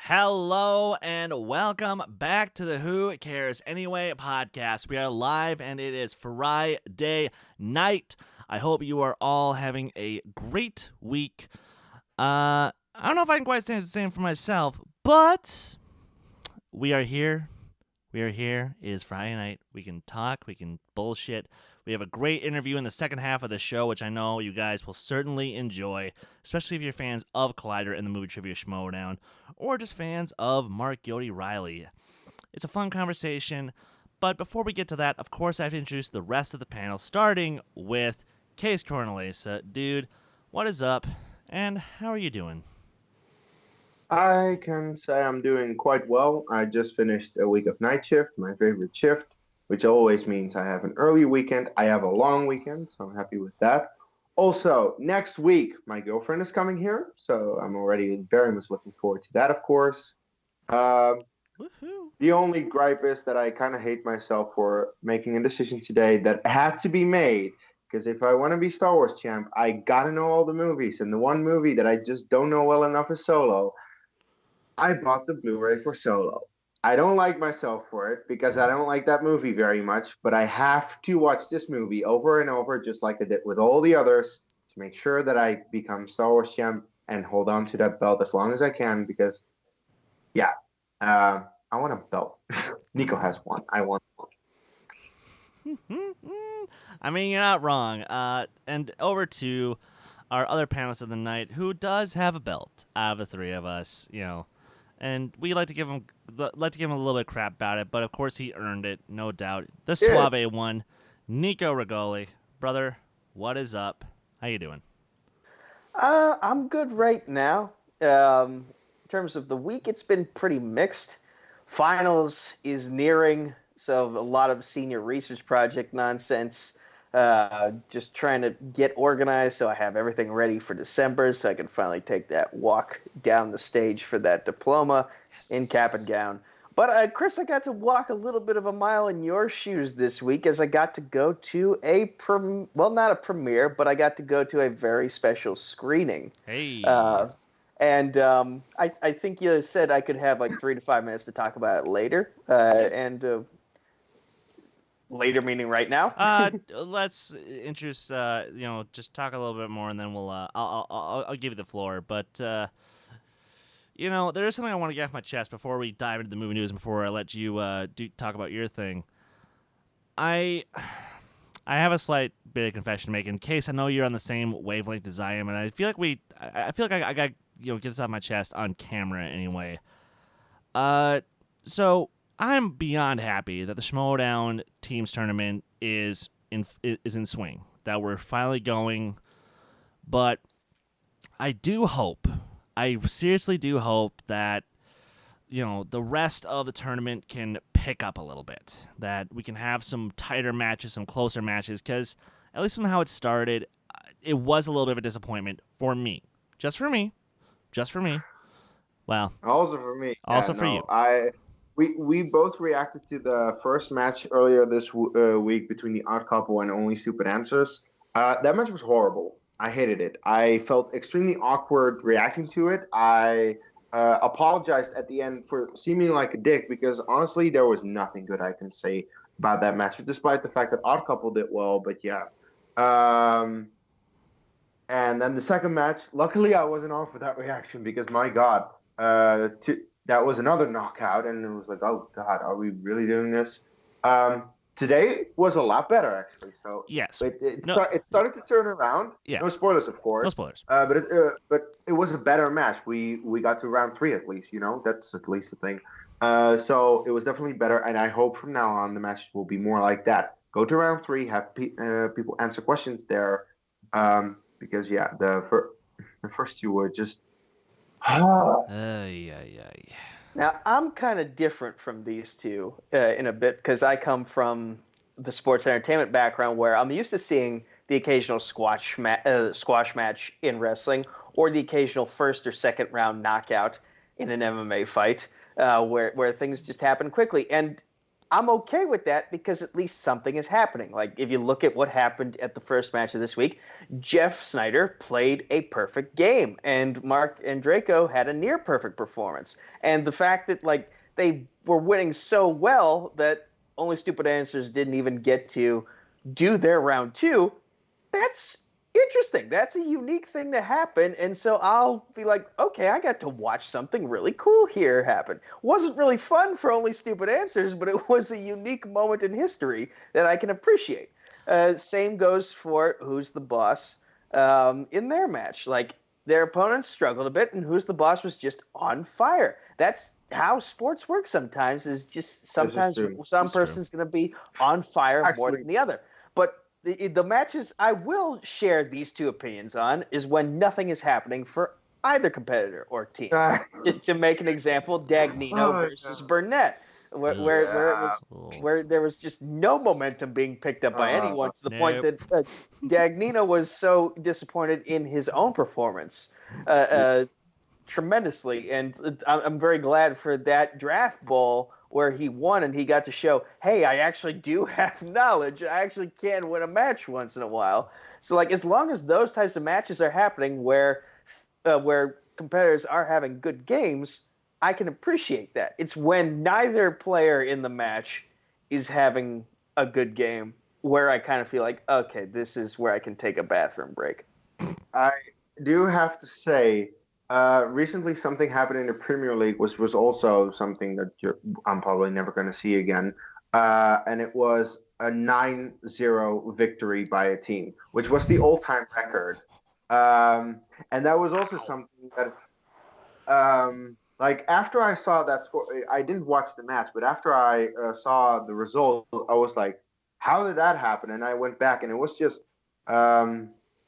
Hello and welcome back to the Who Cares Anyway podcast. We are live and it is Friday night. I hope you are all having a great week. I don't know if I can quite say the same for myself, but we are here. We are here. It is Friday night. We can talk. We can bullshit. We have a great interview in the second half of the show, which I know you guys will certainly enjoy, especially if you're fans of Collider and the movie trivia Schmoedown, or just fans of Mark Yodi Reilly. It's a fun conversation, but before we get to that, of course, I have to introduce the rest of the panel, starting with Kees Cornelisse. Dude, what is up, and how are you doing? I can say I'm doing quite well. I just finished a week of night shift, my favorite shift, which always means I have an early weekend. I have a long weekend, so I'm happy with that. Also, next week, my girlfriend is coming here, so I'm already very much looking forward to that, of course. Woohoo! The only gripe is that I kind of hate myself for making a decision today that had to be made. Because if I want to be Star Wars champ, I gotta know all the movies. And the one movie that I just don't know well enough is Solo. I bought the Blu-ray for Solo. I don't like myself for it because I don't like that movie very much, but I have to watch this movie over and over, just like I did with all the others, to make sure that I become Star Wars champ and hold on to that belt as long as I can. Because, yeah, I want a belt. Nico has one. I want one. I mean, you're not wrong. And over to our other panelist of the night, who does have a belt out of the three of us, and we like to give him a little bit of crap about it, but of course he earned it, no doubt. The Suave one, Nico Regoli. Brother, what is up? How you doing? I'm good right now. In terms of the week, it's been pretty mixed. Finals is nearing, so a lot of senior research project nonsense. Just trying to get organized so I have everything ready for December so I can finally take that walk down the stage for that diploma in cap and gown. But Chris, I got to walk a little bit of a mile in your shoes this week as I got to go to not a premiere, but I got to go to a very special screening. Hey. I think you said I could have like 3 to 5 minutes to talk about it later. Later meaning right now. Let's introduce. Just talk a little bit more, and then we'll. I'll give you the floor. But there is something I want to get off my chest before we dive into the movie news, and before I let you talk about your thing. I have a slight bit of confession to make. In case I know you're on the same wavelength as I am, and I feel like I got get this off my chest on camera anyway. So I'm beyond happy that the Schmoedown Teams Tournament is in swing, that we're finally going, but I seriously do hope that the rest of the tournament can pick up a little bit, that we can have some tighter matches, some closer matches, because at least from how it started, it was a little bit of a disappointment for me. Just for me. Well, Also for me. Also yeah, for no, you. We both reacted to the first match earlier this week between the Odd Couple and Only Stupid Answers. That match was horrible. I hated it. I felt extremely awkward reacting to it. I apologized at the end for seeming like a dick because honestly, there was nothing good I can say about that match, despite the fact that Odd Couple did well. But yeah. And then the second match, luckily I wasn't on for that reaction because my God, that was another knockout, and it was like, oh God, are we really doing this? Today was a lot better actually. So yes, it started to turn around. Yeah. No spoilers, of course. No spoilers. But it was a better match. We got to round 3 at least. That's at least the thing. So it was definitely better, and I hope from now on the matches will be more like that. Go to round 3, have people answer questions there. Because yeah, the first 2 were just. Now, I'm kind of different from these two in a bit because I come from the sports entertainment background where I'm used to seeing the occasional squash match in wrestling or the occasional first or second round knockout in an MMA fight where things just happen quickly. And I'm okay with that because at least something is happening. Like, if you look at what happened at the first match of this week, Jeff Snyder played a perfect game, and Mark and Draco had a near perfect performance. And the fact that, like, they were winning so well that Only Stupid Answers didn't even get to do their round 2, that's interesting. That's a unique thing to happen. And so I'll be like, okay, I got to watch something really cool here happen. Wasn't really fun for Only Stupid Answers, but it was a unique moment in history that I can appreciate. Same goes for Who's the Boss in their match. Like, their opponents struggled a bit, and Who's the Boss was just on fire. That's how sports work sometimes, is just sometimes some person's going to be on fire more than the other. But the matches I will share these two opinions on is when nothing is happening for either competitor or team. To make an example, Dagnino versus Burnett, where there was just no momentum being picked up by anyone, to the point that Dagnino was so disappointed in his own performance tremendously. And I'm very glad for that draft bowl where he won and he got to show, hey, I actually do have knowledge. I actually can win a match once in a while. So, like, as long as those types of matches are happening where competitors are having good games, I can appreciate that. It's when neither player in the match is having a good game where I kind of feel like, okay, this is where I can take a bathroom break. I do have to say, recently something happened in the Premier League, which was also something that I'm probably never going to see again. And it was a 9-0 victory by a team, which was the all-time record. And that was also something that, like, after I saw that score, I didn't watch the match, but after I saw the result, I was like, how did that happen? And I went back, and it was just...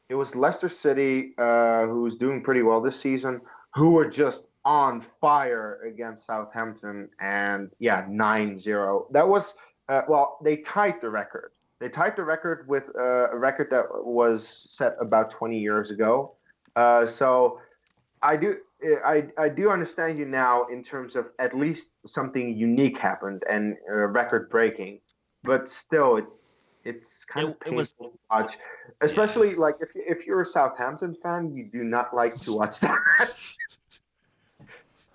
it was Leicester City, who's doing pretty well this season, who were just on fire against Southampton, and 9-0. That was, they tied the record. They tied the record with a record that was set about 20 years ago. So I do understand you now in terms of at least something unique happened and record breaking, but still it's kind of painful to watch, especially like if you're a Southampton fan, you do not like to watch that match.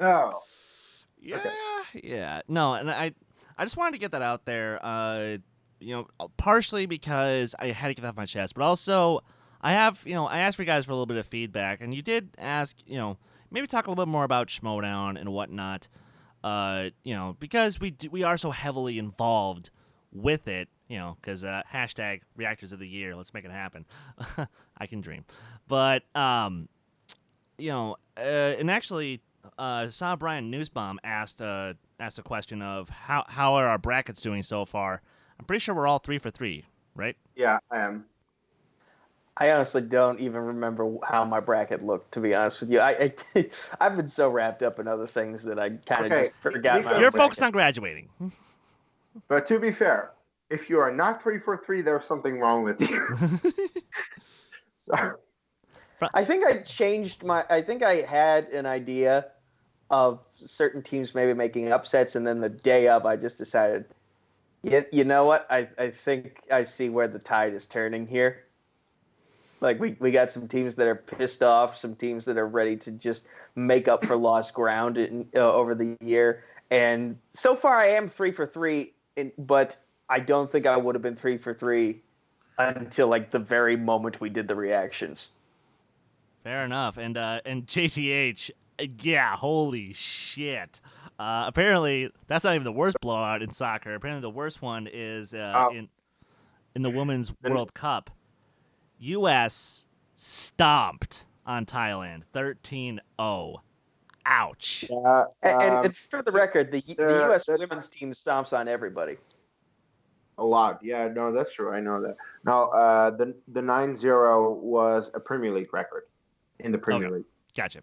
Oh, yeah, okay. Yeah. No, and I just wanted to get that out there. Partially because I had to get that off my chest, but also I asked for you guys for a little bit of feedback, and you did ask, maybe talk a little bit more about Schmoedown and whatnot. Because we are so heavily involved with it. Because hashtag Reactors of the Year. Let's make it happen. I can dream. But, and actually, saw Brian Newsbaum asked a question of how are our brackets doing so far. I'm pretty sure we're all 3 for 3, right? Yeah, I am. I honestly don't even remember how my bracket looked, to be honest with you. I've been so wrapped up in other things that I kind of just forgot my You're bracket. focused on graduating. But to be fair, if you are not 3 for 3, there's something wrong with you. So, I think I think I had an idea of certain teams maybe making upsets, and then the day of, I just decided, you know what? I think I see where the tide is turning here. Like, we got some teams that are pissed off, some teams that are ready to just make up for lost ground over the year. And so far, I am 3 for 3, but I don't think I would have been 3 for 3 until like the very moment we did the reactions. Fair enough. And JTH, yeah, holy shit. Apparently, that's not even the worst blowout in soccer. Apparently, the worst one is in the Women's World Cup. U.S. stomped on Thailand, 13-0. Ouch. And for the record, the U.S. women's team stomps on everybody. A lot. Yeah, no, that's true. I know that. Now, the 9-0 was a Premier League record in the Premier League. Gotcha.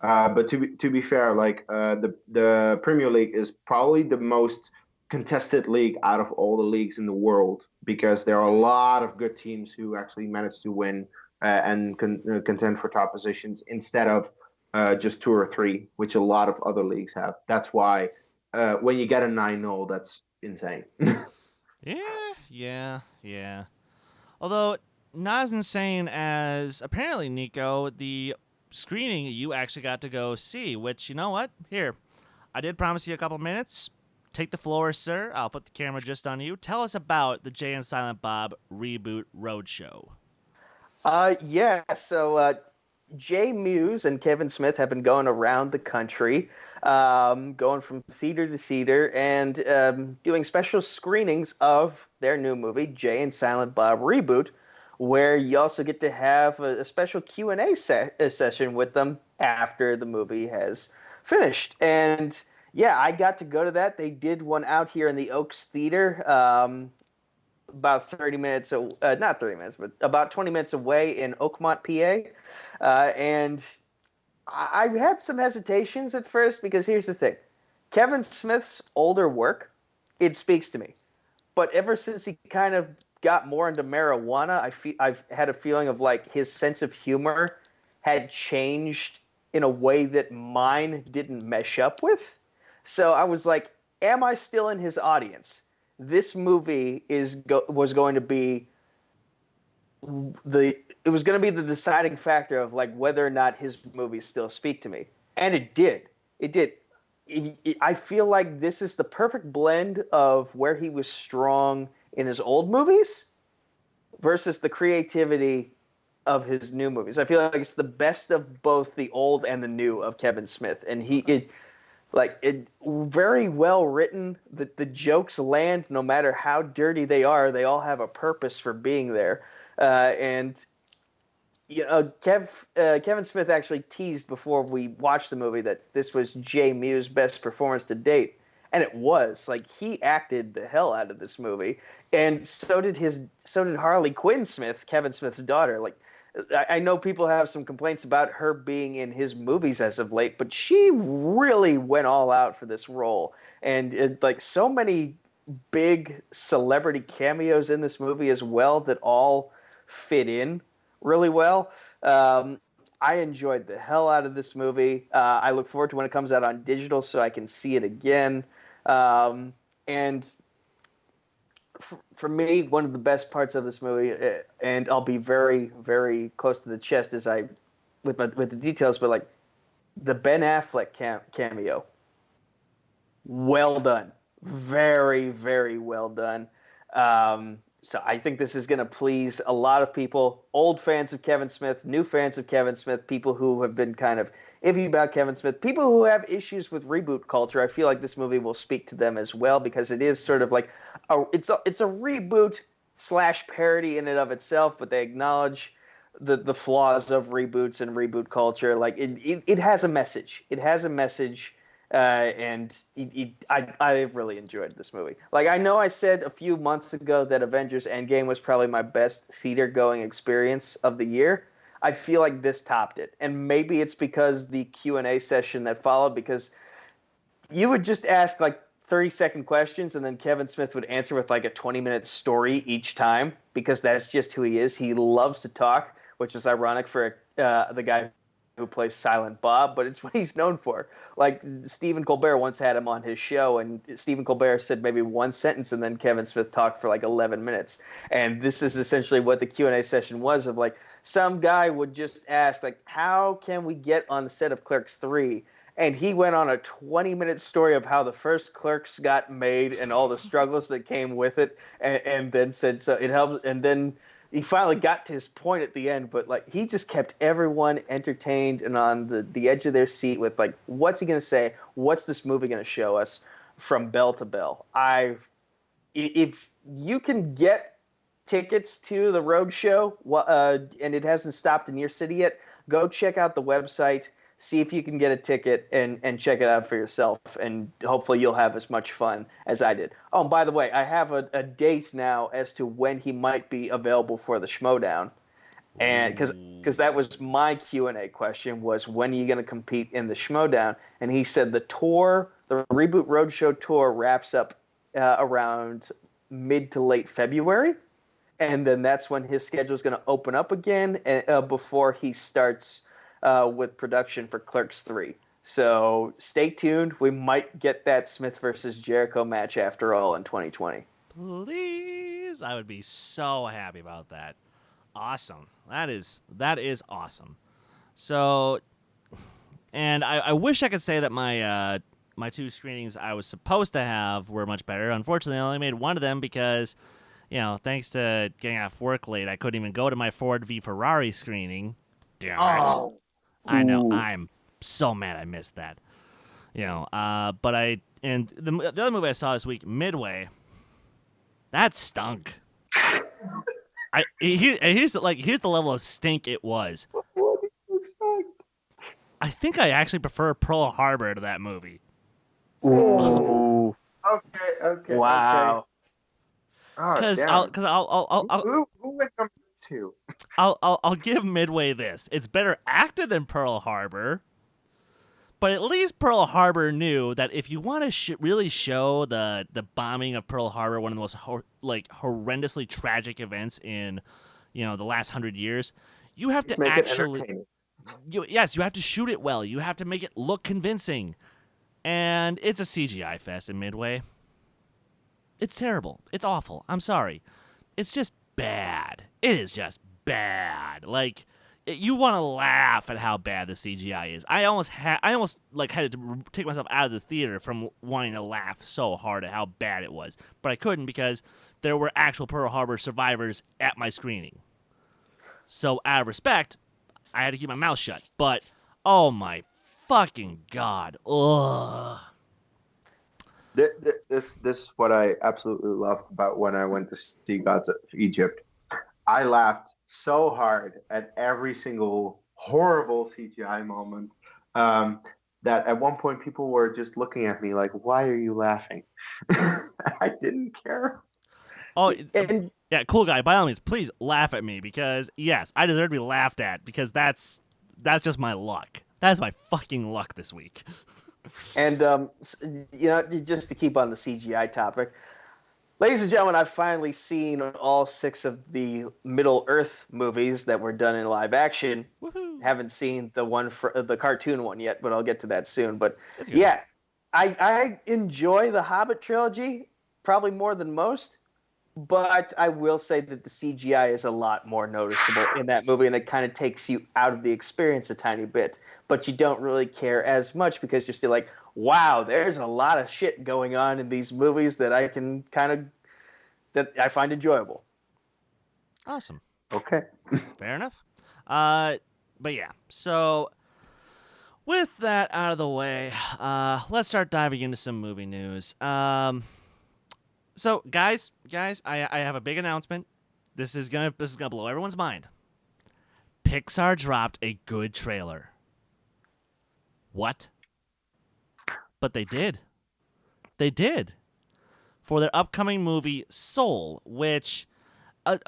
But to be fair, like the Premier League is probably the most contested league out of all the leagues in the world, because there are a lot of good teams who actually manage to win and contend for top positions instead of just 2 or 3, which a lot of other leagues have. That's why when you get a 9-0, insane. Yeah. Although not as insane as apparently, Nico, the screening you actually got to go see. Which, you know what? Here, I did promise you a couple minutes. Take the floor, sir. I'll put the camera just on you. Tell us about the Jay and Silent Bob Reboot Roadshow. So Jay Muse and Kevin Smith have been going around the country, going from theater to theater and doing special screenings of their new movie, Jay and Silent Bob Reboot, where you also get to have a special Q&A session with them after the movie has finished. And yeah, I got to go to that. They did one out here in the Oaks Theater. About 30 minutes, not 30 minutes, but about 20 minutes away in Oakmont, PA. And I had some hesitations at first because here's the thing. Kevin Smith's older work, it speaks to me. But ever since he kind of got more into marijuana, I've had a feeling of like his sense of humor had changed in a way that mine didn't mesh up with. So I was like, am I still in his audience? This movie was going to be the deciding factor of like whether or not his movies still speak to me, and it did. I feel like this is the perfect blend of where he was strong in his old movies versus the creativity of his new movies. I feel like it's the best of both the old and the new of Kevin Smith, and very well written. The jokes land no matter how dirty they are. They all have a purpose for being there. And you know, Kevin Smith actually teased before we watched the movie that this was Jay Muse's best performance to date, and it was. Like, he acted the hell out of this movie, and so did Harley Quinn Smith, Kevin Smith's daughter. Like, I know people have some complaints about her being in his movies as of late, but she really went all out for this role. And like so many big celebrity cameos in this movie as well that all fit in really well. I enjoyed the hell out of this movie. I look forward to when it comes out on digital so I can see it again. And for me, one of the best parts of this movie, and I'll be very, very close to the chest with the details, but like the Ben Affleck cameo, well done, very, very well done. So I think this is going to please a lot of people, old fans of Kevin Smith, new fans of Kevin Smith, people who have been kind of iffy about Kevin Smith, people who have issues with reboot culture. I feel like this movie will speak to them as well because it is sort of like it's a reboot / parody in and of itself, but they acknowledge the flaws of reboots and reboot culture. Like it has a message. It has a message. And I really enjoyed this movie. Like, I know I said a few months ago that Avengers Endgame was probably my best theater-going experience of the year. I feel like this topped it. And maybe it's because the Q&A session that followed, because you would just ask, like, 30-second questions, and then Kevin Smith would answer with, like, a 20-minute story each time, because that's just who he is. He loves to talk, which is ironic for the guy who plays Silent Bob, but it's what he's known for. Like, Stephen Colbert once had him on his show, and Stephen Colbert said maybe one sentence, and then Kevin Smith talked for like 11 minutes. And this is essentially what the Q&A session was, of like, some guy would just ask, like, how can we get on the set of Clerks 3? And he went on a 20-minute story of how the first Clerks got made and all the struggles that came with it, and then said, so it helps, and then he finally got to his point at the end, but like he just kept everyone entertained and on the edge of their seat with like, what's he going to say? What's this movie going to show us from bell to bell? If you can get tickets to the road show, and it hasn't stopped in your city yet, go check out the website. See if you can get a ticket and check it out for yourself, and hopefully you'll have as much fun as I did. Oh, and by the way, I have a date now as to when he might be available for the Schmoedown, and because that was my Q&A question, was when are you going to compete in the Schmoedown? And he said the Reboot Roadshow tour wraps up around mid to late February, and then that's when his schedule is going to open up again before he starts with production for Clerks 3. So stay tuned. We might get that Smith versus Jericho match after all in 2020. Please. I would be so happy about that. Awesome. That is awesome. So, and I wish I could say that my my two screenings I was supposed to have were much better. Unfortunately, I only made one of them because, thanks to getting off work late, I couldn't even go to my Ford v Ferrari screening. Damn it. Oh. I know. Ooh. I'm so mad I missed that. But the other movie I saw this week, Midway, that stunk. Here's the level of stink it was. What did you expect? I think I actually prefer Pearl Harbor to that movie. Ooh. Okay. Wow. Because Damn. I'll Who went number 2? I'll give Midway this. It's better acted than Pearl Harbor, but at least Pearl Harbor knew that if you want to really show the bombing of Pearl Harbor, one of the most horrendously tragic events in the last 100 years, you have to Make actually it you have to shoot it well. You have to make it look convincing, and it's a CGI fest in Midway. It's terrible. It's awful. I'm sorry. It's just bad. It is just bad. Like, you want to laugh at how bad the CGI is. I almost had to take myself out of the theater from wanting to laugh so hard at how bad it was, but I couldn't because there were actual Pearl Harbor survivors at my screening. So out of respect, I had to keep my mouth shut. But oh my fucking god, ugh. This is what I absolutely loved about when I went to see Gods of Egypt. I laughed so hard at every single horrible CGI moment that at one point people were just looking at me like, "Why are you laughing?" I didn't care. Oh, yeah, cool guy. By all means, please laugh at me because yes, I deserve to be laughed at because that's just my luck. That's my fucking luck this week. And, just to keep on the CGI topic, ladies and gentlemen, I've finally seen all 6 of the Middle-earth movies that were done in live action. Woohoo. Haven't seen the one for the cartoon one yet, but I'll get to that soon. But yeah, I enjoy the Hobbit trilogy probably more than most. But I will say that the CGI is a lot more noticeable in that movie, and it kind of takes you out of the experience a tiny bit. But you don't really care as much because you're still like, wow, there's a lot of shit going on in these movies that I can that I find enjoyable. Awesome. Okay. Fair enough. But yeah, so with that out of the way, let's start diving into some movie news. So guys, I have a big announcement. This is gonna blow everyone's mind. Pixar dropped a good trailer. What? But they did. They did. For their upcoming movie Soul, which,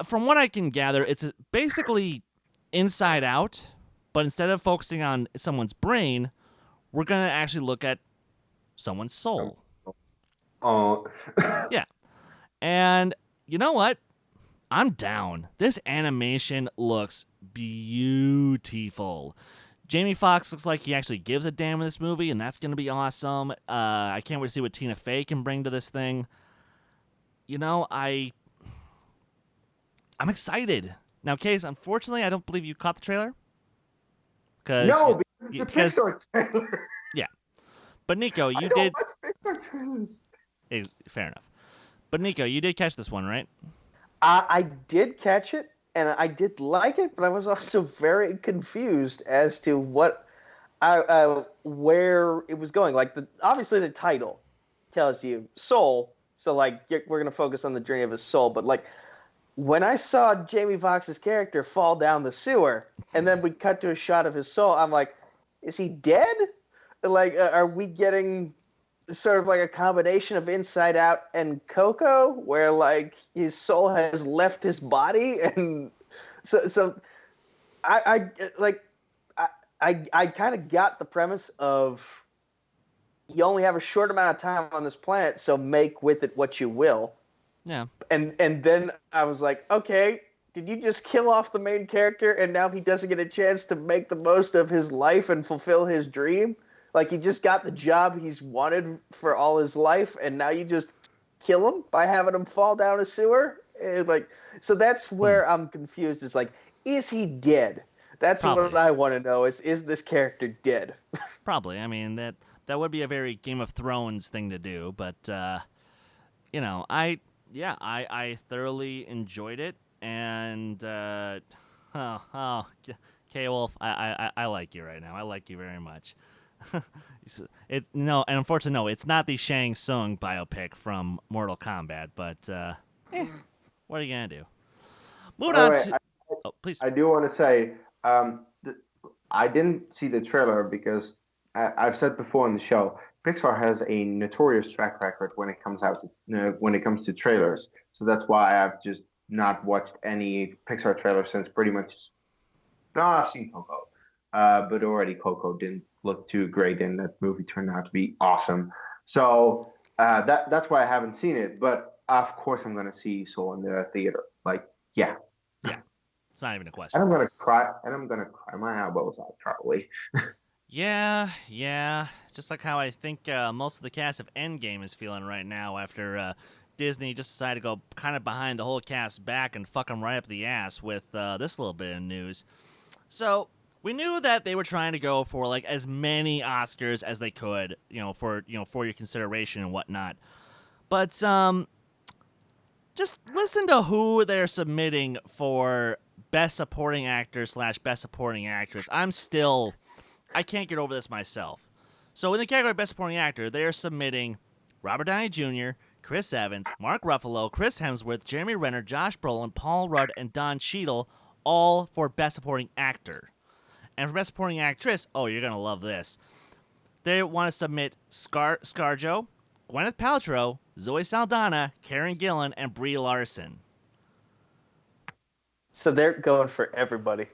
from what I can gather, it's basically Inside Out, but instead of focusing on someone's brain, we're gonna actually look at someone's soul. Oh. Yeah. And you know what? I'm down. This animation looks beautiful. Jamie Foxx looks like he actually gives a damn in this movie, and that's going to be awesome. I can't wait to see what Tina Fey can bring to this thing. I'm excited. Now, Kees, unfortunately, I don't believe you caught the trailer. No, because the Pixar trailer. Yeah. But Nico, you I don't did... watch Pixar trailers. Fair enough. But Nico, you did catch this one, right? I did catch it, and I did like it, but I was also very confused as to where it was going. Like, obviously the title tells you soul, so like we're gonna focus on the journey of his soul. But like when I saw Jamie Foxx's character fall down the sewer, and then we cut to a shot of his soul, I'm like, is he dead? Like, are we getting sort of like a combination of Inside Out and Coco, where like his soul has left his body, and so I kind of got the premise of you only have a short amount of time on this planet, so make with it what you will. Yeah. And then I was like, okay, did you just kill off the main character, and now he doesn't get a chance to make the most of his life and fulfill his dream? Like he just got the job he's wanted for all his life, and now you just kill him by having him fall down a sewer. So that's where I'm confused. Is like, is he dead? That's Probably. what I want to know. Is this character dead? Probably. I mean, that would be a very Game of Thrones thing to do, but I thoroughly enjoyed it, and K-Wolf, I like you right now. I like you very much. And unfortunately, no, it's not the Shang Tsung biopic from Mortal Kombat, but what are you gonna do? Moving on to. Please. I do want to say, I didn't see the trailer because I've said before on the show, Pixar has a notorious track record when it comes to trailers. So that's why I've just not watched any Pixar trailer since pretty much. No, I've seen Coco, but already Coco didn't look too great, and that movie turned out to be awesome. So that's why I haven't seen it. But of course, I'm gonna see Soul in the theater. Like, yeah. It's not even a question. And I'm gonna cry my elbows out, probably. Yeah. Just like how I think most of the cast of Endgame is feeling right now after Disney just decided to go kind of behind the whole cast back and fuck them right up the ass with this little bit of news. So we knew that they were trying to go for like as many Oscars as they could, for your consideration and whatnot. But just listen to who they're submitting for Best Supporting Actor / Best Supporting Actress. I can't get over this myself. So in the category of Best Supporting Actor, they are submitting Robert Downey Jr., Chris Evans, Mark Ruffalo, Chris Hemsworth, Jeremy Renner, Josh Brolin, Paul Rudd, and Don Cheadle, all for Best Supporting Actor. And for Best Supporting Actress, oh, you're going to love this. They want to submit ScarJo, Gwyneth Paltrow, Zoe Saldana, Karen Gillan, and Brie Larson. So they're going for everybody.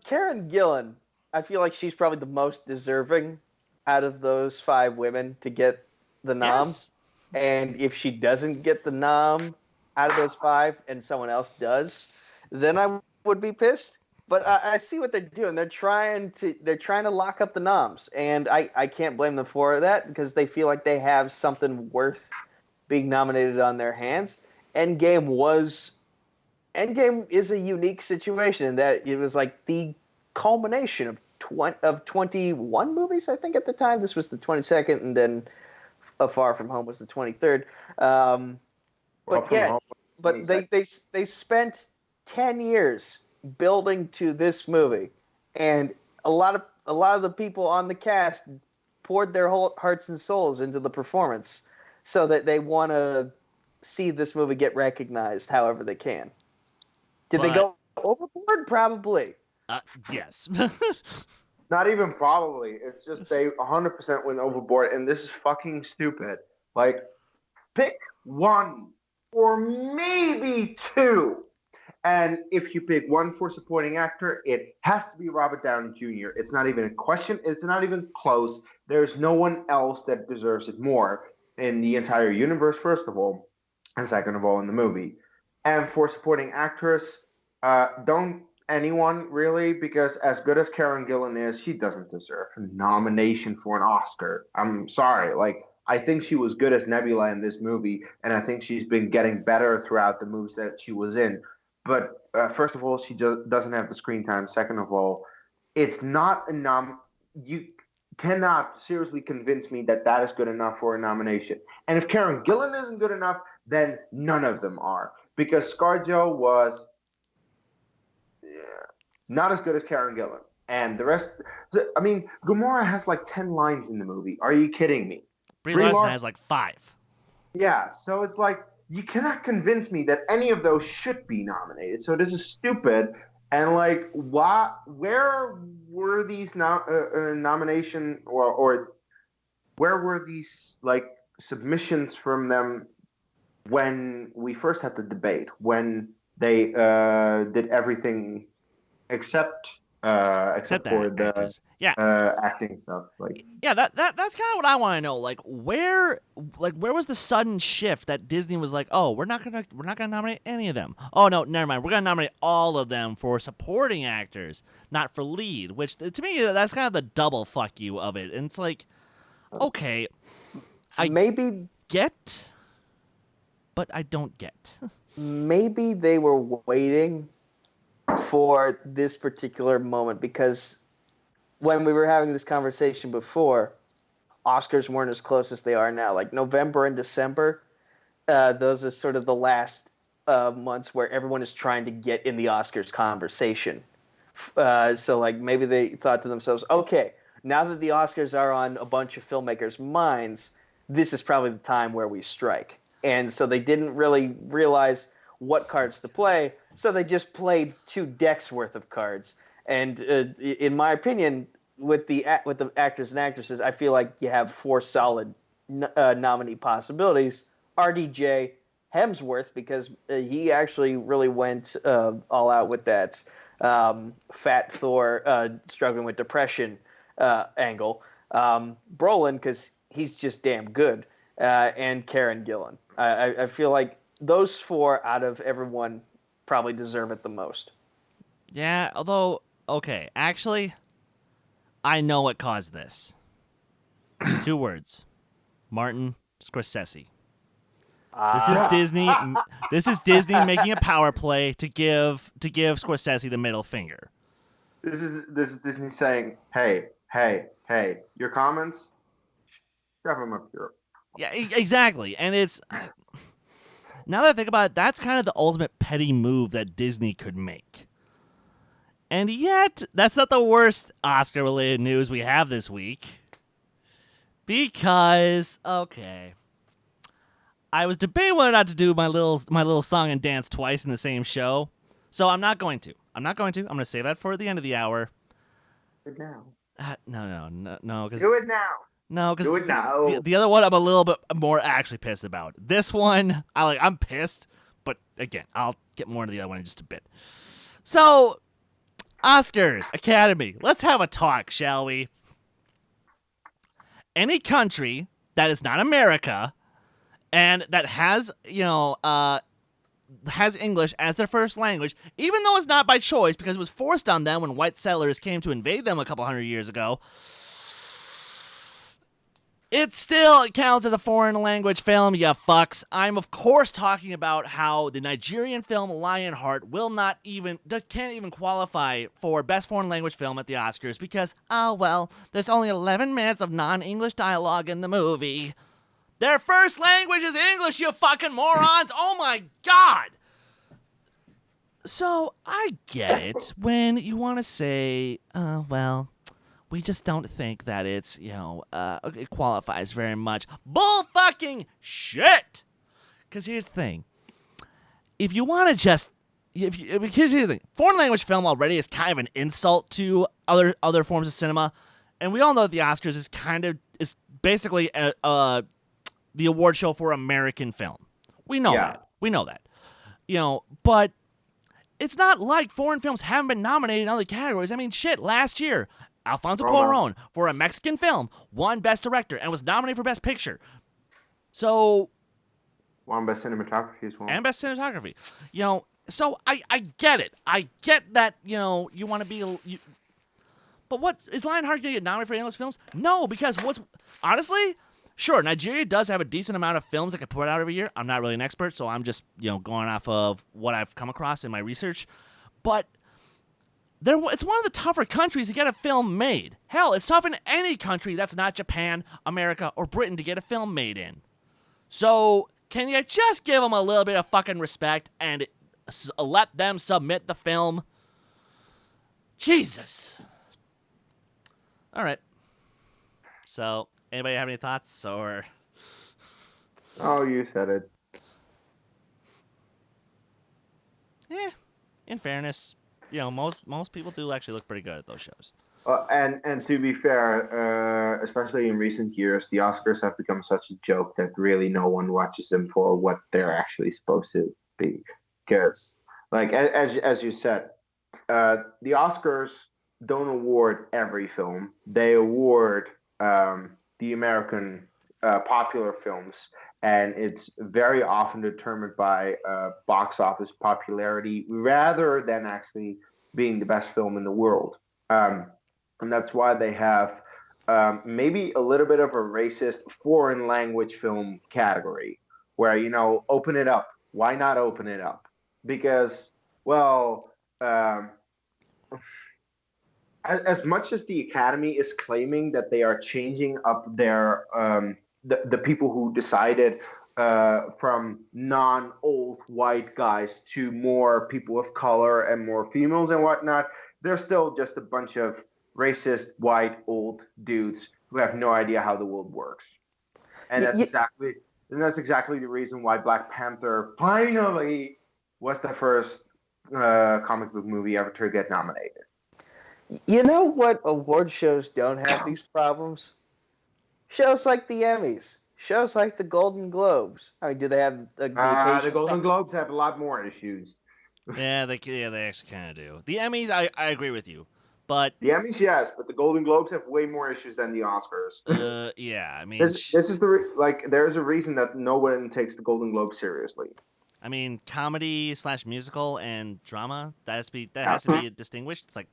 Karen Gillan, I feel like she's probably the most deserving out of those 5 women to get the nom. Yes. And if she doesn't get the nom out of those 5 and someone else does, then I would be pissed. But I see what they're doing. They're trying to lock up the noms, and I can't blame them for that because they feel like they have something worth being nominated on their hands. Endgame is a unique situation in that it was like the culmination of 21 movies, I think, at the time. This was the 22nd, and then A Far From Home was the 23rd. But they spent 10 years building to this movie, and a lot of the people on the cast poured their whole hearts and souls into the performance, so that they want to see this movie get recognized however they can. Did they go overboard? Probably. Yes. Not even probably. It's just they 100% went overboard, and this is fucking stupid. Like, pick 1 or maybe 2. And if you pick 1 for supporting actor, it has to be Robert Downey Jr. It's not even a question. It's not even close. There's no one else that deserves it more in the entire universe, first of all, and second of all, in the movie. And for supporting actress, don't anyone really, because as good as Karen Gillan is, she doesn't deserve a nomination for an Oscar. I'm sorry. Like, I think she was good as Nebula in this movie, and I think she's been getting better throughout the movies that she was in. But first of all, she doesn't have the screen time. Second of all, it's not a you cannot seriously convince me that is good enough for a nomination. And if Karen Gillan isn't good enough, then none of them are. Because ScarJo was not as good as Karen Gillan. And the rest, I mean, Gamora has like 10 lines in the movie. Are you kidding me? Brie Larson has like 5. Yeah, so it's like, you cannot convince me that any of those should be nominated. So this is stupid. And like, where were these nomination or where were these like submissions from them when we first had the debate, when they did everything except except for the actors. Yeah. acting stuff. Like, yeah, that's kind of what I want to know. Like where was the sudden shift that Disney was like, oh, we're not gonna nominate any of them. Oh no, never mind. We're gonna nominate all of them for supporting actors, not for lead. Which to me, that's kind of the double fuck you of it. And it's like, okay, I maybe get, but I don't get. Maybe they were waiting for this particular moment because when we were having this conversation before, Oscars weren't as close as they are now. Like November and December, those are sort of the last months where everyone is trying to get in the Oscars conversation. So like maybe they thought to themselves, okay, now that the Oscars are on a bunch of filmmakers' minds, this is probably the time where we strike. And so they didn't really realize what cards to play, so they just played 2 decks worth of cards. And in my opinion, with the actors and actresses, I feel like you have 4 solid nominee possibilities. RDJ, Hemsworth, because he actually really went all out with that fat Thor struggling with depression angle. Brolin, because he's just damn good. And Karen Gillan. I feel like those 4 out of everyone probably deserve it the most. Yeah, although, okay, actually, I know what caused this. 2 words. Martin Scorsese. This is Disney. This is Disney making a power play to give Scorsese the middle finger. This is Disney saying, hey, your comments, grab them up here. Yeah, exactly. And it's now that I think about it, that's kind of the ultimate petty move that Disney could make. And yet, that's not the worst Oscar-related news we have this week. Because, okay, I was debating whether or not to do my little song and dance twice in the same show. So I'm not going to. I'm going to save that for the end of the hour. Do it now. No. Do it now. No, because Do it now. the other one I'm a little bit more actually pissed about. This one, I'm pissed, but again, I'll get more into the other one in just a bit. So, Oscars, Academy, let's have a talk, shall we? Any country that is not America and that has, has English as their first language, even though it's not by choice because it was forced on them when white settlers came to invade them a couple hundred years ago, it still counts as a foreign language film, you fucks. I'm, of course, talking about how the Nigerian film Lionheart can't even qualify for Best Foreign Language Film at the Oscars because, there's only 11 minutes of non-English dialogue in the movie. Their first language is English, you fucking morons! Oh my god! So, I get it when you want to say, we just don't think that it's, it qualifies very much. Bull fucking shit! Because here's the thing. If you want to just... here's the thing. Foreign language film already is kind of an insult to other forms of cinema. And we all know that the Oscars is basically the award show for American film. We know that. We know that. But it's not like foreign films haven't been nominated in other categories. I mean, shit, last year... Alfonso Cuarón, for a Mexican film, won Best Director and was nominated for Best Picture. So... Won Best Cinematography as well. And Best Cinematography. So I get it. I get that, you want to be... But is Lionheart going to get nominated for English films? No, because honestly, sure, Nigeria does have a decent amount of films that get put out every year. I'm not really an expert, so I'm just, going off of what I've come across in my research. But... it's one of the tougher countries to get a film made. Hell, it's tough in any country that's not Japan, America, or Britain to get a film made in. So, can you just give them a little bit of fucking respect and let them submit the film? Jesus. All right. So, anybody have any thoughts, or... Oh, you said it. In fairness... most people do actually look pretty good at those shows. And to be fair, especially in recent years, the Oscars have become such a joke that really no one watches them for what they're actually supposed to be. Because, like as you said, the Oscars don't award every film. They award the American popular films, and it's very often determined by box office popularity rather than actually being the best film in the world. And that's why they have maybe a little bit of a racist foreign language film category where, open it up. Why not open it up? Because, well, as much as the Academy is claiming that they are changing up their the people who decided from non-old white guys to more people of color and more females and whatnot, they're still just a bunch of racist white old dudes who have no idea how the world works. And that's exactly the reason why Black Panther finally was the first comic book movie ever to get nominated. You know what award shows don't have these problems? Shows like the Emmys, shows like the Golden Globes. I mean, do they have the The Golden Globes have a lot more issues. Yeah, they actually kind of do. The Emmys, I agree with you, but the Emmys, yes, but the Golden Globes have way more issues than the Oscars. Yeah, I mean, this is there's a reason that no one takes the Golden Globes seriously. I mean, comedy / musical and drama that has to be distinguished. It's like,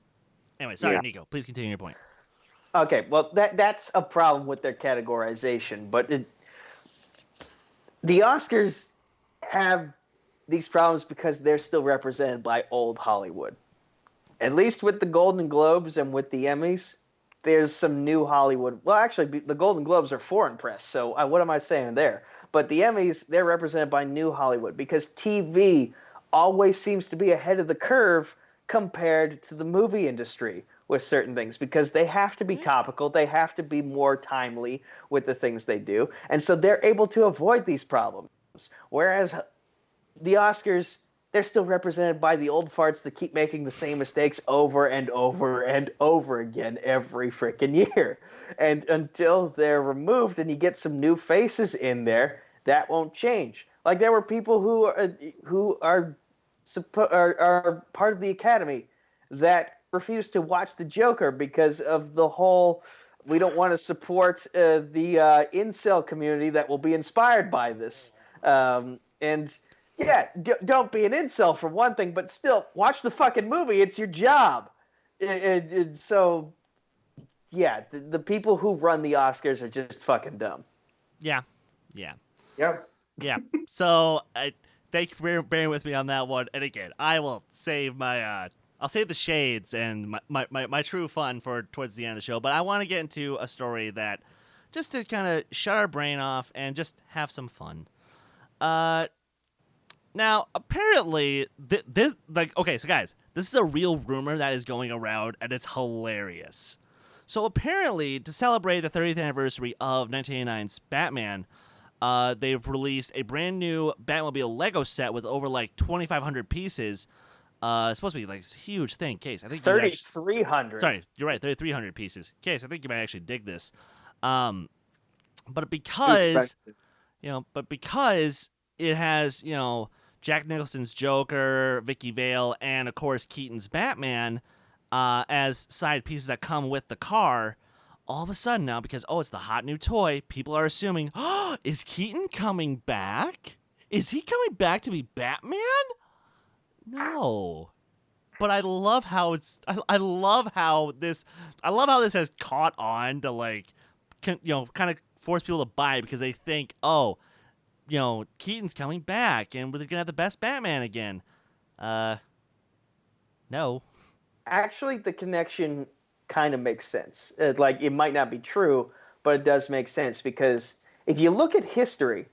anyway, sorry, Nico. Please continue your point. Okay, well, that's a problem with their categorization, but the Oscars have these problems because they're still represented by old Hollywood. At least with the Golden Globes and with the Emmys, there's some new Hollywood. Well, actually, the Golden Globes are foreign press, so what am I saying there? But the Emmys, they're represented by new Hollywood because TV always seems to be ahead of the curve compared to the movie industry with certain things because they have to be topical. They have to be more timely with the things they do. And so they're able to avoid these problems. Whereas the Oscars, they're still represented by the old farts that keep making the same mistakes over and over and over again every freaking year. And until they're removed and you get some new faces in there, that won't change. Like there were people who are part of the Academy that refused to watch the Joker because of the whole we don't want to support the incel community that will be inspired by this. And yeah, don't be an incel for one thing, but still watch the fucking movie. It's your job. So yeah, the people who run the Oscars are just fucking dumb. Yeah. So thank you for bearing with me on that one. And again, I will save I'll save the shades and my true fun for towards the end of the show. But I want to get into a story that just to kind of shut our brain off and just have some fun. Now, apparently, so guys, this is a real rumor that is going around, and it's hilarious. So apparently, to celebrate the 30th anniversary of 1989's Batman, they've released a brand new Batmobile Lego set with over 2,500 pieces. It's supposed to be a huge thing. Case, I think 3,300. Sorry, you're right. 3,300 pieces. Case, I think you might actually dig this. But because it has Jack Nicholson's Joker, Vicky Vale, and of course Keaton's Batman as side pieces that come with the car, all of a sudden now, because it's the hot new toy, people are assuming, is Keaton coming back? Is he coming back to be Batman? No. But I love how I love how this has caught on to kind of force people to buy it because they think, Keaton's coming back and we're going to have the best Batman again. No. Actually, the connection kind of makes sense. It might not be true, but it does make sense because if you look at history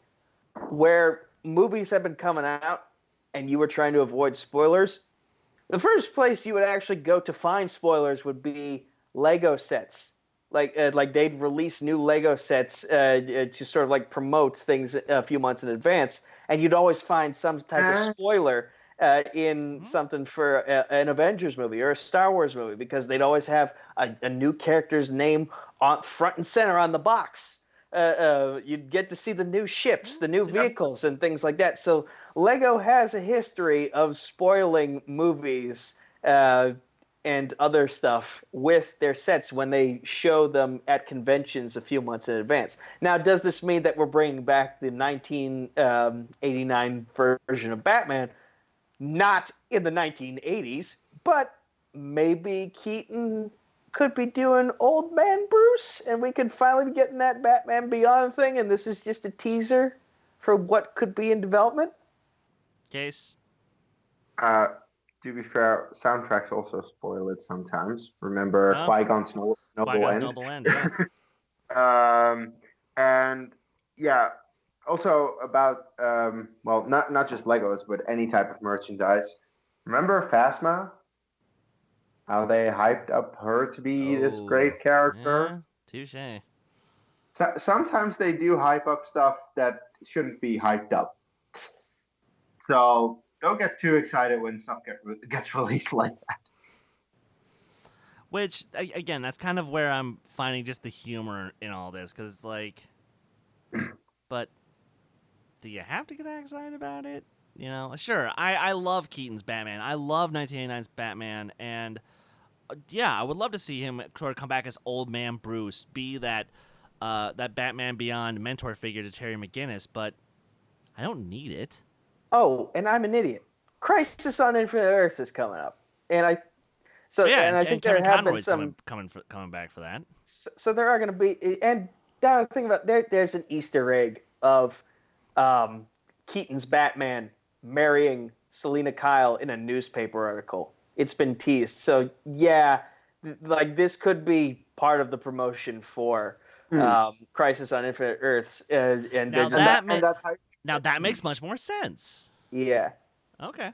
where movies have been coming out and you were trying to avoid spoilers, the first place you would actually go to find spoilers would be Lego sets. They'd release new Lego sets to sort of promote things a few months in advance, and you'd always find some type of spoiler in something for an Avengers movie or a Star Wars movie because they'd always have a new character's name on front and center on the box. You'd get to see the new ships, the new vehicles, and things like that. So Lego has a history of spoiling movies and other stuff with their sets when they show them at conventions a few months in advance. Now, does this mean that we're bringing back the 1989 version of Batman? Not in the 1980s, but maybe Keaton could be doing Old Man Bruce, and we could finally be getting that Batman Beyond thing, and this is just a teaser for what could be in development? Case? To be fair, soundtracks also spoil it sometimes. Remember Qui-Gon's Noble End? Noble End, yeah. And yeah, also about not just Legos, but any type of merchandise. Remember Phasma? How they hyped up her to be this great character? Yeah, touche. Sometimes they do hype up stuff that shouldn't be hyped up. So don't get too excited when stuff gets released like that. Which, again, that's kind of where I'm finding just the humor in all this, because it's like, but do you have to get that excited about it? You know, sure, I love Keaton's Batman. I love 1989's Batman, and yeah, I would love to see him sort of come back as Old Man Bruce, be that Batman Beyond mentor figure to Terry McGinnis, but I don't need it. Oh, and I'm an idiot. Crisis on Infinite Earth is coming up, and I think there have been some coming back for that. So there are going to be, and now the thing about there's an Easter egg of Keaton's Batman marrying Selena Kyle in a newspaper article. It's been teased, so yeah, like this could be part of the promotion for Crisis on Infinite Earths, and now that makes much more sense. Yeah. Okay.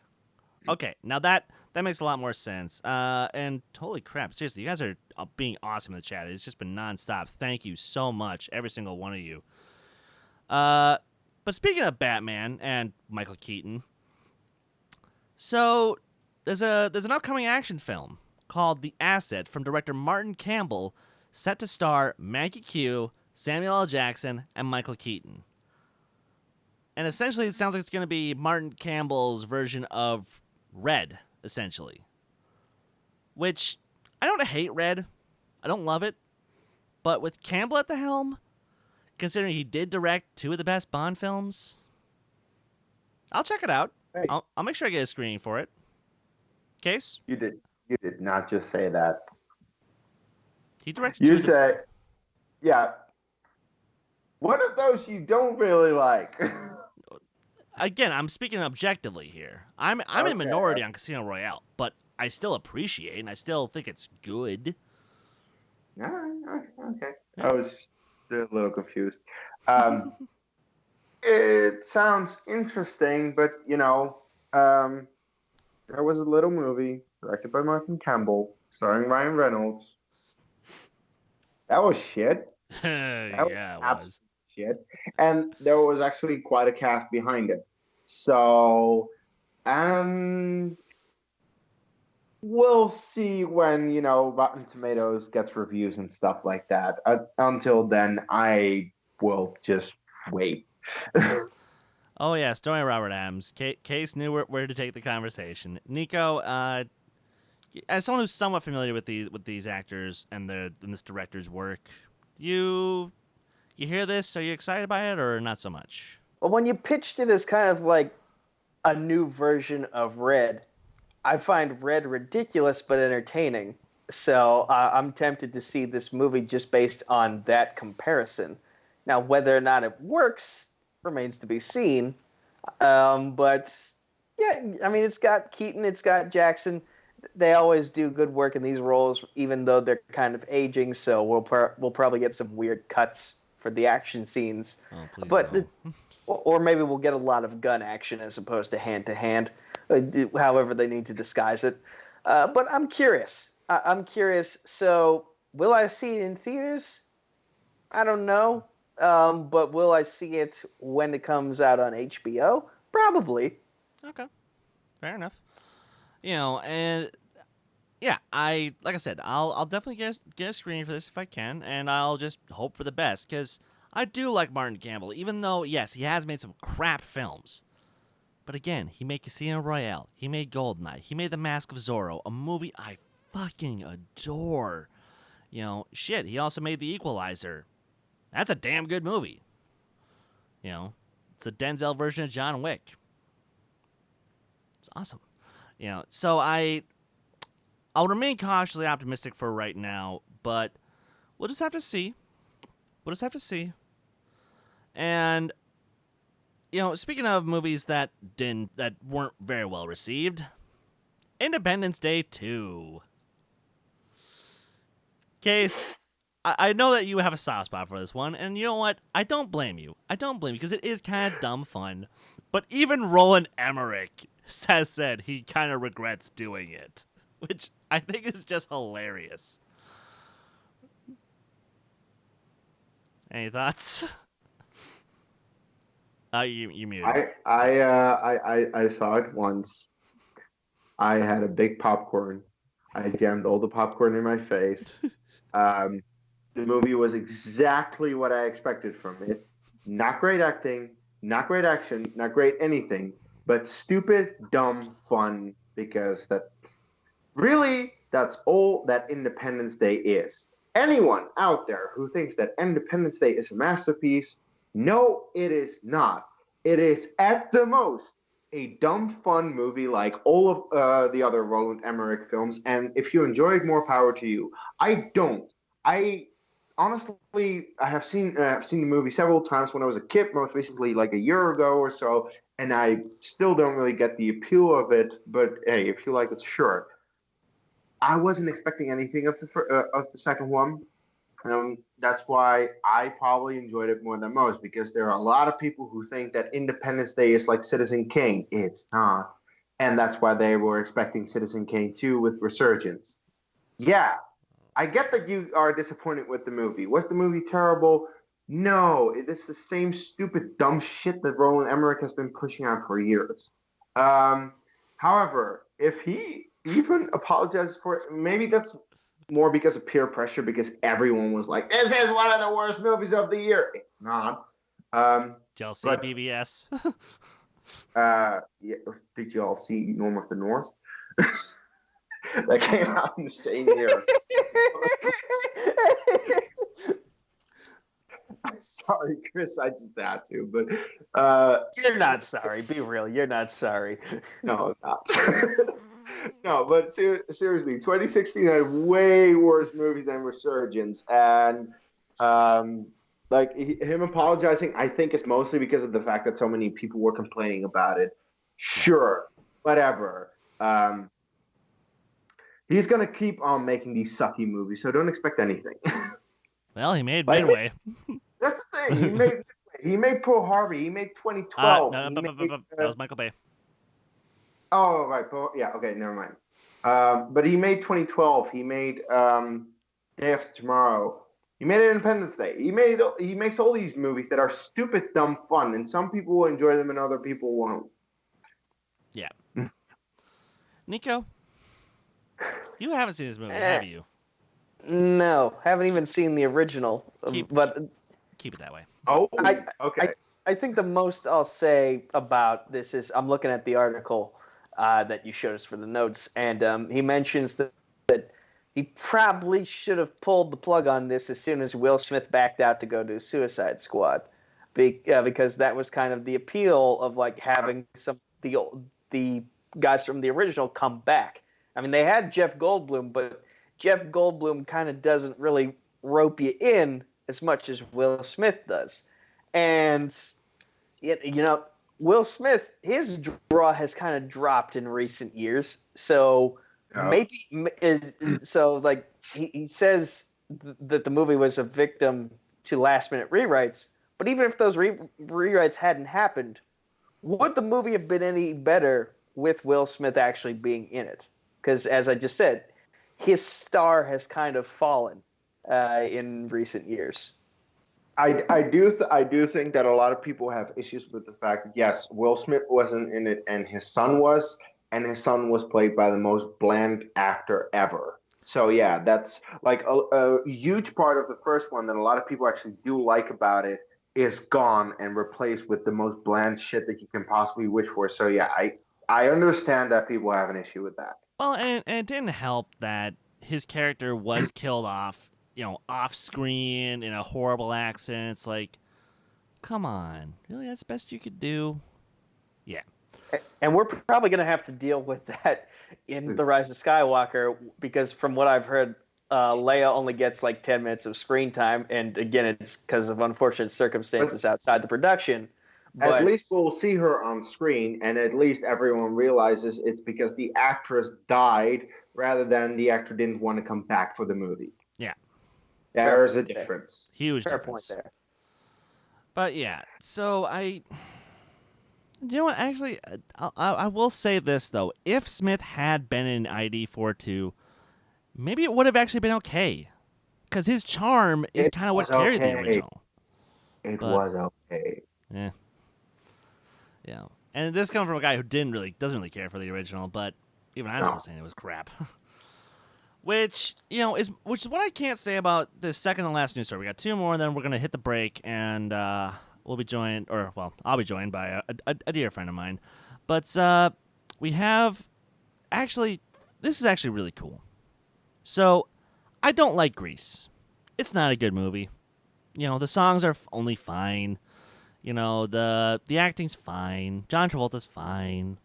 Now that makes a lot more sense. And holy crap, seriously, you guys are being awesome in the chat. It's just been nonstop. Thank you so much, every single one of you. But speaking of Batman and Michael Keaton, so there's an upcoming action film called The Asset from director Martin Campbell, set to star Maggie Q, Samuel L. Jackson, and Michael Keaton. And essentially, it sounds like it's going to be Martin Campbell's version of Red, essentially. Which, I don't hate Red. I don't love it. But with Campbell at the helm, considering he did direct 2 of the best Bond films, I'll check it out. Hey. I'll make sure I get a screening for it. Case? You did not just say that. He directed You say, yeah. One of those you don't really like. Again, I'm speaking objectively here. I'm in minority on Casino Royale, but I still appreciate and I still think it's good. Okay. I was just a little confused. It sounds interesting, but there was a little movie directed by Martin Campbell, starring Ryan Reynolds. That was shit. That was absolute shit. And there was actually quite a cast behind it. So, we'll see when, Rotten Tomatoes gets reviews and stuff like that. Until then, I will just wait. Oh, yeah, story Robert Adams. Case knew where to take the conversation. Nico, as someone who's somewhat familiar with these actors and this director's work, you hear this? Are you excited by it or not so much? Well, when you pitched it as kind of like a new version of Red, I find Red ridiculous but entertaining. So I'm tempted to see this movie just based on that comparison. Now, whether or not it works remains to be seen. But yeah, I mean, it's got Keaton, it's got Jackson. They always do good work in these roles, even though they're kind of aging. So we'll probably get some weird cuts for the action scenes. Oh, please don't. Or maybe we'll get a lot of gun action as opposed to hand-to-hand, however they need to disguise it. But I'm curious. So will I see it in theaters? I don't know. But will I see it when it comes out on HBO? Probably. Okay. Fair enough. And yeah, like I said, I'll definitely get a screening for this if I can, and I'll just hope for the best, because I do like Martin Campbell, even though, yes, he has made some crap films. But again, he made Casino Royale, he made Goldeneye, he made The Mask of Zorro, a movie I fucking adore. You know, shit, he also made The Equalizer. That's a damn good movie. You know, it's a Denzel version of John Wick. It's awesome. You know, so I'll remain cautiously optimistic for right now, but we'll just have to see. And you know, speaking of movies that weren't very well received, Independence Day 2. Kees, I know that you have a soft spot for this one, and you know what? I don't blame you. Because it is kind of dumb fun. But even Roland Emmerich said he kind of regrets doing it, which I think is just hilarious. Any thoughts? You muted. I saw it once. I had a big popcorn. I jammed all the popcorn in my face. The movie was exactly what I expected from it. Not great acting, not great action, not great anything, but stupid, dumb fun, because that's all that Independence Day is. Anyone out there who thinks that Independence Day is a masterpiece, no, it is not. It is at the most a dumb fun movie like all of the other Roland Emmerich films, and if you enjoy it, more power to you. I don't. I honestly, I have seen the movie several times when I was a kid, most recently like a year ago or so, and I still don't really get the appeal of it. But hey, if you like it, sure. I wasn't expecting anything of the second one. That's why I probably enjoyed it more than most, because there are a lot of people who think that Independence Day is like Citizen Kane. It's not. And that's why they were expecting Citizen Kane 2 with Resurgence. Yeah, I get that you are disappointed with the movie. Was the movie terrible? No, it is the same stupid, dumb shit that Roland Emmerich has been pushing out for years. However, if he even apologizes for it, maybe that's more because of peer pressure, because everyone was like, this is one of the worst movies of the year. It's not. Chelsea BBS. Yeah, did you all see Norm of the North? That came out in the same year. I'm sorry, Chris. I just had to, but You're not sorry. Be real. You're not sorry. No, I'm not. No, but seriously, 2016 had way worse movies than Resurgence, and him apologizing, I think, is mostly because of the fact that so many people were complaining about it. Sure, whatever. He's gonna keep on making these sucky movies, so don't expect anything. Well, he made Midway. That's the thing. He made Pearl Harbor. He made 2012. That was Michael Bay. Oh, right. Yeah, okay, never mind. But he made 2012. He made Day After Tomorrow. He made Independence Day. He makes all these movies that are stupid, dumb fun, and some people will enjoy them and other people won't. Yeah. Nico, you haven't seen this movie, have you? No, haven't even seen the original. Keep it that way. Oh, okay. I think the most I'll say about this is, I'm looking at the article that you showed us for the notes, and he mentions that he probably should have pulled the plug on this as soon as Will Smith backed out to go to Suicide Squad, because that was kind of the appeal of like having the guys from the original come back. I mean, they had Jeff Goldblum, but Jeff Goldblum kind of doesn't really rope you in as much as Will Smith does. And, Will Smith, his draw has kind of dropped in recent years. So he says that the movie was a victim to last-minute rewrites. But even if those rewrites hadn't happened, would the movie have been any better with Will Smith actually being in it? Because, as I just said, his star has kind of fallen in recent years. I do think that a lot of people have issues with the fact that, yes, Will Smith wasn't in it and his son was played by the most bland actor ever. So yeah, that's like a huge part of the first one that a lot of people actually do like about it is gone and replaced with the most bland shit that you can possibly wish for. So yeah, I understand that people have an issue with that. Well, and it didn't help that his character was killed off, off screen in a horrible accident. It's like, come on, really? That's the best you could do? Yeah. And we're probably going to have to deal with that in The Rise of Skywalker, because from what I've heard, Leia only gets like 10 minutes of screen time. And again, it's because of unfortunate circumstances outside the production. But at least we'll see her on screen, and at least everyone realizes it's because the actress died rather than the actor didn't want to come back for the movie. Yeah. There's a difference. Huge Fair difference. point there. But yeah, so you know what? Actually, I will say this though: if Smith had been in ID 4.2, maybe it would have actually been okay, because his charm is kind of what carried the original. It was okay. Yeah. Yeah, and this comes from a guy who doesn't really care for the original, but even I'm still saying it was crap. Which is what I can't say about the second and last news story. We got two more, and then we're gonna hit the break, and we'll be joined, I'll be joined by a dear friend of mine. But we have this is actually really cool. So I don't like Grease. It's not a good movie. The songs are only fine. The acting's fine. John Travolta's fine.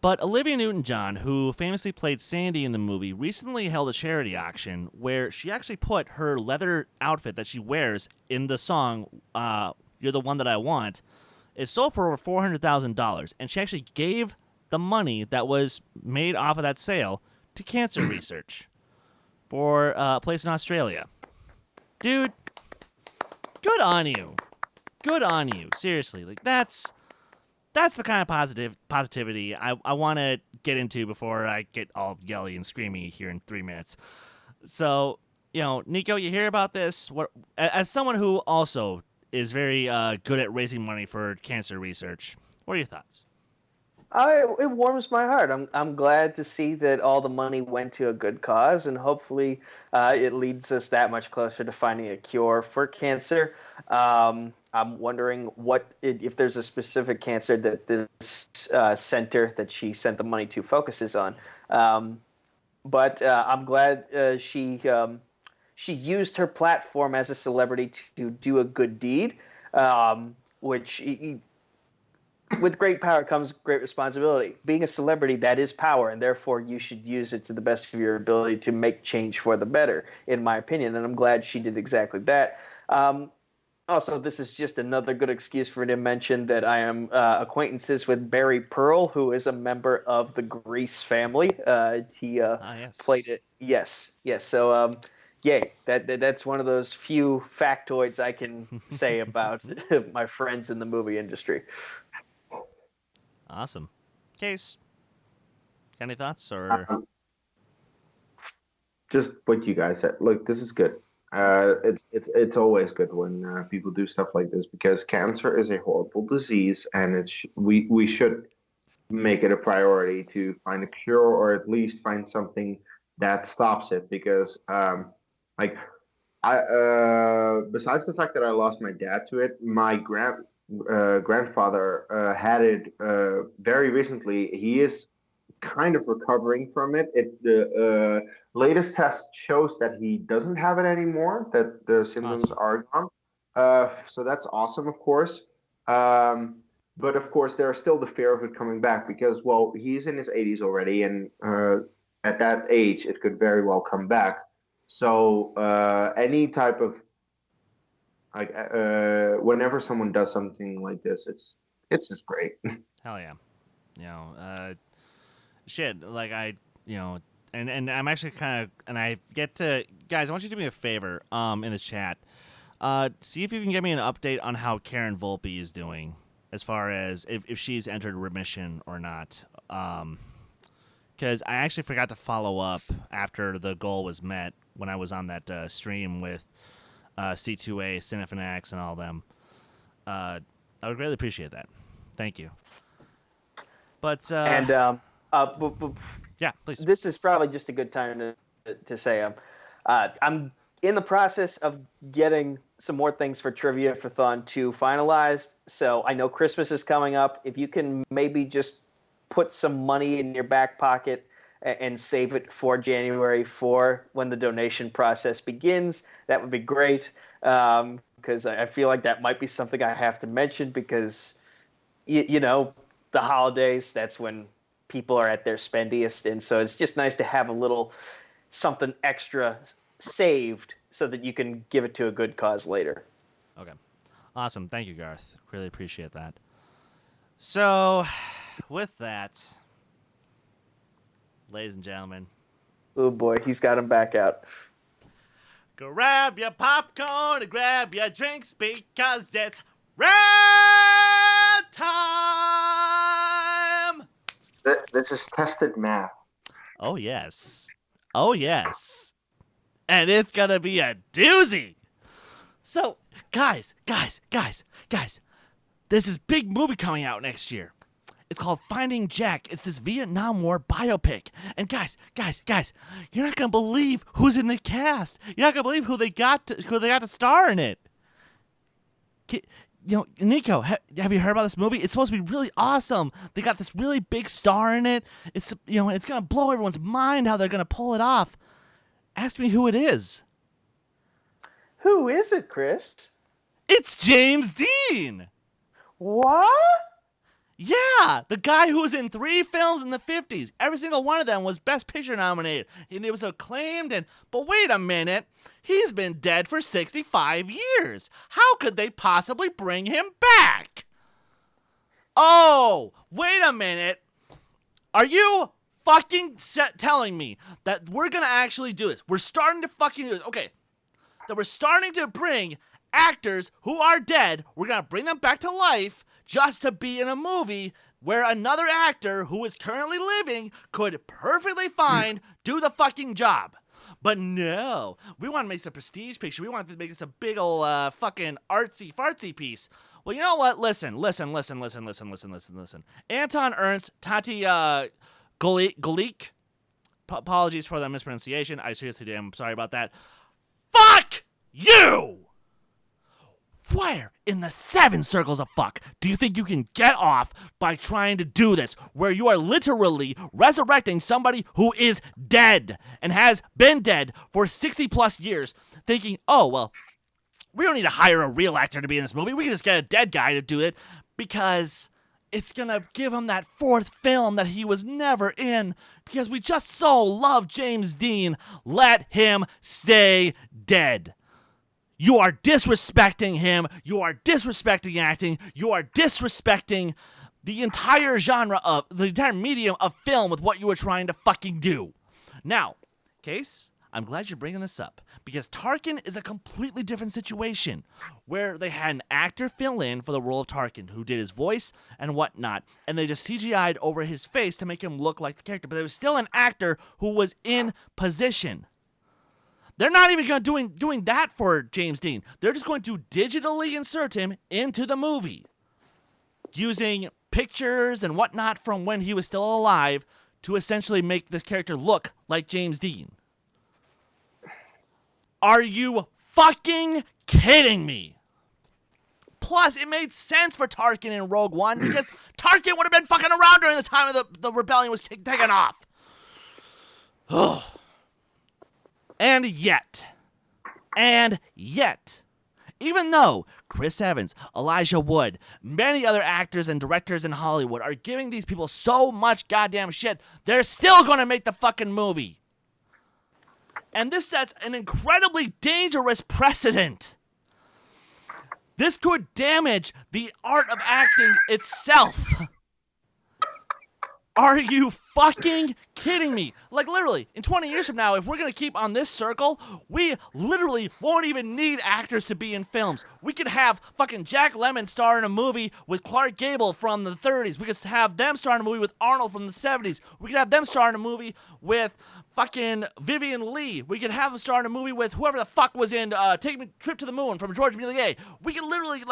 But Olivia Newton-John, who famously played Sandy in the movie, recently held a charity auction where she actually put her leather outfit that she wears in the song, You're the One That I Want. It sold for over $400,000, and she actually gave the money that was made off of that sale to cancer research for a place in Australia. Dude, good on you. Good on you. Seriously, that's the kind of positivity I want to get into before I get all yelly and screamy here in 3 minutes. So, Nico, you hear about this? As someone who also is very good at raising money for cancer research, what are your thoughts? It warms my heart. I'm glad to see that all the money went to a good cause, and hopefully it leads us that much closer to finding a cure for cancer. I'm wondering if there's a specific cancer that this center that she sent the money to focuses on. But I'm glad she used her platform as a celebrity to do a good deed, which with great power comes great responsibility. Being a celebrity, that is power, and therefore you should use it to the best of your ability to make change for the better, in my opinion. And I'm glad she did exactly that. Also, this is just another good excuse for me to mention that I am acquaintances with Barry Pearl, who is a member of the Grease family. He played it. Yes. So, yay. That's one of those few factoids I can say about my friends in the movie industry. Awesome. Kees, got any thoughts? Or just what you guys said. Look, this is good. It's always good when people do stuff like this, because cancer is a horrible disease, and we should make it a priority to find a cure, or at least find something that stops it. Because besides the fact that I lost my dad to it, my grandfather had it very recently. He is kind of recovering from it. The latest test shows that he doesn't have it anymore, that the symptoms are gone. So that's awesome, of course. But of course, there's still the fear of it coming back, because, well, he's in his 80s already, and at that age, it could very well come back. So any type of whenever someone does something like this, it's just great. Hell yeah. Shit, like and I'm actually kind of, and I get to, guys, I want you to do me a favor in the chat. See if you can get me an update on how Karen Volpe is doing, as far as if she's entered remission or not. Because I actually forgot to follow up after the goal was met when I was on that stream with C2A, Cinefanax, and all them. I would greatly appreciate that. Thank you. But yeah, please. This is probably just a good time to say I'm in the process of getting some more things for Trivia for Thon 2 finalized. So I know Christmas is coming up. If you can maybe just put some money in your back pocket and save it for January for when the donation process begins. That would be great, because I feel like that might be something I have to mention because, the holidays, that's when people are at their spendiest. And so it's just nice to have a little something extra saved so that you can give it to a good cause later. Okay. Awesome. Thank you, Garth. Really appreciate that. So, with that, ladies and gentlemen. Oh boy, he's got him back out. Grab your popcorn and grab your drinks because it's red time! This is tested math. Oh, yes. Oh, yes. And it's gonna be a doozy! So, guys, there's this big movie coming out next year. It's called Finding Jack. It's this Vietnam War biopic. And guys, you're not gonna believe who's in the cast. You're not gonna believe who they got to star in it. Nico, have you heard about this movie? It's supposed to be really awesome. They got this really big star in it. It's it's gonna blow everyone's mind how they're gonna pull it off. Ask me who it is. Who is it, Chris? It's James Dean. What? Yeah, the guy who was in 3 films in the 50s. Every single one of them was Best Picture nominated. And it was acclaimed. But wait a minute. He's been dead for 65 years. How could they possibly bring him back? Oh, wait a minute. Are you fucking telling me that we're going to actually do this? We're starting to fucking do this. Okay. That we're starting to bring actors who are dead, we're going to bring them back to life just to be in a movie where another actor who is currently living could perfectly fine do the fucking job. But no, we want to make this a prestige picture. We want to make this a big old fucking artsy-fartsy piece. Well, you know what? Listen. Anton Ernst, Tati Golik, apologies for the mispronunciation. I seriously am sorry about that. Fuck you! Where in the 7 circles of fuck do you think you can get off by trying to do this, where you are literally resurrecting somebody who is dead and has been dead for 60 plus years, thinking, oh, well, we don't need to hire a real actor to be in this movie. We can just get a dead guy to do it because it's going to give him that 4th film that he was never in because we just so love James Dean. Let him stay dead. You are disrespecting him. You are disrespecting acting. You are disrespecting the entire the entire medium of film with what you were trying to fucking do. Now, Kees, I'm glad you're bringing this up because Tarkin is a completely different situation where they had an actor fill in for the role of Tarkin who did his voice and whatnot, and they just CGI'd over his face to make him look like the character, but there was still an actor who was in position. They're not even going to doing that for James Dean. They're just going to digitally insert him into the movie using pictures and whatnot from when he was still alive to essentially make this character look like James Dean. Are you fucking kidding me? Plus, it made sense for Tarkin in Rogue One because Tarkin would have been fucking around during the time of the rebellion was taken off. And yet, even though Chris Evans, Elijah Wood, many other actors and directors in Hollywood are giving these people so much goddamn shit, they're still gonna make the fucking movie. And this sets an incredibly dangerous precedent. This could damage the art of acting itself. Are you fucking kidding me? Like, literally, in 20 years from now, if we're going to keep on this circle, we literally won't even need actors to be in films. We could have fucking Jack Lemmon star in a movie with Clark Gable from the 30s. We could have them star in a movie with Arnold from the 70s. We could have them star in a movie with fucking Vivian Lee. We could have them star in a movie with whoever the fuck was in Take Me Trip to the Moon from George Méliès. We could literally,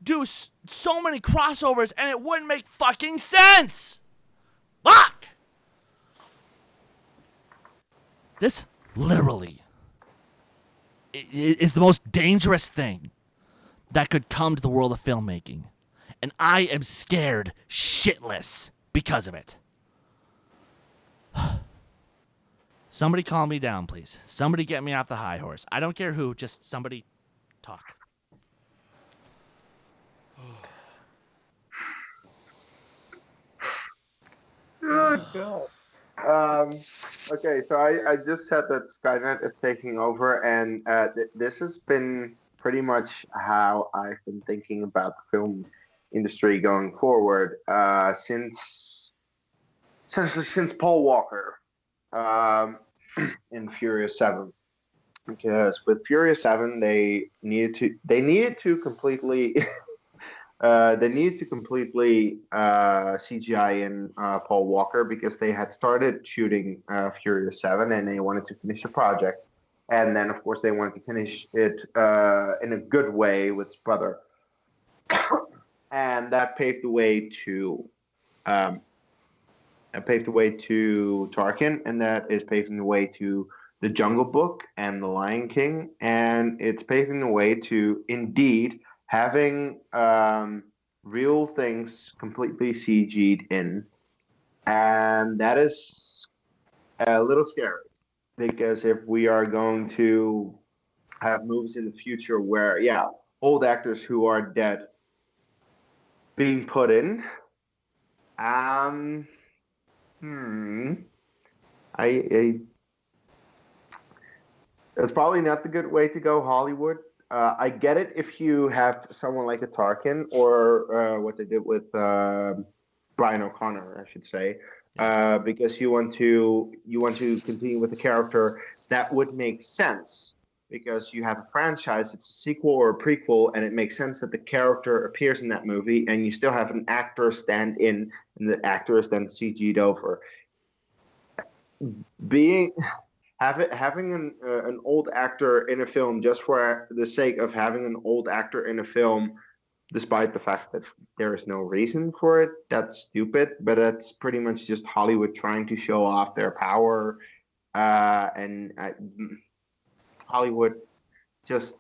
do so many crossovers, and it wouldn't make fucking sense. Fuck! This literally is the most dangerous thing that could come to the world of filmmaking. And I am scared shitless because of it. Somebody calm me down, please. Somebody get me off the high horse. I don't care who, just somebody talk. Good God. Okay, so I just said that Skynet is taking over, and this has been pretty much how I've been thinking about the film industry going forward since Paul Walker in Furious 7. Because with Furious 7, they needed to completely CGI in Paul Walker because they had started shooting Furious 7 and they wanted to finish the project. And then, of course, they wanted to finish it in a good way with his brother. And that paved the way to Tarkin, and that is paving the way to The Jungle Book and The Lion King, and it's paving the way to indeed having real things completely CG'd in, and that is a little scary because if we are going to have movies in the future where, old actors who are dead being put in, it's probably not the good way to go, Hollywood. I get it if you have someone like a Tarkin or what they did with Brian O'Connor, I should say, because you want to continue with the character. That would make sense because you have a franchise, it's a sequel or a prequel, and it makes sense that the character appears in that movie, and you still have an actor stand in, and the actor is then CG'd over. Having an old actor in a film just for the sake of having an old actor in a film, despite the fact that there is no reason for it, that's stupid. But that's pretty much just Hollywood trying to show off their power. Hollywood, just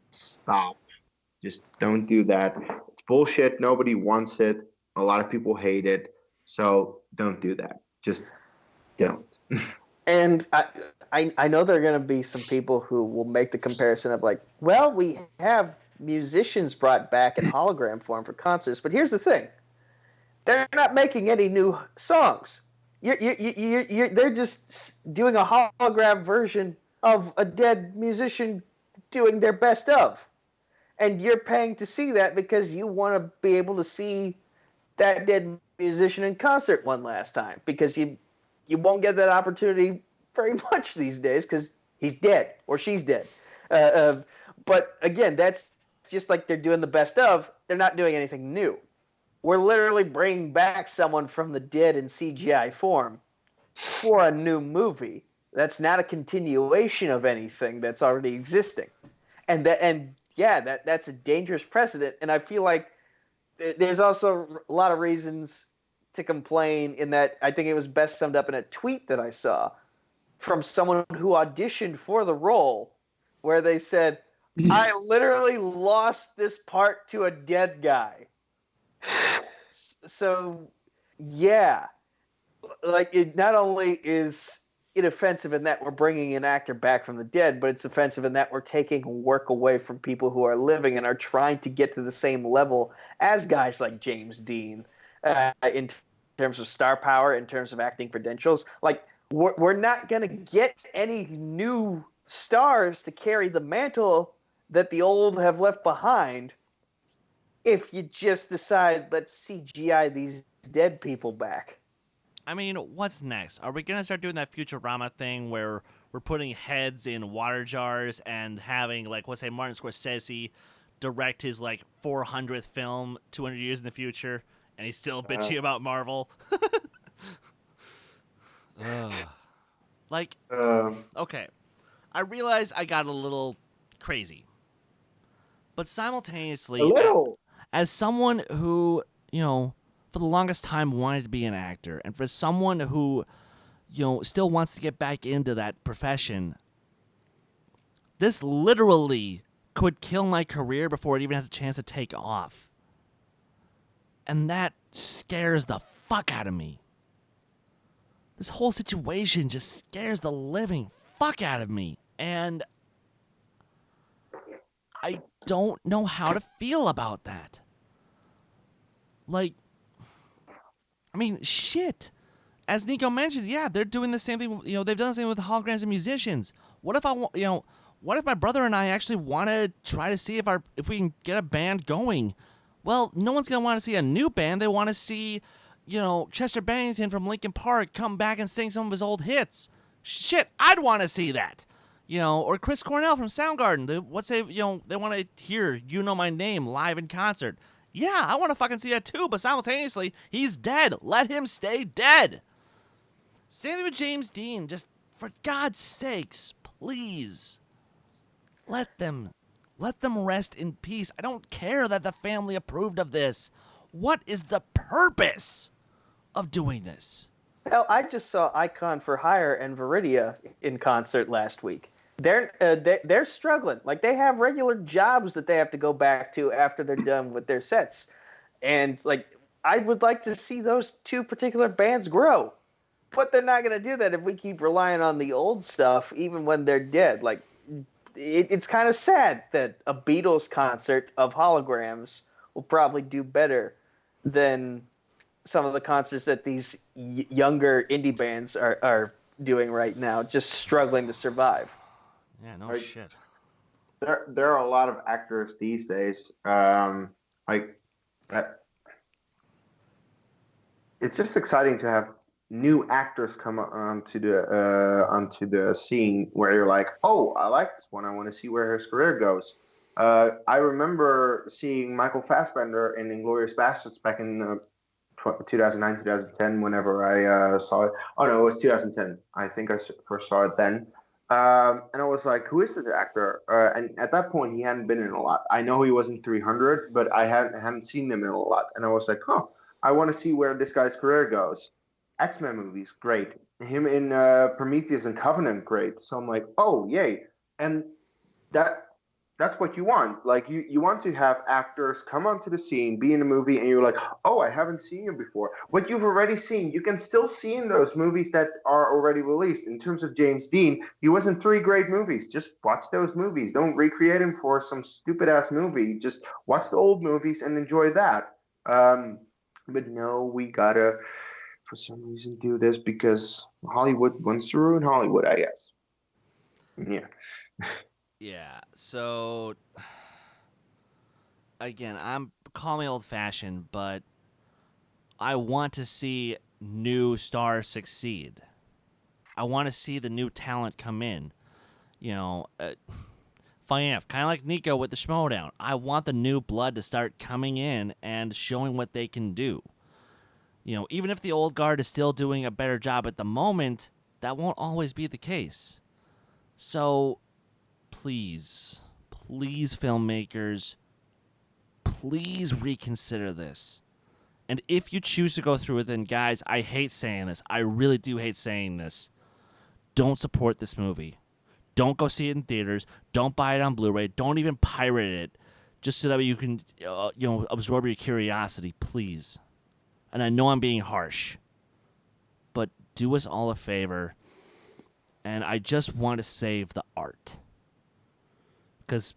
stop. Just don't do that. It's bullshit. Nobody wants it. A lot of people hate it. So don't do that. Just don't. And I know there are going to be some people who will make the comparison of like, well, we have musicians brought back in hologram form for concerts, but here's the thing: they're not making any new songs. They're just doing a hologram version of a dead musician doing their best of, and you're paying to see that because you want to be able to see that dead musician in concert one last time because you won't get that opportunity very much these days because he's dead or she's dead. But again, that's just like they're doing the best of. They're not doing anything new. We're literally bringing back someone from the dead in CGI form for a new movie. That's not a continuation of anything that's already existing. That's a dangerous precedent. And I feel like there's also a lot of reasons to complain in that I think it was best summed up in a tweet that I saw from someone who auditioned for the role where they said, I literally lost this part to a dead guy. So, yeah. Like, it not only is it offensive in that we're bringing an actor back from the dead, but it's offensive in that we're taking work away from people who are living and are trying to get to the same level as guys like James Dean in terms of star power, in terms of acting credentials. Like, we're not going to get any new stars to carry the mantle that the old have left behind if you just decide, let's CGI these dead people back. I mean, what's next? Are we going to start doing that Futurama thing where we're putting heads in water jars and having, like, let's say Martin Scorsese direct his, like, 400th film 200 years in the future, and he's still bitchy about Marvel? Okay. I realize I got a little crazy. But simultaneously, A little. as someone who, for the longest time wanted to be an actor, and for someone who, still wants to get back into that profession, this literally could kill my career before it even has a chance to take off. And that scares the fuck out of me. This whole situation just scares the living fuck out of me. And I don't know how to feel about that. Like, I mean, shit. As Nico mentioned, yeah, they're doing the same thing. You know, they've done the same with holograms and musicians. What if what if my brother and I actually want to try to see if we can get a band going? Well, no one's gonna want to see a new band. They want to see, Chester Bennington from Linkin Park come back and sing some of his old hits. Shit, I'd want to see that. Or Chris Cornell from Soundgarden. They want to hear "You Know My Name" live in concert. Yeah, I want to fucking see that too. But simultaneously, he's dead. Let him stay dead. Same thing with James Dean. Just for God's sakes, please, let them rest in peace. I don't care that the family approved of this. What is the purpose of doing this? Hell, I just saw Icon for Hire and Viridia in concert last week. They're struggling. Like, they have regular jobs that they have to go back to after they're done with their sets. And, like, I would like to see those two particular bands grow. But they're not going to do that if we keep relying on the old stuff, even when they're dead. Like, it's kind of sad that a Beatles concert of holograms will probably do better than some of the concerts that these younger indie bands are doing right now, just struggling to survive. Yeah, no shit. There are a lot of actors these days, like that. It's just exciting to have new actors come onto the scene where you're like, oh, I like this one. I want to see where his career goes. I remember seeing Michael Fassbender in *Inglourious Basterds* back in 2009, 2010, whenever I saw it. Oh, no, it was 2010. I think I first saw it then. And I was like, who is this actor? And at that point, he hadn't been in a lot. I know he was in 300, but I hadn't seen him in a lot. And I was like, I want to see where this guy's career goes. X-Men movies, great. Him in Prometheus and Covenant, great. So I'm like, oh, yay. And that's what you want. Like, you want to have actors come onto the scene, be in a movie, and you're like, oh, I haven't seen you before. What you've already seen, you can still see in those movies that are already released. In terms of James Dean, he was in 3 great movies. Just watch those movies. Don't recreate him for some stupid-ass movie. Just watch the old movies and enjoy that. But no, we gotta, for some reason, do this because Hollywood wants to ruin Hollywood, I guess. Yeah. Yeah, so again, call me old-fashioned, but I want to see new stars succeed. I want to see the new talent come in. Funny enough, kind of like Nico with the Schmoedown, I want the new blood to start coming in and showing what they can do. Even if the old guard is still doing a better job at the moment, that won't always be the case. So please, filmmakers, please reconsider this. And if you choose to go through it, then guys, I hate saying this. I really do hate saying this. Don't support this movie. Don't go see it in theaters. Don't buy it on Blu-ray. Don't even pirate it, just so that you can, absorb your curiosity, please. And I know I'm being harsh, but do us all a favor. And I just want to save the art. Because,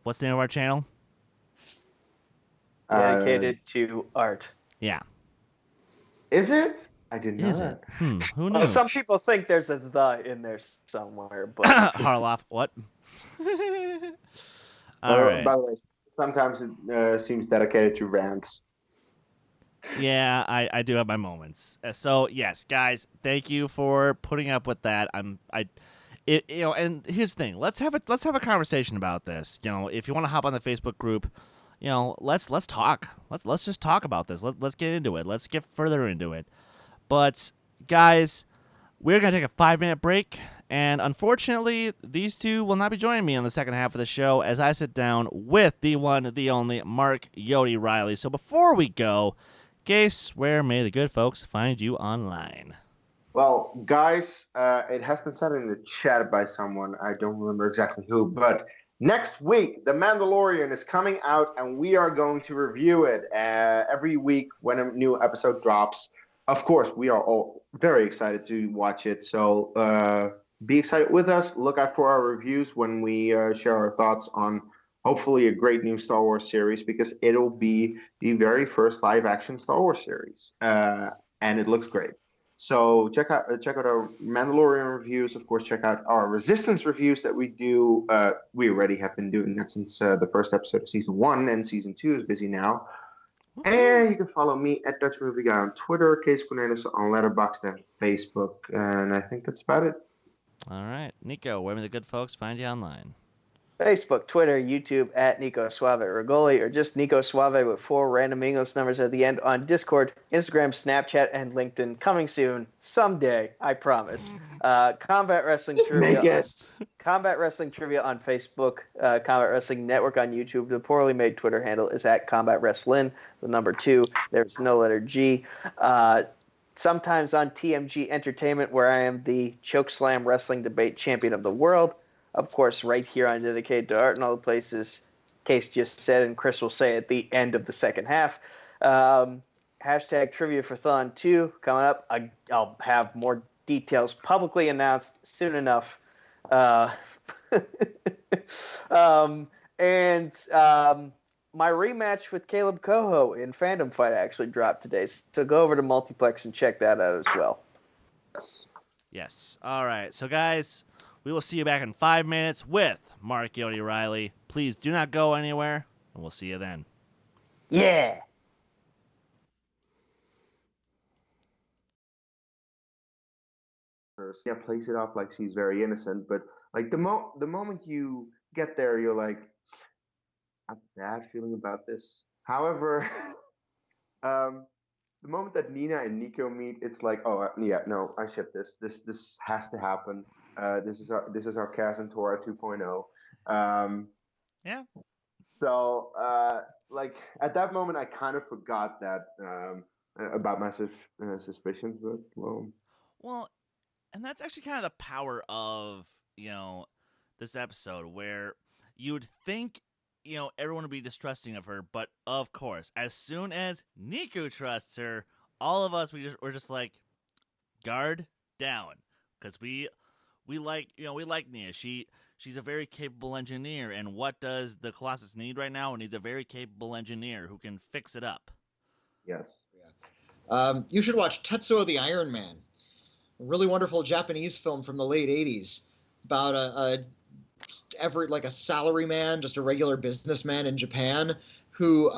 what's the name of our channel? Dedicated to art. Yeah. Is it? I didn't know Is that. it? Who knew? Well, some people think there's a "the" in there somewhere, but Harloff, what? All right. By the way, sometimes it seems dedicated to rants. Yeah, I do have my moments. So yes, guys, thank you for putting up with that. And here's the thing. Let's have a conversation about this. If you want to hop on the Facebook group, let's talk. Let's just talk about this. Let's get into it. Let's get further into it. But guys, we're gonna take a 5-minute break, and unfortunately, these two will not be joining me on the second half of the show as I sit down with the one, the only Mark Yodi Reilly. So before we go, Kees, where may the good folks find you online? Well, guys, it has been said in the chat by someone, I don't remember exactly who, but next week, The Mandalorian is coming out, and we are going to review it every week when a new episode drops. of course, we are all very excited to watch it. So be excited with us. Look out for our reviews when we share our thoughts on hopefully a great new Star Wars series because it'll be the very first live action Star Wars series, and it looks great. So check out our Mandalorian reviews. Of course, check out our Resistance reviews that we do. We already have been doing that since the first episode of season 1, and season 2 is busy now. And you can follow me at Dutch Movie Guy on Twitter, Kees Cornelisse on Letterboxd and Facebook. And I think that's about it. All right. Nico, where may the good folks find you online? Facebook, Twitter, YouTube at Nico Suave Regoli, or just Nico Suave with 4 random English numbers at the end on Discord, Instagram, Snapchat, and LinkedIn. Coming soon, someday, I promise. Combat Wrestling Trivia. Combat Wrestling Trivia on Facebook, Combat Wrestling Network on YouTube. The poorly made Twitter handle is at Combat Wrestlin, the number 2. There's no letter G. Sometimes on TMG Entertainment, where I am the Chokeslam Wrestling Debate Champion of the World. Of course, right here on Dedicated to Art and all the places Case just said, and Chris will say at the end of the second half. Hashtag Trivia for Thon 2 coming up. I'll have more details publicly announced soon enough. My rematch with Caleb Coho in Fandom Fight actually dropped today. So go over to Multiplex and check that out as well. Yes. All right. So, guys, we will see you back in 5 minutes with Mark, Yodi, Reilly. Please do not go anywhere, and we'll see you then. Yeah. Yeah, plays it off like she's very innocent, but like the moment you get there, you're like, I have a bad feeling about this. However, the moment that Nina and Nico meet, it's like, oh yeah, no, I ship this. This has to happen. This is our Kaz and Tora 2.0. Yeah. So like at that moment, I kind of forgot that about my suspicions, but Well, and that's actually kind of the power of, this episode where you would think, everyone would be distrusting of her, but of course, as soon as Nico trusts her, all of us, we're just like, guard down. Because we like, we like Nia. She's a very capable engineer, and what does the Colossus need right now? It needs a very capable engineer who can fix it up. yes. You should watch Tetsuo the Iron Man, a really wonderful Japanese film from the late 80s about a salaryman, just a regular businessman in Japan who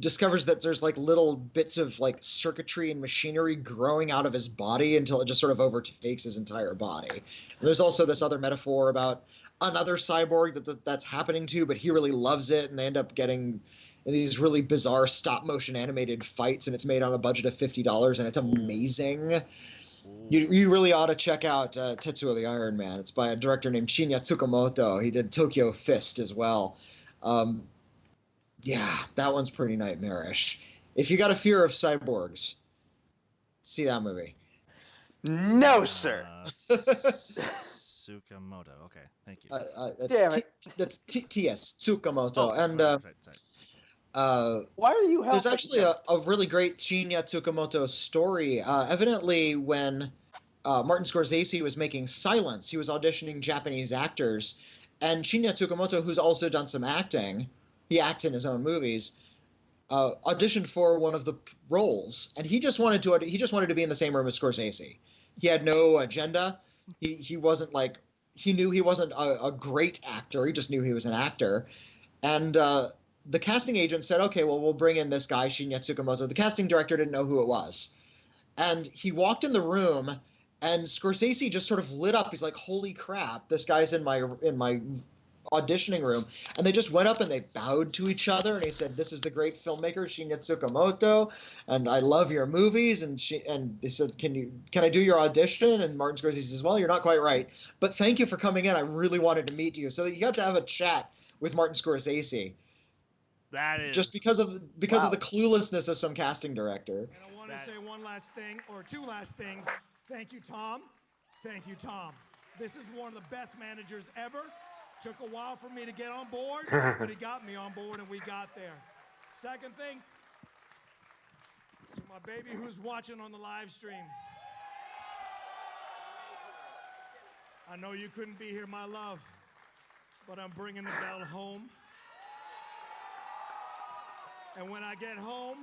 discovers that there's like little bits of like circuitry and machinery growing out of his body until it just sort of overtakes his entire body. And there's also this other metaphor about another cyborg that's happening to, but he really loves it, and they end up getting in these really bizarre stop motion animated fights, and it's made on a budget of $50, and it's amazing. You really ought to check out Tetsuo the Iron Man. It's by a director named Shinya Tsukamoto. He did Tokyo Fist as well. Yeah, that one's pretty nightmarish. If you got a fear of cyborgs, see that movie. No, sir. Tsukamoto. Okay, thank you. Damn it. That's T.S. Tsukamoto. Why are you helping? There's actually a really great Shinya Tsukamoto story. Evidently, when Martin Scorsese was making Silence, he was auditioning Japanese actors, and Shinya Tsukamoto, who's also done some acting, he acts in his own movies, auditioned for one of the roles, and he just wanted to be in the same room as Scorsese. He had no agenda. He wasn't like, he knew he wasn't a great actor. He just knew he was an actor, and the casting agent said, okay, well, we'll bring in this guy, Shinya Tsukamoto. The casting director didn't know who it was. And he walked in the room, and Scorsese just sort of lit up. He's like, holy crap, this guy's in my auditioning room. And they just went up and they bowed to each other, and he said, this is the great filmmaker, Shinya Tsukamoto, and I love your movies. And they said, can I do your audition? And Martin Scorsese says, well, you're not quite right, but thank you for coming in. I really wanted to meet you. So you got to have a chat with Martin Scorsese. That is just because of the cluelessness of some casting director. And I want to say one last thing, or two last things. Thank you, Tom. Thank you, Tom. This is one of the best managers ever. Took a while for me to get on board, but he got me on board, and we got there. Second thing, to My baby who's watching on the live stream. I know you couldn't be here, my love, but I'm bringing the belt home. And when I get home,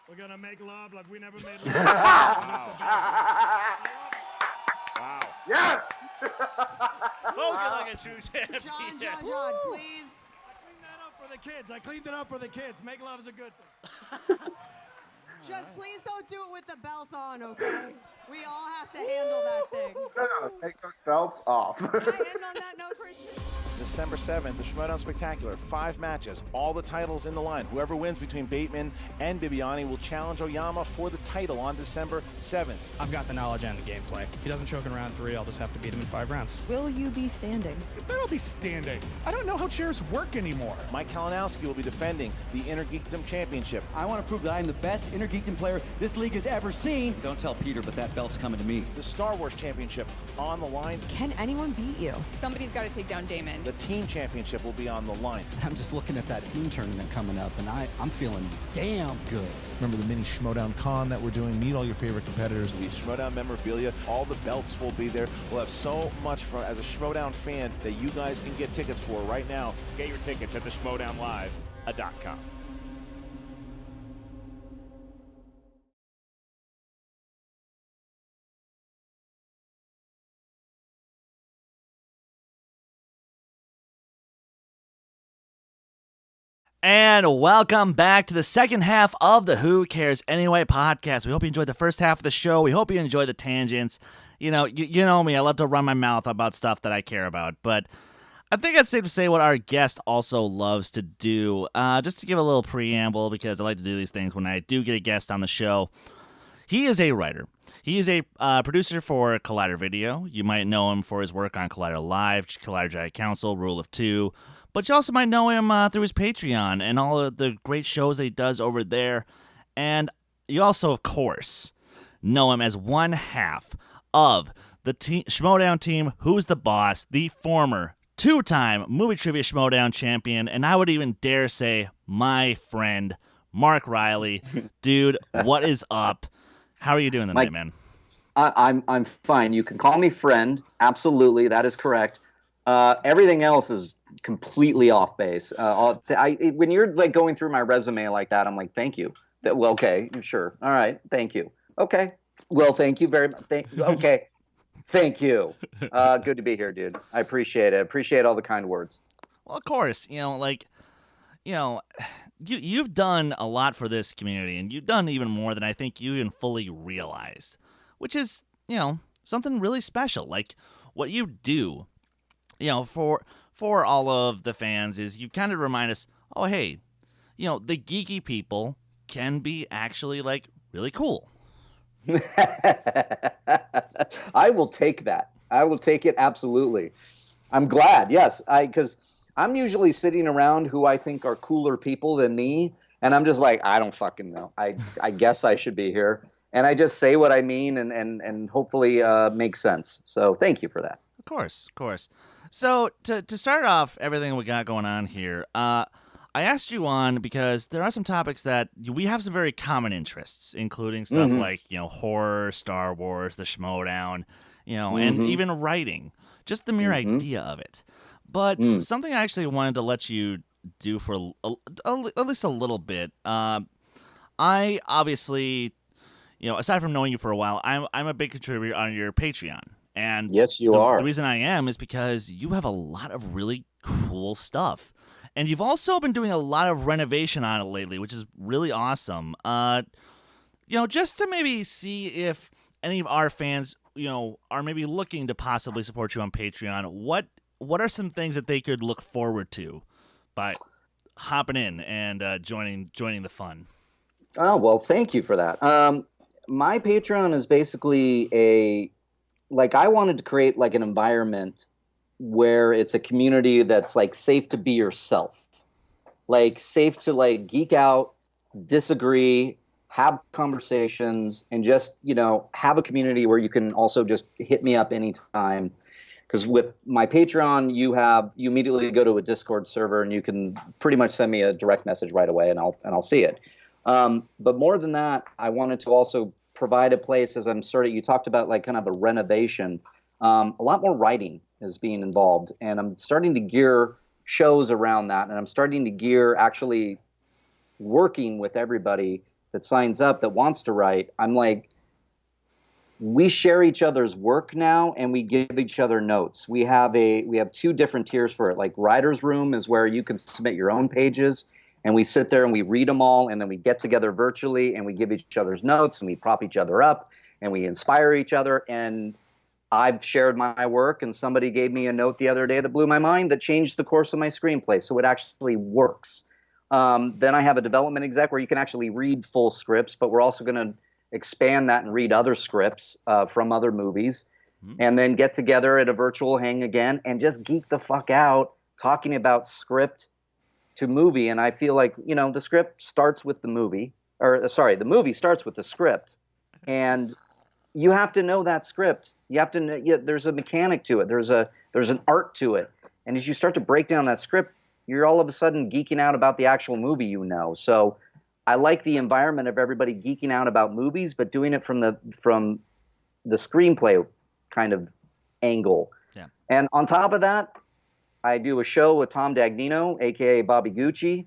we're gonna make love like we never made love. Wow. Yes! Spoken like a true champion. John, please. I cleaned it up for the kids. Make love is a good thing. Just please don't do it with the belt on, okay? We all have to handle that thing. No, take those belts off. Can I end on that note, Christian? December 7th, the Schmoedown Spectacular. 5 matches, all the titles in the line. Whoever wins between Bateman and Bibiani will challenge Oyama for the title on December 7th. I've got the knowledge and the gameplay. If he doesn't choke in round 3, I'll just have to beat him in 5 rounds. Will you be standing? I'll be standing. I don't know how chairs work anymore. Mike Kalinowski will be defending the Inner Geekdom Championship. I want to prove that I'm the best Inner Geekdom player this league has ever seen. Don't tell Peter, but that belt's coming to me. The Star Wars Championship on the line. Can anyone beat you? Somebody's got to take down Damon. The Team Championship will be on the line. I'm just looking at that team tournament coming up, and I'm feeling damn good. Remember the mini Schmoedown con that we're doing? Meet all your favorite competitors. The Schmoedown memorabilia, all the belts will be there. We'll have so much fun as a Schmoedown fan that you guys can get tickets for right now. Get your tickets at theschmoedownlive.com. And welcome back to the second half of the Who Cares Anyway podcast. We hope you enjoyed the first half of the show. We hope you enjoyed the tangents. You know me. I love to run my mouth about stuff that I care about. But I think it's safe to say what our guest also loves to do. Just to give a little preamble, because I like to do these things when I do get a guest on the show. He is a writer. He is a producer for Collider Video. You might know him for his work on Collider Live, Collider Jedi Council, Rule of Two. But you also might know him through his Patreon and all of the great shows that he does over there. And you also, of course, know him as one half of the Schmoedown team, Who's the Boss, the former 2-time movie trivia Schmoedown champion, and I would even dare say my friend, Mark Reilly. Dude, what is up? How are you doing tonight, man? I'm fine. You can call me friend. Absolutely, that is correct. Everything else is completely off base. When you're like going through my resume like that, I'm like, thank you. Well, okay, sure. All right, thank you. Okay. Well, thank you very much. Okay. Thank you. Good to be here, dude. I appreciate it. I appreciate all the kind words. Well, of course, you've done a lot for this community, and you've done even more than I think you even fully realized, which is, something really special. Like what you do, for all of the fans is you kind of remind us, oh, hey, the geeky people can be actually like really cool. I will take that. I will take it. Absolutely. I'm glad. Yes. Because I'm usually sitting around who I think are cooler people than me. And I'm just like, I don't fucking know. I guess I should be here. And I just say what I mean and hopefully make sense. So thank you for that. Of course. So to start off everything we got going on here, I asked you on because there are some topics that we have some very common interests, including stuff like, horror, Star Wars, the Schmoedown, and even writing, just the mere idea of it. But something I actually wanted to let you do for at least a little bit. I obviously, aside from knowing you for a while, I'm a big contributor on your Patreon. And yes, you are. The reason I am is because you have a lot of really cool stuff. And you've also been doing a lot of renovation on it lately, which is really awesome. Just to maybe see if any of our fans, are maybe looking to possibly support you on Patreon, what are some things that they could look forward to by hopping in and joining the fun? Oh, well, thank you for that. My Patreon is basically I wanted to create like an environment where it's a community that's like safe to be yourself, like safe to like geek out, disagree, have conversations, and just, have a community where you can also just hit me up anytime. Because with my Patreon, you immediately go to a Discord server and you can pretty much send me a direct message right away and I'll see it. But more than that, I wanted to also provide a place as you talked about like kind of a renovation. A lot more writing is being involved, and I'm starting to gear shows around that, and I'm starting to gear actually working with everybody that signs up that wants to write. I'm like, we share each other's work now, and we give each other notes. We have 2 different tiers for it. Like Writer's Room is where you can submit your own pages, and we sit there and we read them all, and then we get together virtually and we give each other's notes and we prop each other up and we inspire each other. And I've shared my work, and somebody gave me a note the other day that blew my mind that changed the course of my screenplay. So it actually works. Then I have a development exec where you can actually read full scripts, but we're also going to expand that and read other scripts from other movies, and then get together at a virtual hang again and just geek the fuck out talking about script to movie. And I feel like, the script starts with the movie, the movie starts with the script, and you have to know that script. You have to know, there's a mechanic to it. There's an art to it. And as you start to break down that script, you're all of a sudden geeking out about the actual movie, So I like the environment of everybody geeking out about movies, but doing it from the screenplay kind of angle. Yeah. And on top of that, I do a show with Tom Dagnino, a.k.a. Bobby Gucci.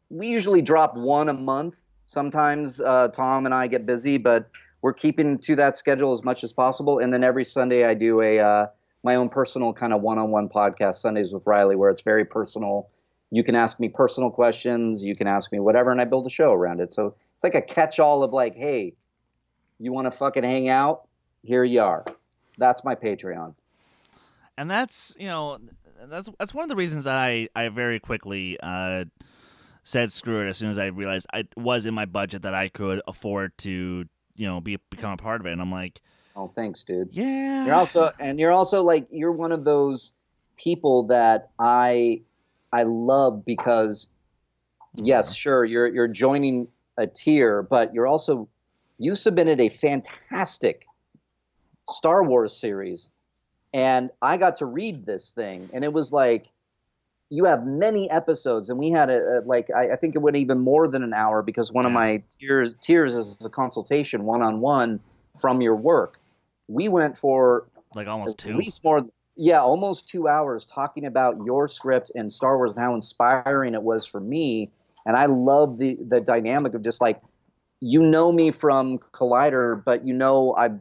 We usually drop one a month. Sometimes Tom and I get busy, but we're keeping to that schedule as much as possible. And then every Sunday I do my own personal kind of one-on-one podcast, Sundays with Reilly, where it's very personal. You can ask me personal questions. You can ask me whatever, and I build a show around it. So it's like a catch-all of like, hey, you want to fucking hang out? Here you are. That's my Patreon. And that's, that's one of the reasons that I very quickly said screw it as soon as I realized it was in my budget that I could afford to, become a part of it. And I'm like, oh, thanks, dude. Yeah. You're also like, you're one of those people that I love because, yes, sure, you're joining a tier, but you submitted a fantastic Star Wars series, and I got to read this thing, and it was like, you have many episodes, and we had I think it went even more than an hour because one of my tiers is a consultation one-on-one from your work. We went for like almost 2. At least more. Yeah, almost 2 hours talking about your script and Star Wars and how inspiring it was for me. And I love the dynamic of just like, me from Collider, but I've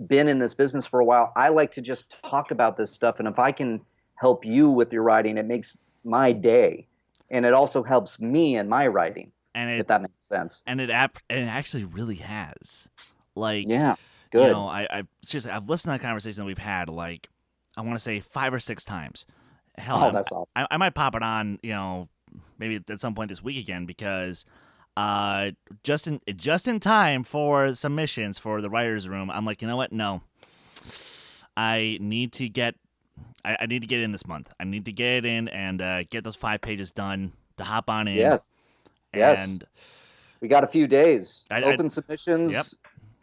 been in this business for a while. I like to just talk about this stuff. And if I can help you with your writing, it makes my day. And it also helps me in my writing, if that makes sense. And it actually really has. Like, yeah, good. I seriously, I've listened to that conversation that we've had, like, I want to say 5 or 6 times. Hell, that's awesome. I might pop it on, maybe at some point this week again because just in time for submissions for the writer's room, I'm like, you know what? No, I need to get in this month. I need to get in and get those 5 pages done to hop on in. Yes. And we got a few days. Open submissions. Yep.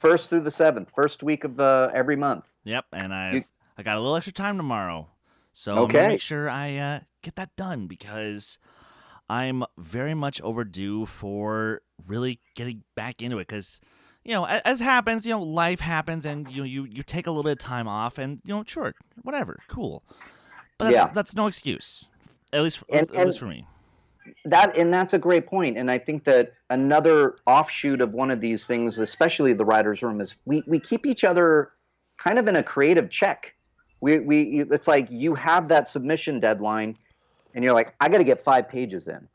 1st through the 7th, first week of every month. Yep, and I got a little extra time tomorrow, so I'm gonna make sure I get that done because I'm very much overdue for really getting back into it. Because as happens, life happens, and you take a little bit of time off, and sure, whatever, cool. But that's no excuse, at least for me. That's a great point, and I think that another offshoot of one of these things, especially the writer's room, is we keep each other kind of in a creative check. It's like you have that submission deadline, and you're like, I got to get 5 pages in,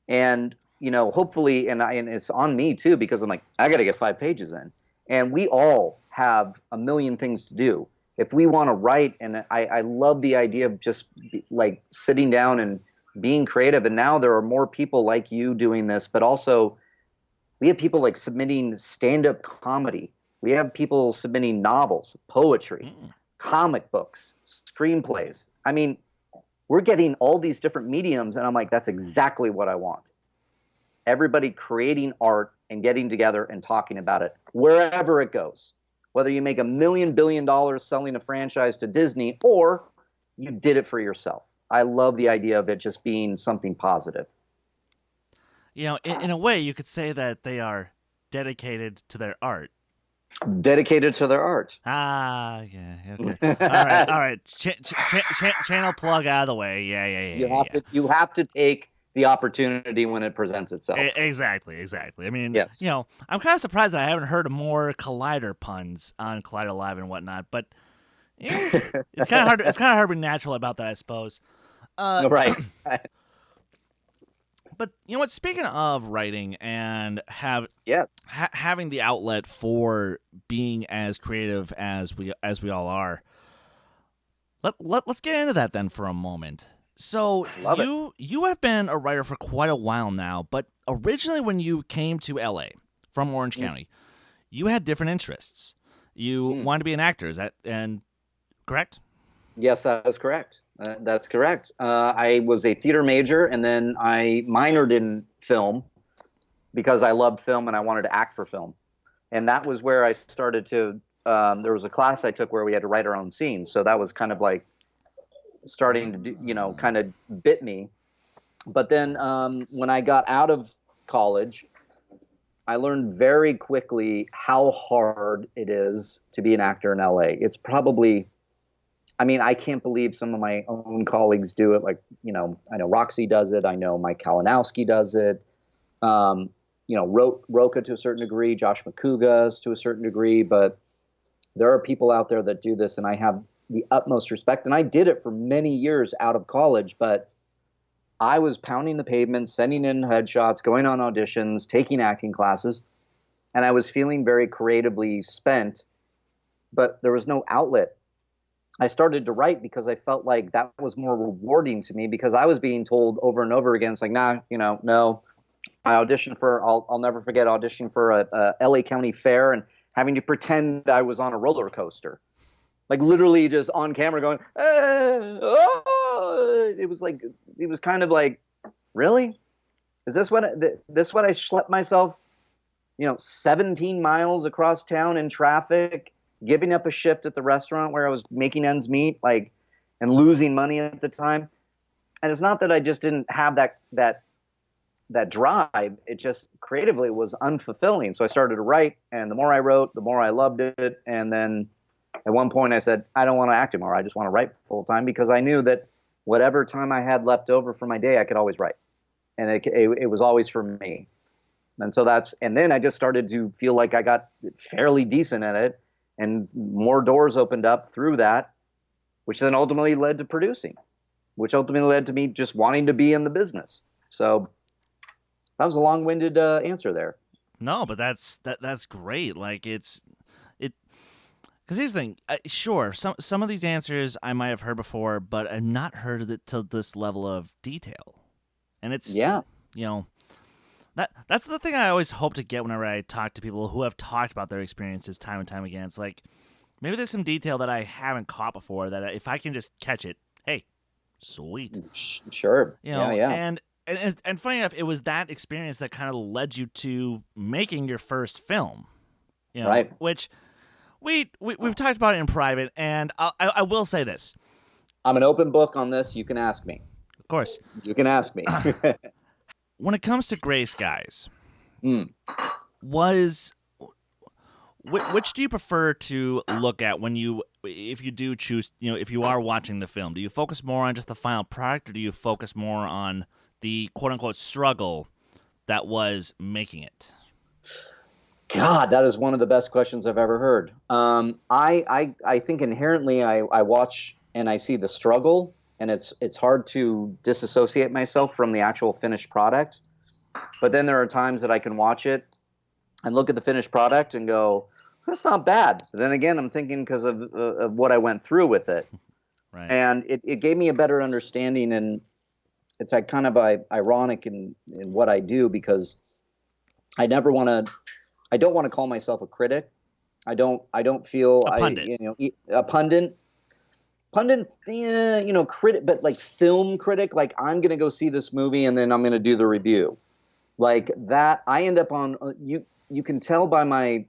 and hopefully, and it's on me too because I'm like, I got to get 5 pages in, and we all have a million things to do if we want to write. And I love the idea of just like sitting down and being creative. And now there are more people like you doing this, but also we have people like submitting stand-up comedy. We have people submitting novels, poetry, comic books, screenplays. I mean, we're getting all these different mediums, and I'm like, that's exactly what I want. Everybody creating art and getting together and talking about it wherever it goes. Whether you make $1 billion selling a franchise to Disney or you did it for yourself. I love the idea of it just being something positive. in a way, you could say that they are dedicated to their art. Dedicated to their art. Ah, yeah, okay. All right. Channel plug out of the way. Yeah. You have to take the opportunity when it presents itself. Exactly. I mean, yes. I'm kind of surprised that I haven't heard more Collider puns on Collider Live and whatnot, but it's kind of hard. It's kind of hard to be natural about that, I suppose. Right. But you know what? Speaking of writing and having the outlet for being as creative as we all are, let's get into that then for a moment. So you have been a writer for quite a while now, but originally when you came to LA from Orange County, you had different interests. You wanted to be an actor, is that correct? Yes, that is correct. That's correct. I was a theater major, and then I minored in film because I loved film and I wanted to act for film. And that was where I started to there was a class I took where we had to write our own scenes. So that was kind of like starting to do, kind of bit me. But then when I got out of college, I learned very quickly how hard it is to be an actor in LA. It's probably, I can't believe some of my own colleagues do it. Like, I know Roxy does it. I know Mike Kalinowski does it. Roca to a certain degree, Josh McCougas to a certain degree, but there are people out there that do this, and I have the utmost respect. And I did it for many years out of college, but I was pounding the pavement, sending in headshots, going on auditions, taking acting classes, and I was feeling very creatively spent, but there was no outlet. I started to write because I felt like that was more rewarding to me, because I was being told over and over again, it's like, no. I auditioned for, I'll never forget auditioning for a LA County fair and having to pretend I was on a roller coaster. Like literally just on camera going, it was kind of like, really? Is this what I schlepped myself, 17 miles across town in traffic, giving up a shift at the restaurant where I was making ends meet, and losing money at the time. And it's not that I just didn't have that drive. It just creatively was unfulfilling. So I started to write, and the more I wrote, the more I loved it. And then at one point I said, I don't want to act anymore. I just want to write full time, because I knew that whatever time I had left over for my day, I could always write. And it was always for me. And so and then I just started to feel like I got fairly decent at it, and more doors opened up through that, which then ultimately led to producing, which ultimately led to me just wanting to be in the business. So that was a long-winded answer there. No, but that's great. Because here's the thing. Sure, some of these answers I might have heard before, but I've not heard it to this level of detail. And it's that's the thing I always hope to get whenever I talk to people who have talked about their experiences time and time again. It's like, maybe there's some detail that I haven't caught before that if I can just catch it, hey, sweet. Sure. Yeah. And funny enough, it was that experience that kind of led you to making your first film. Right. Which we've talked about it in private, and I will say this. I'm an open book on this. You can ask me. Of course. You can ask me. When it comes to Gray Skies, which do you prefer to look at if you do choose, if you are watching the film? Do you focus more on just the final product, or do you focus more on the quote-unquote struggle that was making it? God, that is one of the best questions I've ever heard. I think inherently I watch and I see the struggle, and it's hard to disassociate myself from the actual finished product. But then there are times that I can watch it and look at the finished product and go, that's not bad. But then again, I'm thinking because of what I went through with it. Right. And it gave me a better understanding, and it's kind of ironic in what I do, because I don't want to call myself a critic. I don't feel a pundit. A pundit, critic, but like film critic, like I'm going to go see this movie and then I'm going to do the review. Like that, I end up on, you can tell by my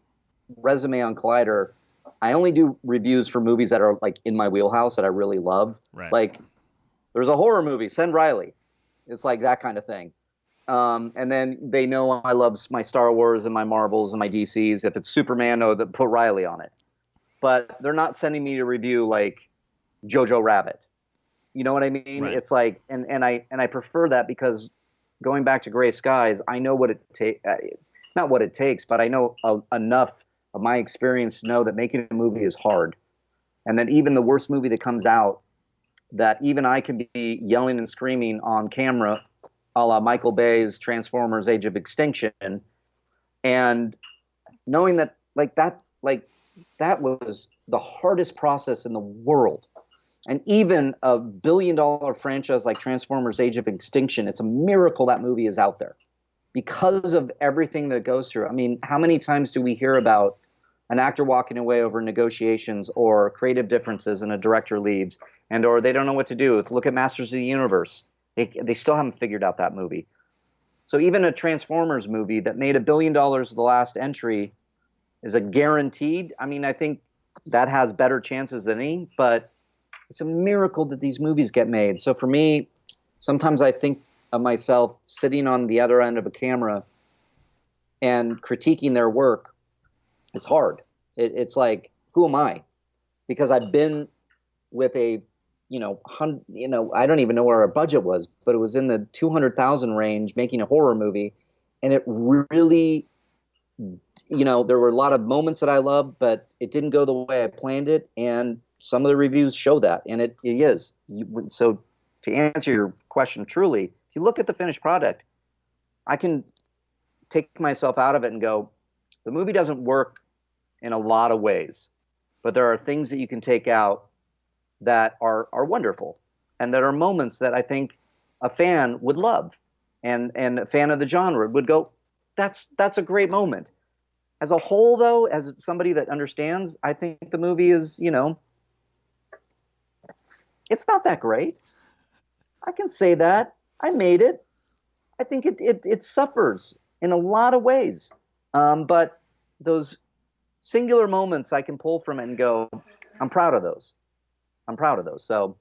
resume on Collider, I only do reviews for movies that are like in my wheelhouse that I really love. Right. Like there's a horror movie, send Reilly. It's like that kind of thing. And then they know I love my Star Wars and my Marvels and my DCs. If it's Superman, they put Reilly on it. But they're not sending me to review like Jojo Rabbit. You know what I mean? Right. It's like, and I prefer that because going back to Gray Skies, I know what it takes. Not what it takes, but I know enough of my experience to know that making a movie is hard, and that even the worst movie that comes out, that even I can be yelling and screaming on camera, a la Michael Bay's Transformers: Age of Extinction, and knowing that that was the hardest process in the world. And even a billion-dollar franchise like Transformers: Age of Extinction, it's a miracle that movie is out there because of everything that it goes through. I mean, how many times do we hear about an actor walking away over negotiations or creative differences and a director leaves, or they don't know what to do? Look at Masters of the Universe. They still haven't figured out that movie. So even a Transformers movie that made $1 billion the last entry is a guaranteed. I mean, I think that has better chances than any, but it's a miracle that these movies get made. So for me, sometimes I think of myself sitting on the other end of a camera and critiquing their work. It's hard. It's like, who am I? Because I've been with a, I don't even know where our budget was, but it was in the 200,000 range making a horror movie. And it really, there were a lot of moments that I loved, but it didn't go the way I planned it. And some of the reviews show that. And it is. So to answer your question truly, if you look at the finished product, I can take myself out of it and go, the movie doesn't work in a lot of ways, but there are things that you can take out that are wonderful, and that are moments that I think a fan would love, and a fan of the genre would go, that's a great moment. As a whole, though, as somebody that understands, I think the movie is, it's not that great. I can say that. I made it. I think it suffers in a lot of ways. But those singular moments I can pull from it and go, I'm proud of those. So,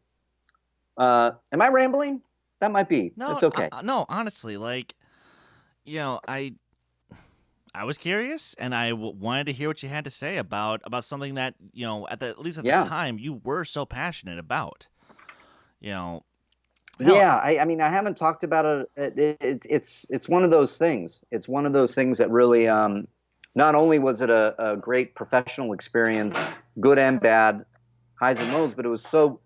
am I rambling? That might be. No, it's okay. No, honestly, I was curious, and I wanted to hear what you had to say about something that, at least at the time, you were so passionate about. Yeah, I mean, I haven't talked about it. It's one of those things. It's one of those things that really, not only was it a great professional experience, good and bad, highs and lows, but it was so.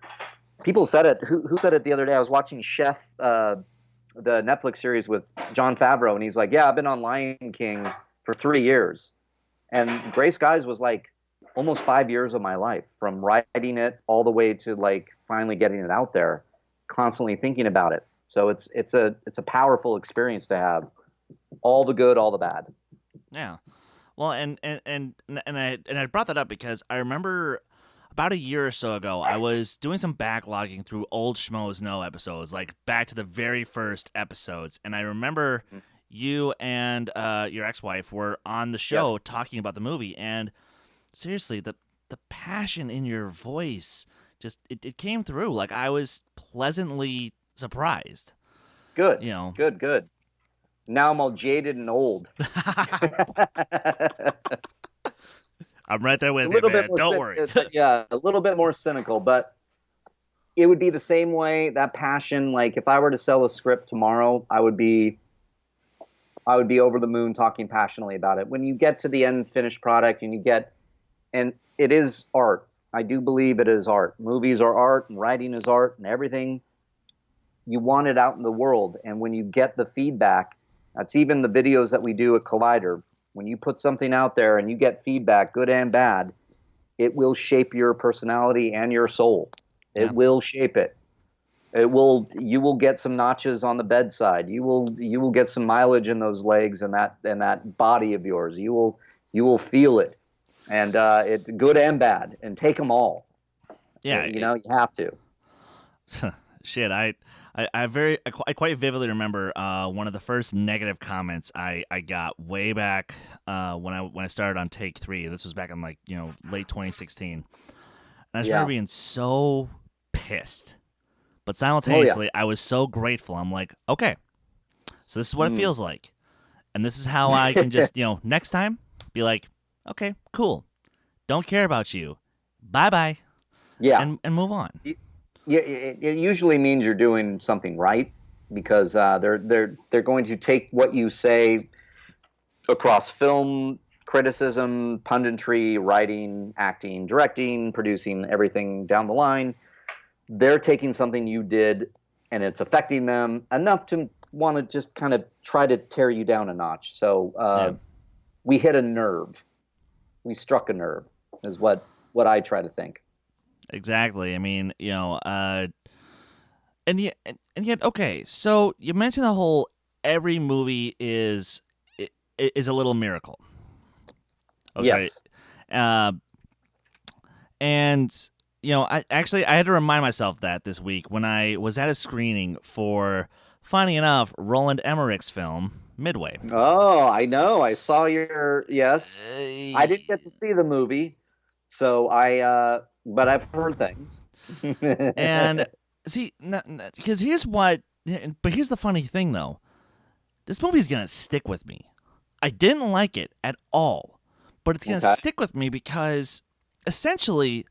People said it. Who said it the other day? I was watching Chef, the Netflix series with Jon Favreau, and he's like, "Yeah, I've been on Lion King for 3 years," and Gray Skies was like almost 5 years of my life, from writing it all the way to like finally getting it out there. Constantly thinking about it. So it's a powerful experience to have, all the good, all the bad. Yeah. Well, and I brought that up because I remember about a year or so ago, I was doing some backlogging through old Schmoes Know episodes, like back to the very first episodes, and I remember you and your ex-wife were on the show talking about the movie, and seriously, the passion in your voice, just it came through. Like, I was pleasantly surprised. Good. Good. Now I'm all jaded and old. I'm right there with you, man. Don't worry. Yeah, a little bit more cynical, but it would be the same way, that passion. Like, if I were to sell a script tomorrow, I would be over the moon talking passionately about it. When you get to the end finished product and it is art. I do believe it is art. Movies are art, and writing is art, and everything. You want it out in the world, and when you get the feedback, that's even the videos that we do at Collider. When you put something out there and you get feedback, good and bad, it will shape your personality and your soul. It will shape it. You will get some notches on the bedside. You will get some mileage in those legs and that body of yours. You will feel it. And it's good and bad, and take them all. Yeah, you have to. Shit, I quite vividly remember one of the first negative comments I got way back when I started on Take 3. This was back in late 2016, and I just remember being so pissed, but simultaneously I was so grateful. I'm like, okay, So this is what it feels like. And this is how I can just, next time be like, okay, cool. Don't care about you. Bye-bye. Yeah. And move on. Yeah, it usually means you're doing something right, because they're going to take what you say across film, criticism, punditry, writing, acting, directing, producing, everything down the line. They're taking something you did, and it's affecting them enough to want to just kind of try to tear you down a notch. So we hit a nerve. We struck a nerve, is what I try to think. Exactly. I mean, and yet, okay. So you mentioned the whole every movie is a little miracle. Oh, yes. Sorry. And I had to remind myself that this week when I was at a screening for, funny enough, Roland Emmerich's film Midway. Oh, I know. I saw your yes. I didn't get to see the movie, so but I've heard things. And see, because here's the funny thing though. This movie's gonna stick with me. I didn't like it at all, but it's gonna stick with me because essentially,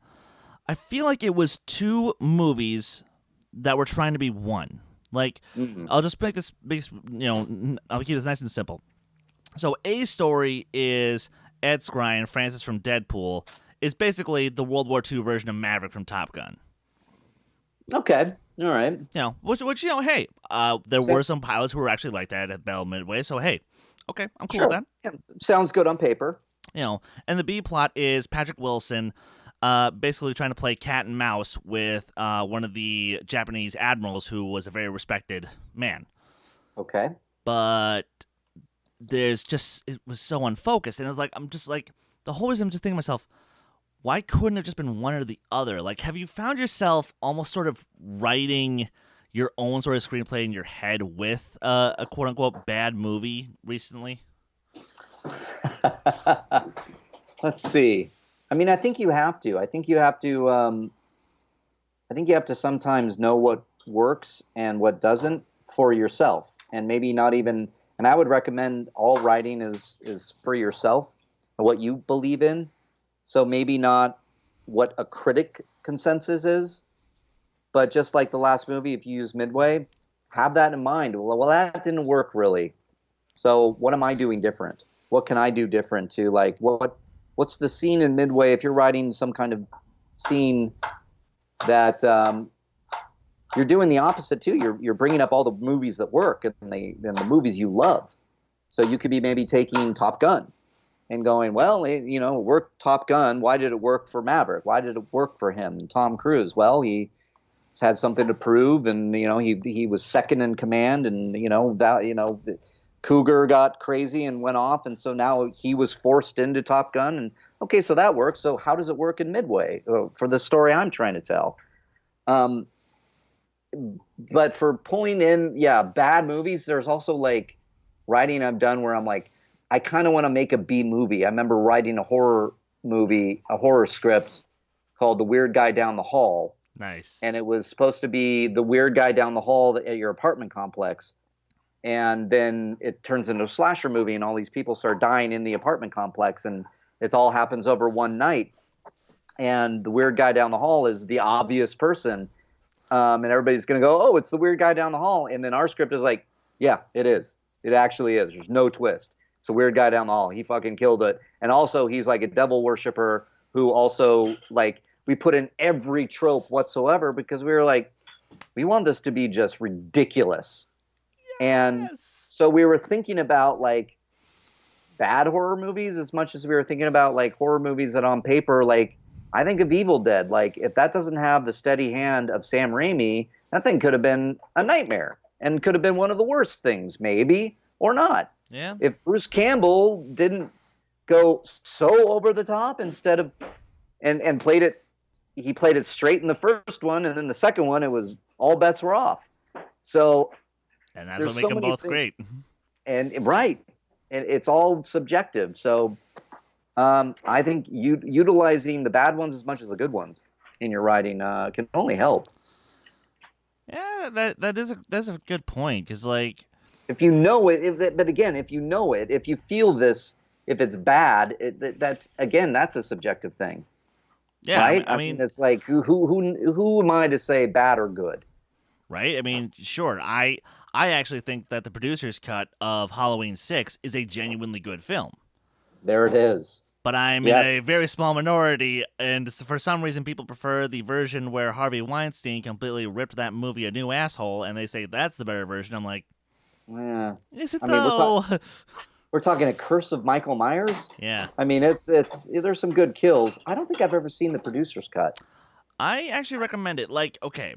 I feel like it was two movies that were trying to be one. Like, I'll just make this, I'll keep this nice and simple. So, A Story is Ed Skrein, Francis from Deadpool, is basically the World War II version of Maverick from Top Gun. Okay, all right. Which hey, there were some pilots who were actually like that at Battle Midway, so hey, okay, I'm cool with that. Yeah, sounds good on paper. And the B plot is Patrick Wilson basically trying to play cat and mouse with one of the Japanese admirals who was a very respected man. Okay. But it was so unfocused. And I'm just like, the whole reason I'm just thinking to myself, why couldn't it have just been one or the other? Like, have you found yourself almost sort of writing your own sort of screenplay in your head with a quote-unquote bad movie recently? Let's see. I mean, I think you have to. I think you have to sometimes know what works and what doesn't for yourself, and maybe not even. And I would recommend all writing is for yourself, what you believe in. So maybe not what a critic consensus is, but just like the last movie, if you use Midway, have that in mind. Well, that didn't work really. So what am I doing different? What can I do different to like what's the scene in Midway? If you're writing some kind of scene that you're doing the opposite too. You're bringing up all the movies that work and the movies you love. So you could be maybe taking Top Gun and going, well, it worked Top Gun. Why did it work for Maverick? Why did it work for him and Tom Cruise? Well, he's had something to prove, and he was second in command, and the Cougar got crazy and went off, and so now he was forced into Top Gun. And okay, so that works. So how does it work in Midway for the story I'm trying to tell? But for pulling in, bad movies, there's also like writing I've done where I'm like, I kind of want to make a B movie. I remember writing a horror script called The Weird Guy Down the Hall. Nice. And it was supposed to be the weird guy down the hall at your apartment complex. And then it turns into a slasher movie, and all these people start dying in the apartment complex, and it all happens over one night. And the weird guy down the hall is the obvious person. And everybody's going to go, oh, it's the weird guy down the hall. And then our script is like, yeah, it is. It actually is. There's no twist. It's a weird guy down the hall. He fucking killed it. And also he's like a devil worshiper who also like, we put in every trope whatsoever because we were like, we want this to be just ridiculous. Yes. And so we were thinking about like bad horror movies as much as we were thinking about like horror movies that on paper, like I think of Evil Dead. Like if that doesn't have the steady hand of Sam Raimi, that thing could have been a nightmare and could have been one of the worst things, maybe, or not. Yeah. If Bruce Campbell didn't go so over the top instead of and played it straight in the first one, and then the second one it was all bets were off. So and that's what makes them both great. And right. And it's all subjective. So I think utilizing the bad ones as much as the good ones in your writing can only help. Yeah, that's a good point, because like If you know it, but again, if you know it, if you feel this, if it's bad, that's a subjective thing. Yeah, right? I mean, it's like who am I to say bad or good? Right? I mean, sure. I actually think that the producer's cut of Halloween 6 is a genuinely good film. There it is. But I'm in a very small minority, and for some reason people prefer the version where Harvey Weinstein completely ripped that movie a new asshole, and they say that's the better version. I'm like, yeah. Is it I though? mean, we're talking A Curse of Michael Myers. Yeah. I mean, it's there's some good kills. I don't think I've ever seen the producer's cut. I actually recommend it. Like, okay,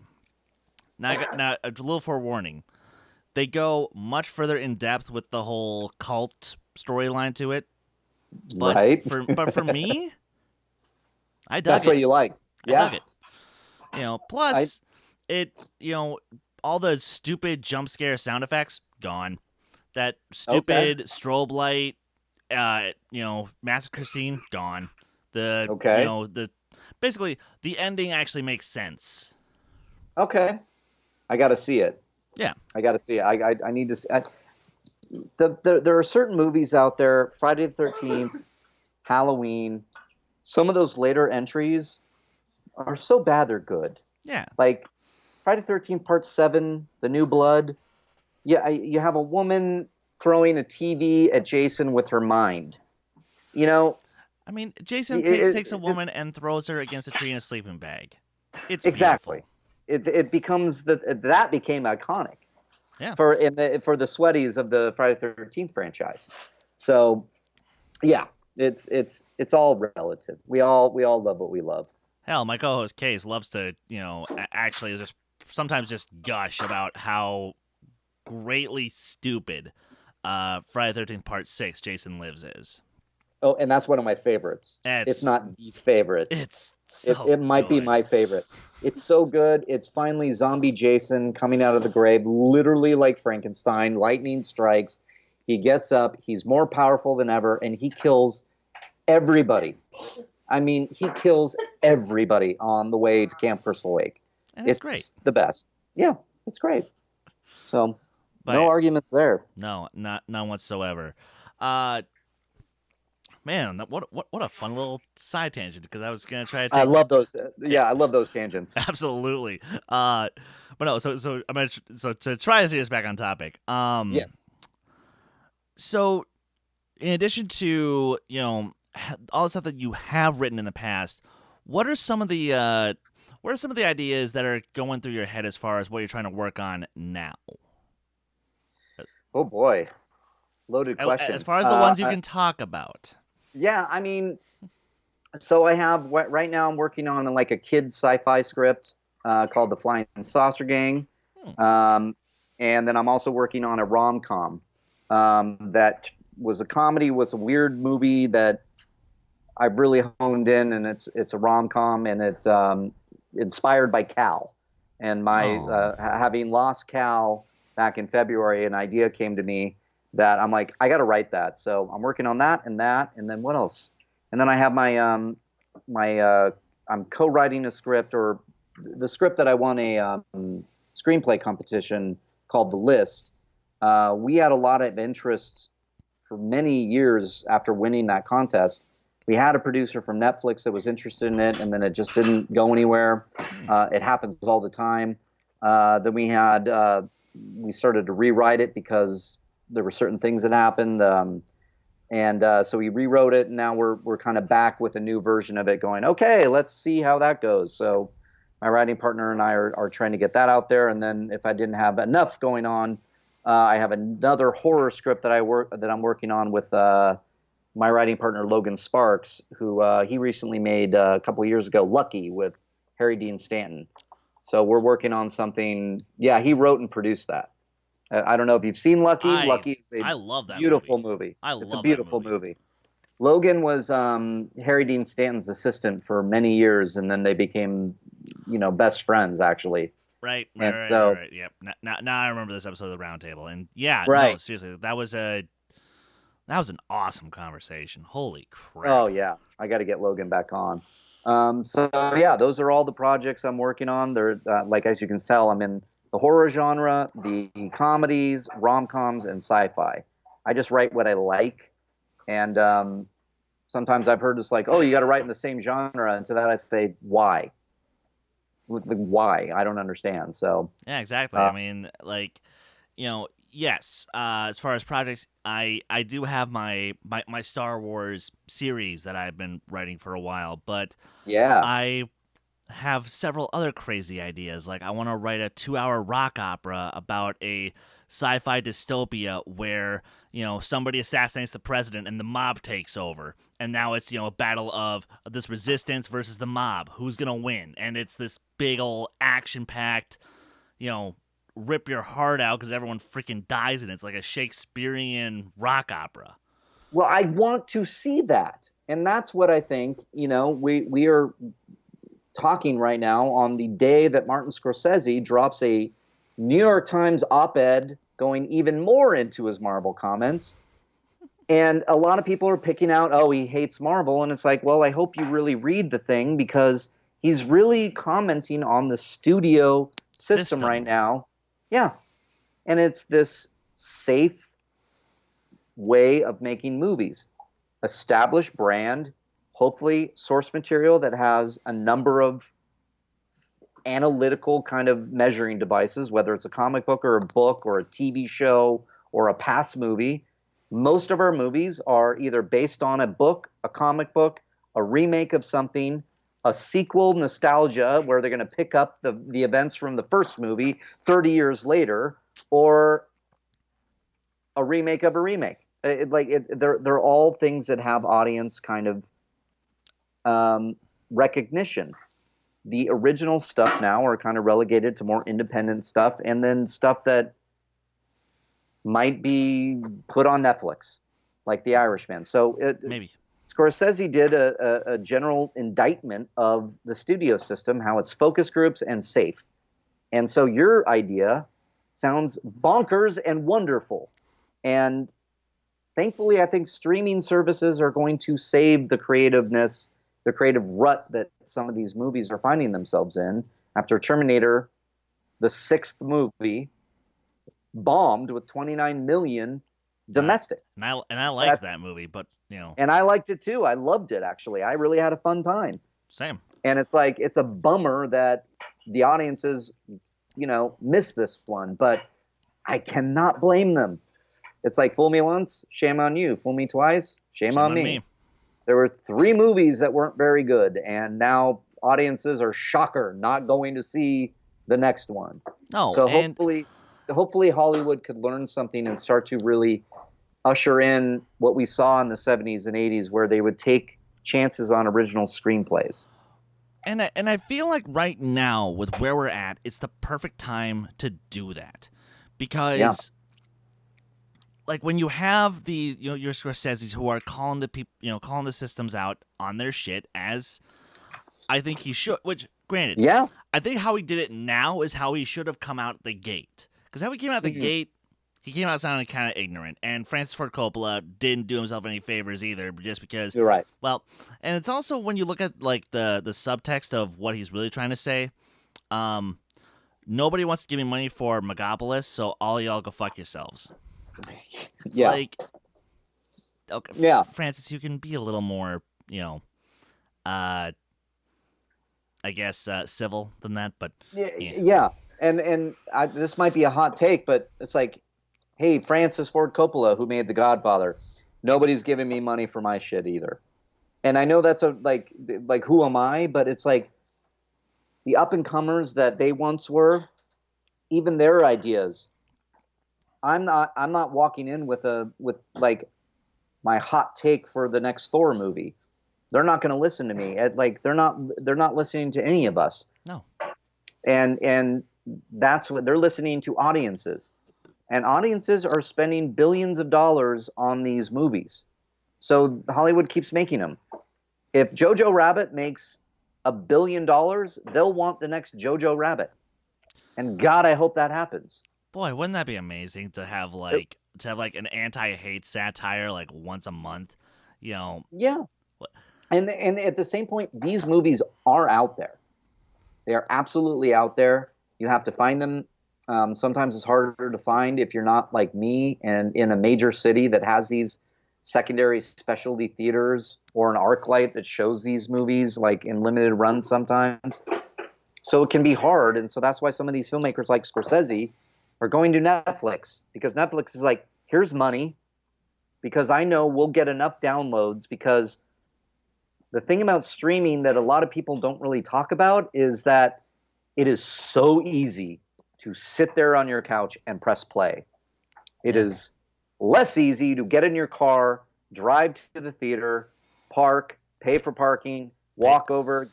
now a little forewarning. They go much further in depth with the whole cult storyline to it. But right. for me, I dug That's it. what you liked. Yeah. I dug it. Plus all the stupid jump scare sound effects gone. That stupid strobe light, massacre scene gone. Basically the ending actually makes sense. Okay. I got to see it. Yeah. I got to see it. I need to see there are certain movies out there, Friday the 13th, Halloween. Some of those later entries are so bad they're good. Yeah. Like Friday the 13th Part 7, The New Blood. Yeah, you have a woman throwing a TV at Jason with her mind. I mean, Jason takes a woman and throws her against a tree in a sleeping bag. It's exactly. Beautiful. It becomes that became iconic. Yeah. For the sweaties of the Friday the 13th franchise. So, yeah, it's all relative. We all love what we love. Hell, my co-host Kees loves to actually just sometimes just gush about how greatly stupid Friday the 13th Part 6 Jason Lives is. Oh, and that's one of my favorites. It's not the favorite. It's so it might be my favorite. It's so good. It's finally zombie Jason coming out of the grave, literally like Frankenstein. Lightning strikes. He gets up. He's more powerful than ever, and he kills everybody. I mean, he kills everybody on the way to Camp Crystal Lake. And it's great. The best. Yeah, it's great. So, no arguments there. No, none whatsoever. Man, what a fun little side tangent, because I was gonna try to take... I love those. I love those tangents. Absolutely. But no. So I'm gonna to try to see us back on topic. Yes. So, in addition to all the stuff that you have written in the past, what are some of the ideas that are going through your head as far as what you're trying to work on now? Oh boy, loaded question. As far as the ones you can talk about. Yeah, I mean, so I have right now I'm working on like a kid's sci-fi script called The Flying Saucer Gang, and then I'm also working on a rom-com that was a comedy, was a weird movie that I've really honed in, and it's a rom-com, and it's inspired by Cal, and my having lost Cal back in February, an idea came to me that I'm like, I got to write that. So I'm working on that, and then what else? And then I have my I'm co-writing a script, or the script that I won a screenplay competition called The List. We had a lot of interest for many years after winning that contest. We had a producer from Netflix that was interested in it, and then it just didn't go anywhere. It happens all the time. Then we started to rewrite it because there were certain things that happened, so we rewrote it, and now we're kind of back with a new version of it going, okay, let's see how that goes. So my writing partner and I are trying to get that out there, and then if I didn't have enough going on, I have another horror script that I'm working on with my writing partner Logan Sparks, who he recently made a couple of years ago, Lucky, with Harry Dean Stanton. So we're working on something. Yeah, he wrote and produced that. I don't know if you've seen Lucky. Lucky is I love that beautiful movie. It's a beautiful movie. Logan was Harry Dean Stanton's assistant for many years, and then they became, best friends actually. Right. Yep. Now I remember this episode of the Roundtable, and yeah, right. No, seriously, that was an awesome conversation. Holy crap! Oh yeah, I got to get Logan back on. So yeah, those are all the projects I'm working on. They're like, as you can tell, I'm in the horror genre, the comedies, rom-coms, and sci-fi. I just write what I like. And sometimes I've heard it's like, oh, you got to write in the same genre. And to that I say, why? Why? I don't understand. So yeah, exactly. I mean, like, yes. As far as projects, I do have my Star Wars series that I've been writing for a while, but yeah, I have several other crazy ideas. Like, I want to write a 2-hour rock opera about a sci-fi dystopia where somebody assassinates the president and the mob takes over, and now it's a battle of this resistance versus the mob, who's gonna win, and it's this big old action-packed rip your heart out because everyone freaking dies in it. It's like a Shakespearean rock opera. Well, I want to see that, and that's what I think. We are talking right now on the day that Martin Scorsese drops a New York Times op-ed going even more into his Marvel comments. And a lot of people are picking out, oh, he hates Marvel. And it's like, well, I hope you really read the thing, because he's really commenting on the studio system right now. Yeah. And it's this safe way of making movies. Established brand, hopefully source material that has a number of analytical kind of measuring devices, whether it's a comic book or a book or a TV show or a past movie. Most of our movies are either based on a book, a comic book, a remake of something, a sequel nostalgia where they're going to pick up the events from the first movie 30 years later, or a remake of a remake. They're all things that have audience kind of recognition. The original stuff now are kind of relegated to more independent stuff, and then stuff that might be put on Netflix, like The Irishman. So maybe Scorsese did a general indictment of the studio system, how it's focus groups and safe. And so your idea sounds bonkers and wonderful. And thankfully, I think streaming services are going to save the creativeness, the creative rut that some of these movies are finding themselves in after Terminator, the 6th movie, bombed with 29 million domestic. And I liked that movie, but and I liked it too. I loved it, actually. I really had a fun time. Same. And it's like, it's a bummer that the audiences, missed this one, but I cannot blame them. It's like, fool me once, shame on you. Fool me twice, shame on me. There were 3 movies that weren't very good, and now audiences are, shocker, not going to see the next one. No, so hopefully Hollywood could learn something and start to really usher in what we saw in the 70s and 80s, where they would take chances on original screenplays. And I feel like right now, with where we're at, it's the perfect time to do that, because like, when you have the your Scorseses who are calling the people, calling the systems out on their shit, as I think he should. Which, granted, I think how he did it now is how he should have come out the gate. Because how he came out the gate, he came out sounding kind of ignorant, and Francis Ford Coppola didn't do himself any favors either, just because. You're right. Well, and it's also, when you look at like the subtext of what he's really trying to say, nobody wants to give me money for Megapolis, so all y'all go fuck yourselves. It's like, okay, Francis, you can be a little more, I guess, civil than that, but yeah. And this might be a hot take, but it's like, hey, Francis Ford Coppola, who made The Godfather, nobody's giving me money for my shit either. And I know that's like who am I? But it's like, the up and comers that they once were, even their ideas. I'm not walking in with like my hot take for the next Thor movie. They're not going to listen to me. They're not listening to any of us. No. And that's what they're listening to, audiences. And audiences are spending billions of dollars on these movies. So Hollywood keeps making them. If Jojo Rabbit makes $1 billion, they'll want the next Jojo Rabbit. And God, I hope that happens. Boy, wouldn't that be amazing to have like an anti-hate satire like once a month, Yeah. And at the same point, these movies are out there. They are absolutely out there. You have to find them Sometimes it's harder to find if you're not like me and in a major city that has these secondary specialty theaters or an ArcLight that shows these movies like in limited runs sometimes. So it can be hard. And so that's why some of these filmmakers like Scorsese are going to Netflix, because Netflix is like, here's money, because I know we'll get enough downloads. Because the thing about streaming that a lot of people don't really talk about is that it is so easy to sit there on your couch and press play. It is less easy to get in your car, drive to the theater, park, pay for parking, walk over,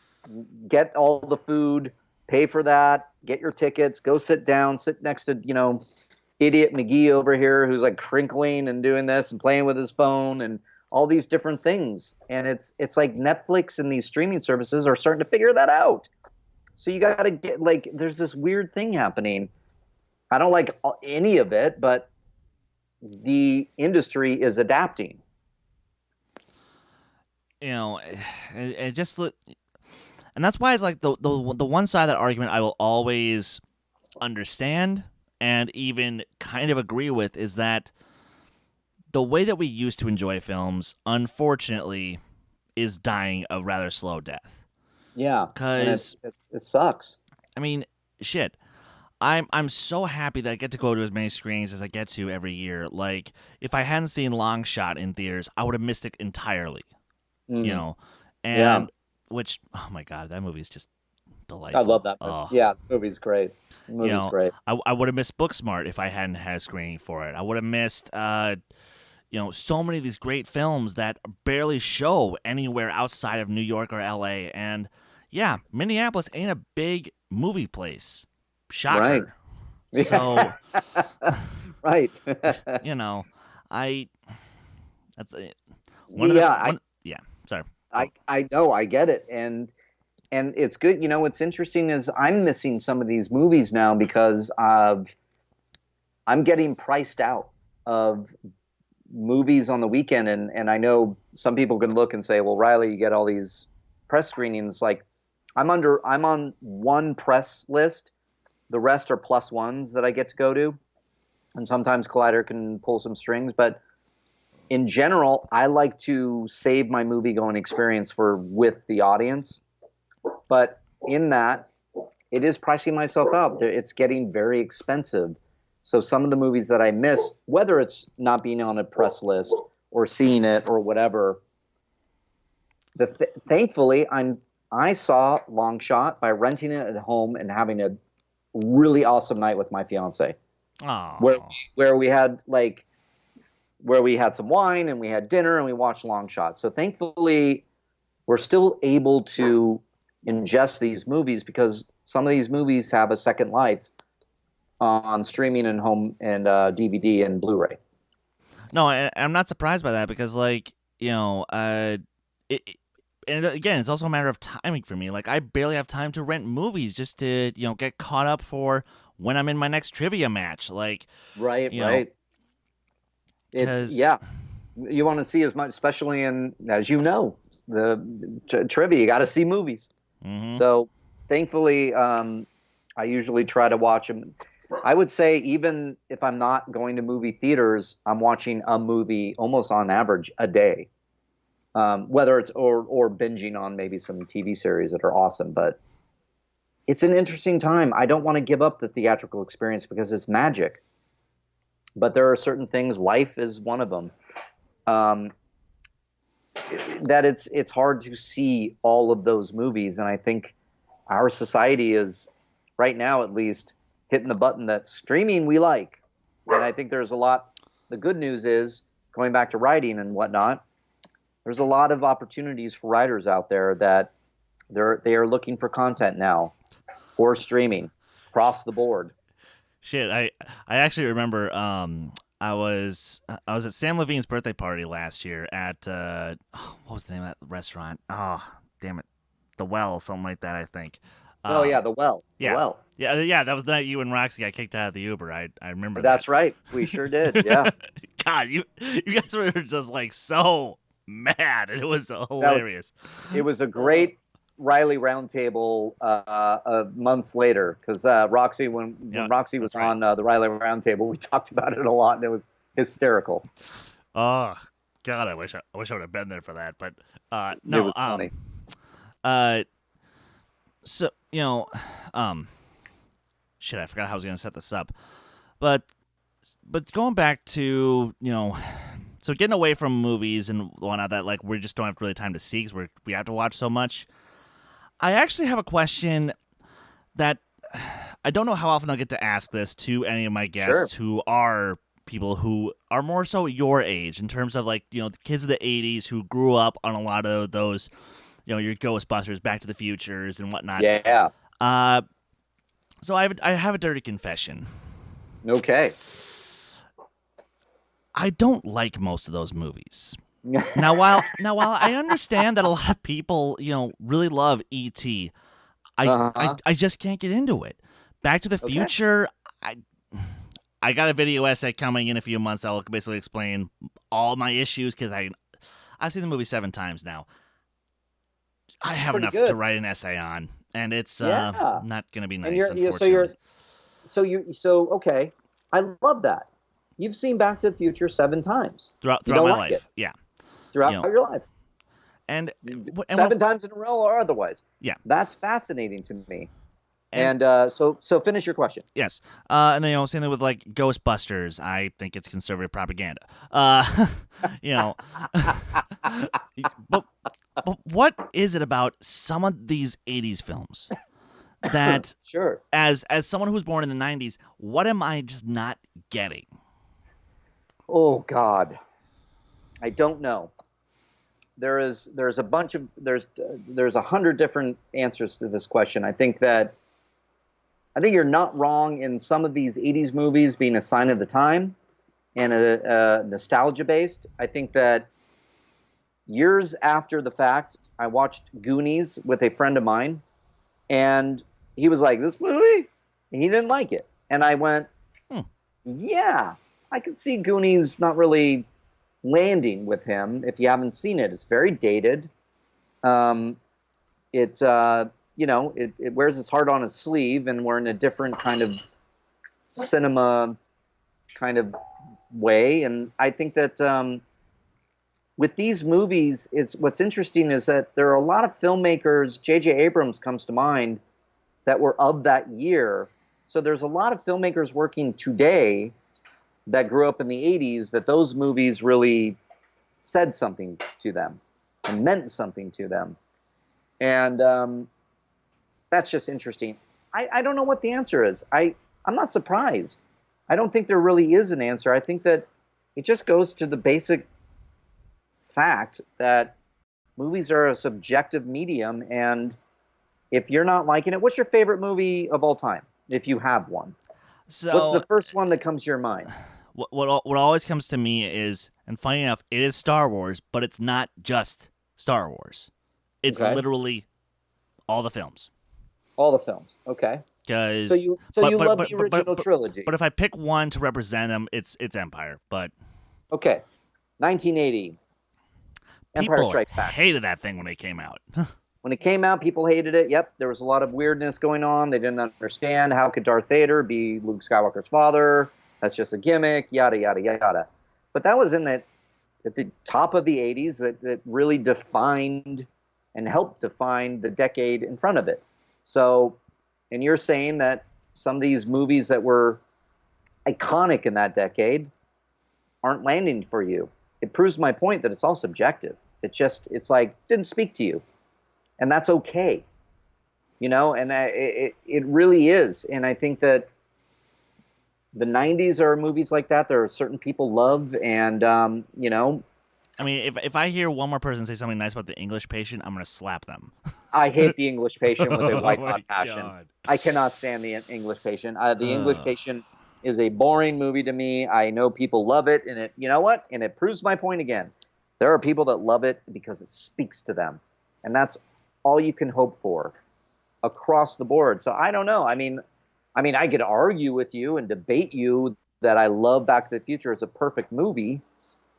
get all the food, pay for that, get your tickets, go sit down, sit next to, idiot McGee over here who's like crinkling and doing this and playing with his phone and all these different things. And it's like Netflix and these streaming services are starting to figure that out. So you got to get, like, there's this weird thing happening. I don't like any of it, but the industry is adapting. And just, and that's why it's like the one side of that argument I will always understand and even kind of agree with is that the way that we used to enjoy films, unfortunately, is dying a rather slow death. Yeah, because it sucks. I mean, shit. I'm so happy that I get to go to as many screenings as I get to every year. Like, if I hadn't seen Long Shot in theaters, I would have missed it entirely. And which, oh my god, that movie is just delightful. I love that movie. Oh. Yeah, the movie's great. The movie's great. I would have missed Booksmart if I hadn't had a screening for it. I would have missed so many of these great films that barely show anywhere outside of New York or LA. And yeah, Minneapolis ain't a big movie place. Shocker. Right. So right. Sorry. I know, I get it. And it's good. What's interesting is I'm missing some of these movies now because I'm getting priced out of movies on the weekend. And I know some people can look and say, well, Reilly, you get all these press screenings. Like I'm on one press list. The rest are plus ones that I get to go to. And sometimes Collider can pull some strings, but in general, I like to save my movie-going experience with the audience. But in that, it is pricing myself out. It's getting very expensive. So some of the movies that I miss, whether it's not being on a press list or seeing it or whatever, thankfully, I saw Long Shot by renting it at home and having a really awesome night with my fiance. Where we had some wine and we had dinner and we watched Long Shot. So thankfully, we're still able to ingest these movies because some of these movies have a second life on streaming and home and DVD and Blu-ray. No, I'm not surprised by that because, and again, it's also a matter of timing for me. Like, I barely have time to rent movies just to, get caught up for when I'm in my next trivia match. Like, right. It's you want to see as much, especially in, as the trivia. You got to see movies. Mm-hmm. So, thankfully, I usually try to watch them. I would say even if I'm not going to movie theaters, I'm watching a movie almost on average a day. Whether it's or binging on maybe some TV series that are awesome, but it's an interesting time. I don't want to give up the theatrical experience because it's magic, but there are certain things. Life is one of them. That it's hard to see all of those movies, and I think our society is right now, at least, hitting the button that streaming we like, and I think there's a lot. The good news is going back to writing and whatnot. There's a lot of opportunities for writers out there that they are looking for content now for streaming across the board. Shit, I actually remember I was at Sam Levine's birthday party last year at what was the name of that restaurant? Oh, damn it. The Well, something like that, I think. The Well. Yeah. The Well. Yeah, that was the night you and Roxy got kicked out of the Uber. I remember that. That's right. We sure did. Yeah. God, you guys were just like so mad. It was hilarious. It was a great Reilly Roundtable months later, because Roxy, when Roxy was on the Reilly Roundtable, we talked about it a lot, and it was hysterical. Oh God, I wish I would have been there for that, but no, it was funny. So shit, I forgot how I was gonna set this up, but going back to so getting away from movies and whatnot that like we just don't have really time to see because we have to watch so much. I actually have a question that I don't know how often I'll get to ask this to any of my guests who are people who are more so your age in terms of like, the kids of the 80s who grew up on a lot of those, your Ghostbusters, Back to the Futures and whatnot. Yeah. So I have a dirty confession. Okay. I don't like most of those movies. Now while I understand that a lot of people, really love E.T., I just can't get into it. Back to the Future, I got a video essay coming in a few months that will basically explain all my issues because I've seen the movie 7 times now. I have enough to write an essay on, and it's not going to be nice, unfortunately. Okay. I love that. You've seen Back to the Future 7 times. Throughout my life, yeah. Throughout your life. And 7 times in a row or otherwise. Yeah. That's fascinating to me. And so finish your question. Yes. And then, same thing with like Ghostbusters. I think it's conservative propaganda. But what is it about some of these 80s films that as someone who was born in the 90s, what am I just not getting? Oh God. I don't know. There's 100 different answers to this question. I think you're not wrong in some of these 80s movies being a sign of the time and a nostalgia based. I think that years after the fact, I watched Goonies with a friend of mine, and he was like, "This movie?" And he didn't like it. And I went, yeah, I could see Goonies not really landing with him if you haven't seen it. It's very dated. It wears its heart on its sleeve, and we're in a different kind of cinema kind of way. And I think that with these movies, what's interesting is that there are a lot of filmmakers, J.J. Abrams comes to mind, that were of that year. So there's a lot of filmmakers working today that grew up in the 80s that those movies really said something to them and meant something to them. And that's just interesting. I don't know what the answer is. I'm not surprised. I don't think there really is an answer. I think that it just goes to the basic fact that movies are a subjective medium, and if you're not liking it, what's your favorite movie of all time, if you have one? So, what's the first one that comes to your mind? What always comes to me is, and funny enough, it is Star Wars, but it's not just Star Wars. It's literally all the films. All the films, okay. So you love the original trilogy. But if I pick one to represent them, it's Empire. But okay, 1980. Empire Strikes Back. Hated that thing when it came out. When it came out, people hated it. Yep, there was a lot of weirdness going on. They didn't understand how could Darth Vader be Luke Skywalker's father. That's just a gimmick, yada, yada, yada. But that was at the top of the 80s that really defined and helped define the decade in front of it. So, and you're saying that some of these movies that were iconic in that decade aren't landing for you. It proves my point that it's all subjective. It's like, didn't speak to you. And that's okay. And it really is. And I think that the 90s are movies like that. There are certain people love, and, I mean, if I hear one more person say something nice about The English Patient, I'm going to slap them. I hate The English Patient with a white hot passion. God. I cannot stand The English Patient. The English Patient is a boring movie to me. I know people love it, and you know what? And it proves my point again. There are people that love it because it speaks to them, and that's all you can hope for across the board. So I don't know. I mean, I could argue with you and debate you that I love Back to the Future as a perfect movie,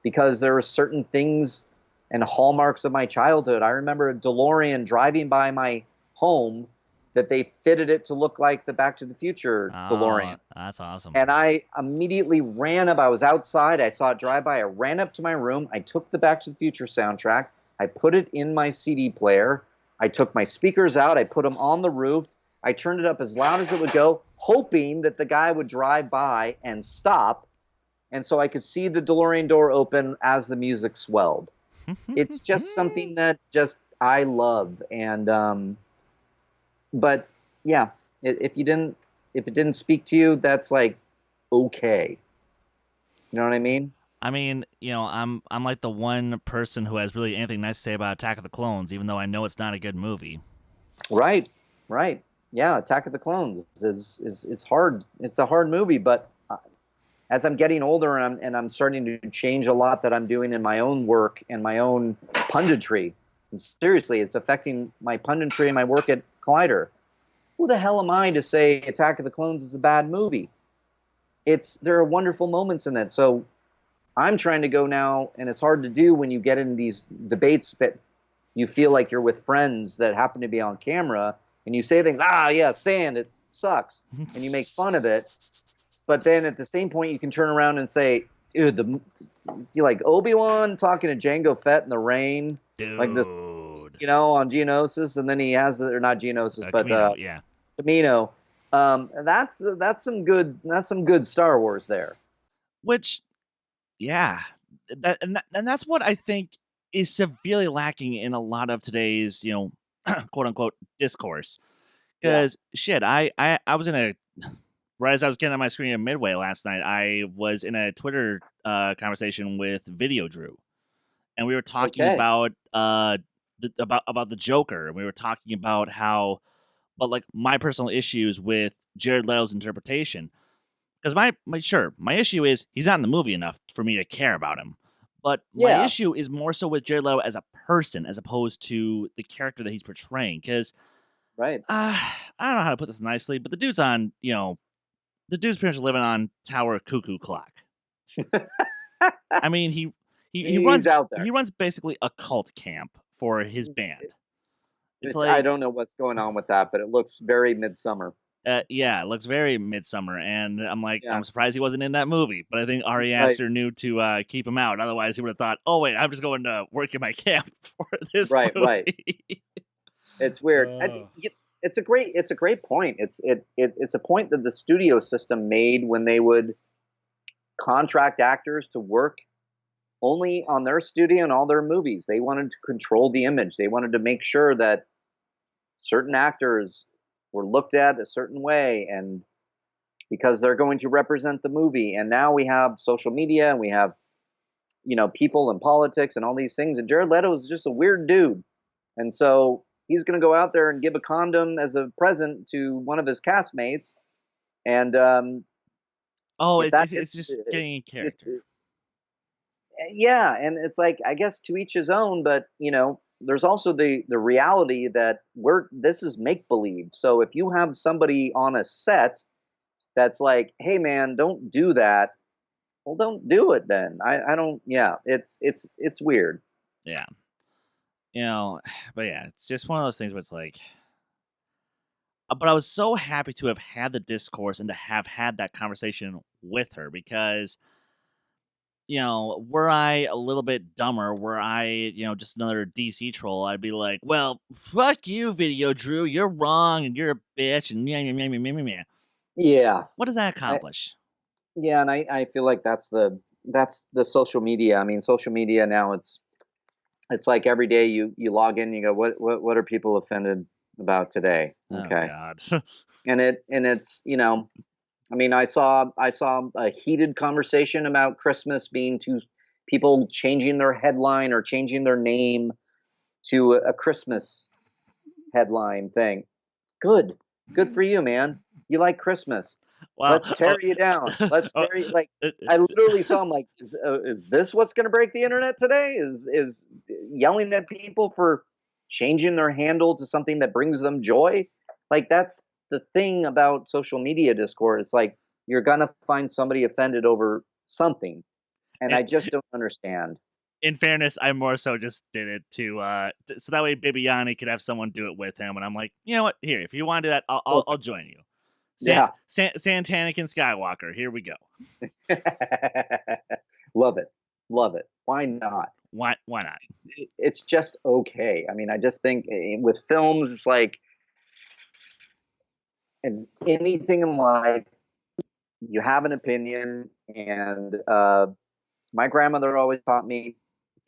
because there are certain things and hallmarks of my childhood. I remember a DeLorean driving by my home that they fitted it to look like the Back to the Future DeLorean. That's awesome. And I immediately ran up. I was outside. I saw it drive by. I ran up to my room. I took the Back to the Future soundtrack. I put it in my CD player. I took my speakers out. I put them on the roof. I turned it up as loud as it would go, hoping that the guy would drive by and stop. And so I could see the DeLorean door open as the music swelled. It's just something that just I love. And, but yeah, if it didn't speak to you, that's like, okay. You know what I mean? I mean, I'm like the one person who has really anything nice to say about Attack of the Clones, even though I know it's not a good movie. Right. Yeah, Attack of the Clones is hard. It's a hard movie, but as I'm getting older and I'm starting to change a lot that I'm doing in my own work and my own punditry, and seriously, it's affecting my punditry and my work at Collider. Who the hell am I to say Attack of the Clones is a bad movie? There are wonderful moments in it. So I'm trying to go now, and it's hard to do when you get in these debates that you feel like you're with friends that happen to be on camera, and you say things, sand, it sucks, and you make fun of it. But then at the same point, you can turn around and say, dude, you like Obi-Wan talking to Jango Fett in the rain, dude. Like this, on Geonosis, and then he has, or not Geonosis, but Camino. That's some good Star Wars there. Which, yeah, that's what I think is severely lacking in a lot of today's, quote unquote discourse. Because I was in a right as I was getting on my screen at Midway last night, I was in a Twitter conversation with Video Drew, and we were talking about the Joker, and we were talking about how, but like my personal issues with Jared Leto's interpretation. Because my issue is he's not in the movie enough for me to care about him. But my issue is more so with Jared Leto as a person, as opposed to the character that he's portraying. Because, I don't know how to put this nicely, but the dude's on, the dude's pretty much living on Tower Cuckoo Clock. I mean, he runs out there. He runs basically a cult camp for his band. It's like, I don't know what's going on with that, but it looks very Midsummer. It looks very Midsummer, and I'm like, I'm surprised he wasn't in that movie. But I think Ari Aster knew to keep him out. Otherwise, he would have thought, "Oh wait, I'm just going to work in my camp for this movie." Right. It's weird. It's a great point. It's a point that the studio system made when they would contract actors to work only on their studio and all their movies. They wanted to control the image. They wanted to make sure that certain actors were looked at a certain way, and because they're going to represent the movie. And now we have social media, and we have, people in politics and all these things. And Jared Leto is just a weird dude. And so he's going to go out there and give a condom as a present to one of his castmates. And it's just getting in character. Yeah, and it's like, I guess to each his own, but there's also the reality that this is make-believe. So if you have somebody on a set that's like, hey man, don't do that, well, don't do it then. I don't, it's weird. Yeah. But yeah, it's just one of those things where it's like, but I was so happy to have had the discourse and to have had that conversation with her, because were I a little bit dumber, were I, just another DC troll, I'd be like, well, fuck you, Video Drew, you're wrong, and you're a bitch, and meh. Yeah. What does that accomplish? And I feel like that's the social media. I mean, social media now, it's like every day you log in, you go, what are people offended about today? Okay. Oh, God. and it's, I mean, I saw a heated conversation about Christmas being people changing their headline or changing their name to a Christmas headline thing. Good for you, man. You like Christmas. Wow. Let's tear you down. Let's tear you. Like, I literally saw him like, is this what's going to break the internet today? Is yelling at people for changing their handle to something that brings them joy? Like, that's the thing about social media discourse. It's like, you're going to find somebody offended over something. And I just don't understand. in fairness, I more so just did it to so that way Bibiani could have someone do it with him, and I'm like, you know what? Here, if you want to do that, I'll join you. Santanic and Skywalker. Here we go. Love it. Why not? Why not? It's just okay. I mean, I just think with films, it's like, and anything in life, you have an opinion. And my grandmother always taught me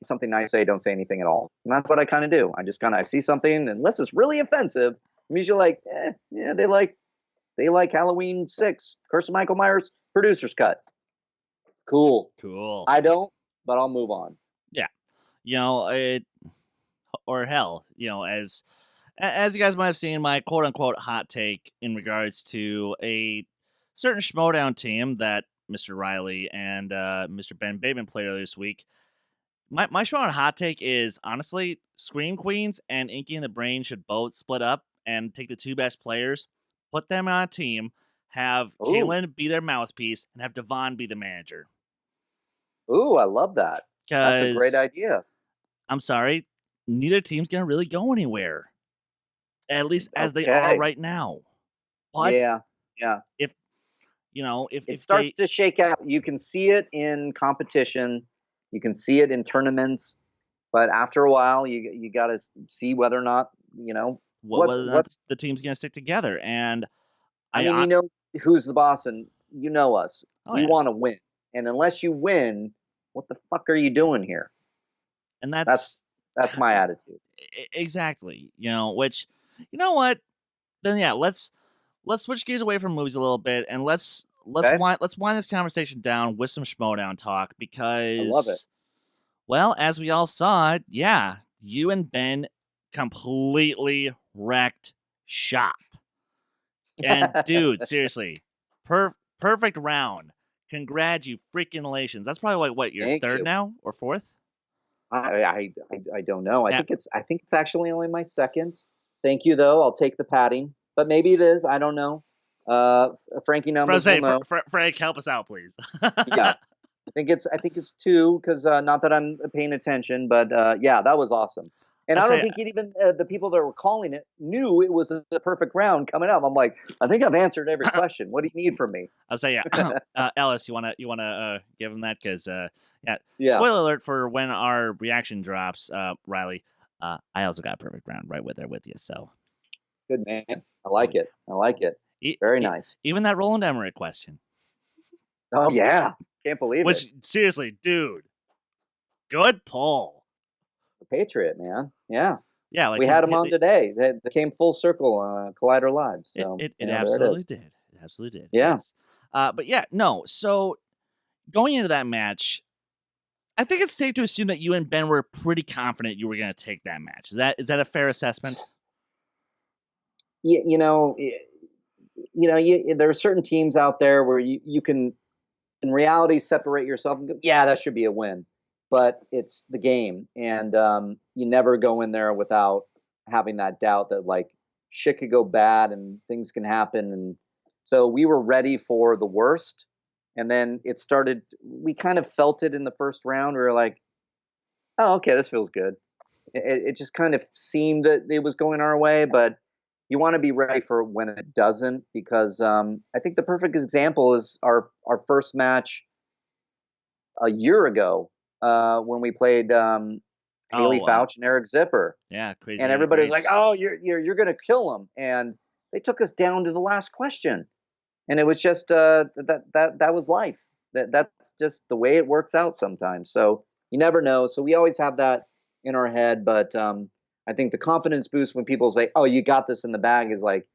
something nice say, don't say anything at all. And that's what I kind of do. I see something, unless it's really offensive, I'm usually like, yeah, they like Halloween 6, Curse of Michael Myers, producer's cut. Cool. I don't, but I'll move on. Yeah. Or hell, as you guys might have seen, my quote unquote hot take in regards to a certain Schmoedown team that Mr. Reilly and Mr. Ben Bateman played earlier this week. My Schmoedown hot take is, honestly, Scream Queens and Inky and the Brain should both split up and take the 2 best players, put them on a team, have Kaylin be their mouthpiece, and have Devon be the manager. Ooh, I love that. That's a great idea. I'm sorry, neither team's going to really go anywhere. At least as they are right now. But yeah. If it starts to shake out, you can see it in competition, you can see it in tournaments, but after a while, you got to see whether or not what's the team's going to stick together. And I mean, you know who's the boss, and you know us. We want to win, and unless you win, what the fuck are you doing here? And that's my attitude. Exactly. Which, you know what? Then yeah, let's switch gears away from movies a little bit, and let's wind this conversation down with some Schmoedown talk, because I love it. Well, as we all saw, yeah, you and Ben completely wrecked shop. And dude, seriously, perfect round. Congratulations. That's probably what your third now or fourth? I don't know. I think it's actually only my second. Thank you though. I'll take the patting, but maybe it is. I don't know. Frankie numbers will know. Frank, help us out, please. Yeah, I think it's 2, because not that I'm paying attention, but yeah, that was awesome. And I don't think even the people that were calling it knew it was a perfect round coming up. I'm like, I think I've answered every question. What do you need from me? I'll say, yeah. Ellis, you wanna give him that, because yeah. Spoiler alert for when our reaction drops, Reilly. I also got a perfect round right with you. So good, man. I like it. Very nice. Even that Roland Emmerich question. Oh yeah, can't believe it. Which, seriously, dude, good pull. Patriot, man. Yeah. Like we had him on today. They came full circle on Collider Live. So it absolutely did. It absolutely did. Yeah. Yes. But yeah, no. So going into that match, I think it's safe to assume that you and Ben were pretty confident you were going to take that match. Is that a fair assessment? Yeah, there are certain teams out there where you can, in reality, separate yourself and go, yeah, that should be a win. But it's the game, and you never go in there without having that doubt that like shit could go bad and things can happen. And so we were ready for the worst, and then it started. We kind of felt it in the first round. We were like, "Oh, okay, this feels good." It just kind of seemed that it was going our way, but you want to be ready for when it doesn't, because I think the perfect example is our first match a year ago. When we played Haley Fouch and Eric Zipper. Yeah, crazy. And everybody was like, "Oh, you're gonna kill them," and they took us down to the last question, and it was just that was life. That's just the way it works out sometimes. So you never know. So we always have that in our head, but I think the confidence boost when people say, "Oh, you got this in the bag," is like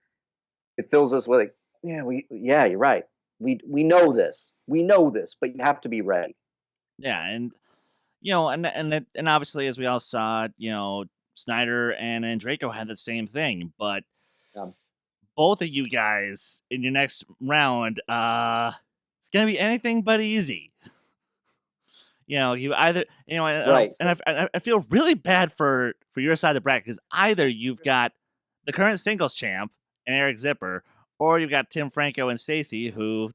it fills us with like, yeah, you're right. We know this, but you have to be ready. Yeah, and. And obviously, as we all saw, Snyder and Draco had the same thing, but both of you guys in your next round, it's gonna be anything but easy. You either, right, and I feel really bad for your side of the bracket, because either you've got the current singles champ and Eric Zipper, or you've got Tim Franco and Stacy, who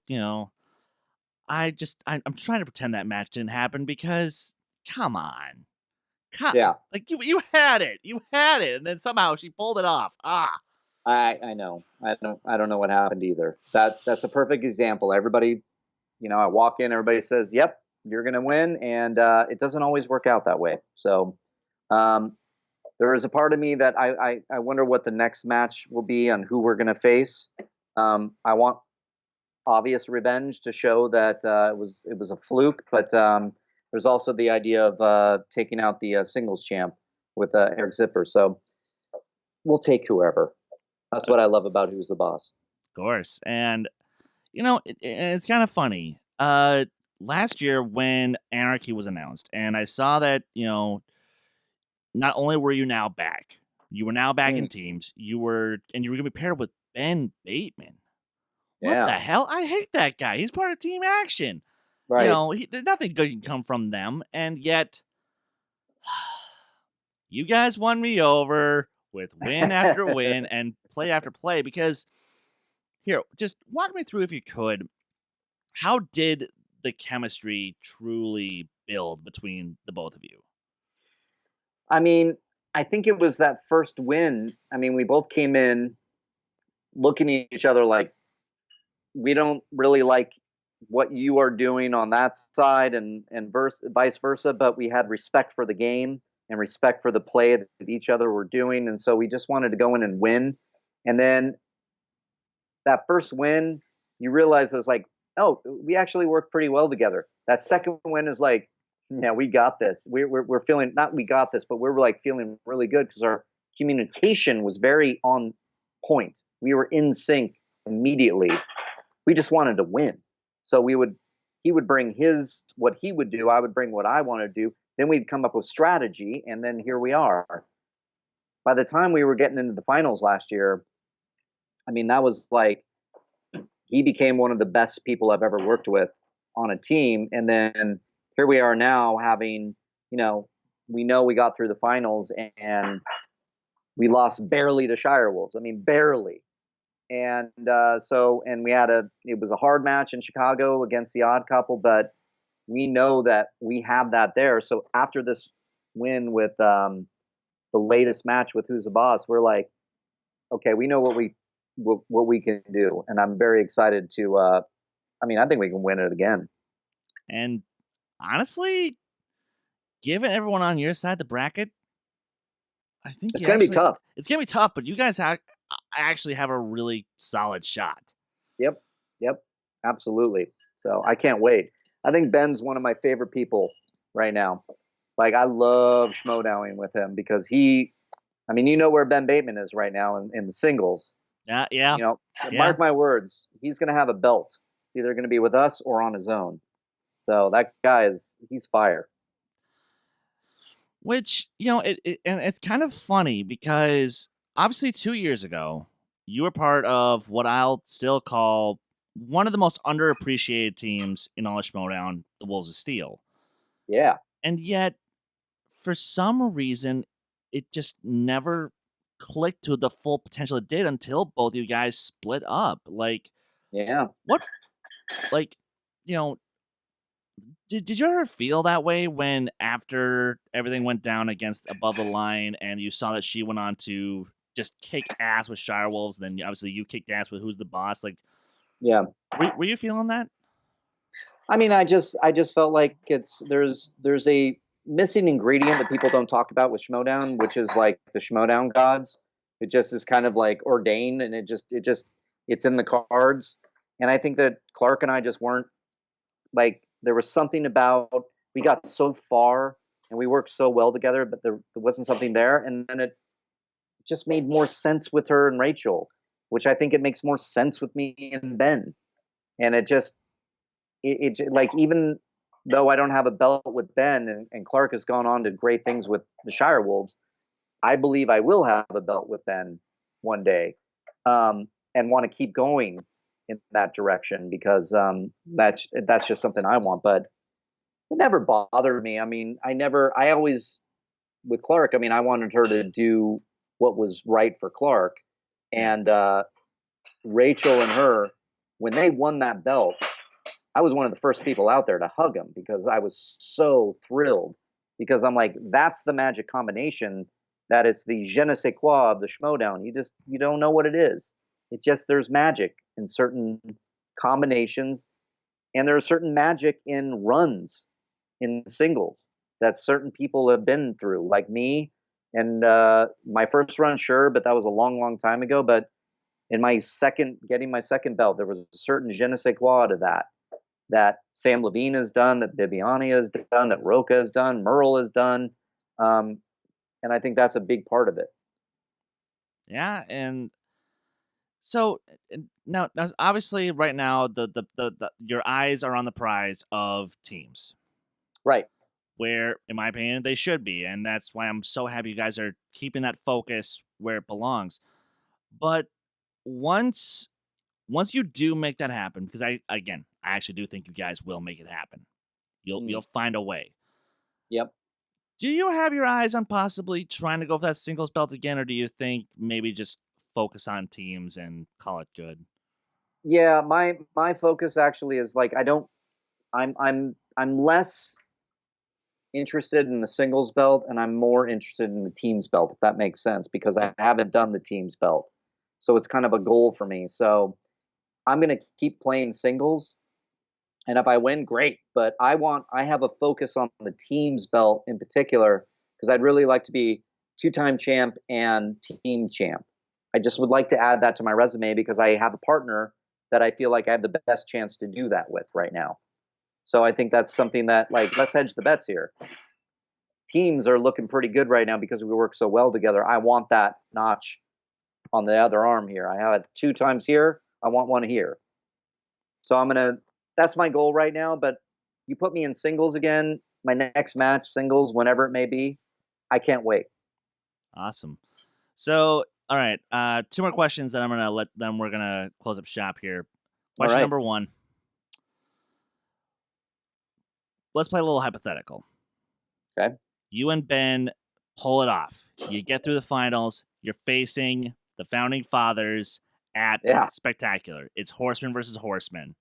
I'm trying to pretend that match didn't happen, because come on. Yeah. Like you had it. You had it. And then somehow she pulled it off. I know. I don't know what happened either. That's a perfect example. Everybody, I walk in, everybody says, "Yep, you're going to win," and it doesn't always work out that way. So, there is a part of me that I wonder what the next match will be and who we're going to face. I want obvious revenge to show that it was a fluke, but there's also the idea of taking out the singles champ with Eric Zipper. So we'll take whoever. That's what I love about Who's the Boss. Of course. And, it's kind of funny. Last year when Anarchy was announced, and I saw that, not only were you now back, you were now back in teams, you were going to be paired with Ben Bateman. What the hell? I hate that guy. He's part of Team Action. Right. Nothing good can come from them. And yet, you guys won me over with win after win and play after play. Because, here, just walk me through, if you could, how did the chemistry truly build between the both of you? I mean, I think it was that first win. I mean, we both came in looking at each other like, we don't really like what you are doing on that side and vice versa, but we had respect for the game and respect for the play that each other were doing. And so we just wanted to go in and win. And then that first win, you realize it was like, oh, we actually work pretty well together. That second win is like, yeah, we got this. We're feeling, not we got this, but we're like feeling really good because our communication was very on point. We were in sync immediately. We just wanted to win. So he would bring what he would do. I would bring what I want to do. Then we'd come up with strategy. And then here we are. By the time we were getting into the finals last year, I mean, that was like, he became one of the best people I've ever worked with on a team. And then here we are now having, we know we got through the finals and we lost barely to Shire Wolves. I mean, barely. And and it was a hard match in Chicago against the Odd Couple, but we know that we have that there. So after this win with the latest match with Who's the Boss, we're like, okay, we know what we can do. And I'm very excited to, I think we can win it again. And honestly, given everyone on your side of the bracket, I think it's going to be tough. It's going to be tough, but you guys actually have a really solid shot. Yep, absolutely. So I can't wait. I think Ben's one of my favorite people right now. Like, I love Schmoedowning with him because where Ben Bateman is right now in the singles. Yeah. Mark my words, he's going to have a belt. It's either going to be with us or on his own. So that guy he's fire. Which, and it's kind of funny because obviously 2 years ago, you were part of what I'll still call one of the most underappreciated teams in all of Schmoedown, the Wolves of Steel. Yeah. And yet, for some reason, it just never clicked to the full potential it did until both of you guys split up. Like, yeah. What, like, did you ever feel that way when after everything went down against Above the Line and you saw that she went on to just kick ass with Shire Wolves, then obviously you kicked ass with Who's the Boss? Like, yeah. Were you feeling that? I mean, I just felt like there's a missing ingredient that people don't talk about with Schmoedown, which is like the Schmoedown gods. It just is kind of like ordained, and it's in the cards. And I think that Clark and I just weren't like, there was something about, we got so far and we worked so well together, but there wasn't something there. And then it just made more sense with her and Rachel, which I think it makes more sense with me and Ben. And it like, even though I don't have a belt with Ben and Clark has gone on to great things with the Shire Wolves, I believe I will have a belt with Ben one day, and want to keep going in that direction because that's just something I want. But it never bothered me. I mean, I always, with Clark, I mean, I wanted her to do what was right for Clark. And Rachel and her, when they won that belt, I was one of the first people out there to hug him because I was so thrilled because I'm like, that's the magic combination. That is the je ne sais quoi of the Schmoedown. You don't know what it is. It just, there's magic in certain combinations, and there's certain magic in runs in singles that certain people have been through, like me. And my first run, sure, but that was a long, long time ago. But in getting my second belt, there was a certain je ne sais quoi to that Sam Levine has done, that Bibiani has done, that Roca has done, Merle has done. And I think that's a big part of it. Yeah, and so now obviously right now the your eyes are on the prize of teams. Right. Where, in my opinion, they should be, and that's why I'm so happy you guys are keeping that focus where it belongs. But once you do make that happen, because I actually do think you guys will make it happen. You'll find a way. Yep. Do you have your eyes on possibly trying to go for that singles belt again, or do you think maybe just focus on teams and call it good? Yeah, my focus actually is like, I'm less interested in the singles belt, and I'm more interested in the teams belt, if that makes sense, because I haven't done the teams belt. So it's kind of a goal for me. So I'm going to keep playing singles, and if I win, great. But I have a focus on the teams belt in particular, because I'd really like to be 2-time champ and team champ. I just would like to add that to my resume, because I have a partner that I feel like I have the best chance to do that with right now. So I think that's something that, like, let's hedge the bets here. Teams are looking pretty good right now because we work so well together. I want that notch on the other arm here. I have it 2 times here. I want 1 here. So that's my goal right now. But you put me in singles again, my next match, singles, whenever it may be, I can't wait. Awesome. So, all right, 2 more questions, then we're gonna close up shop here. Question number 1. Let's play a little hypothetical. Okay. You and Ben pull it off. You get through the finals. You're facing the Founding Fathers at Spectacular. It's Horseman versus Horseman.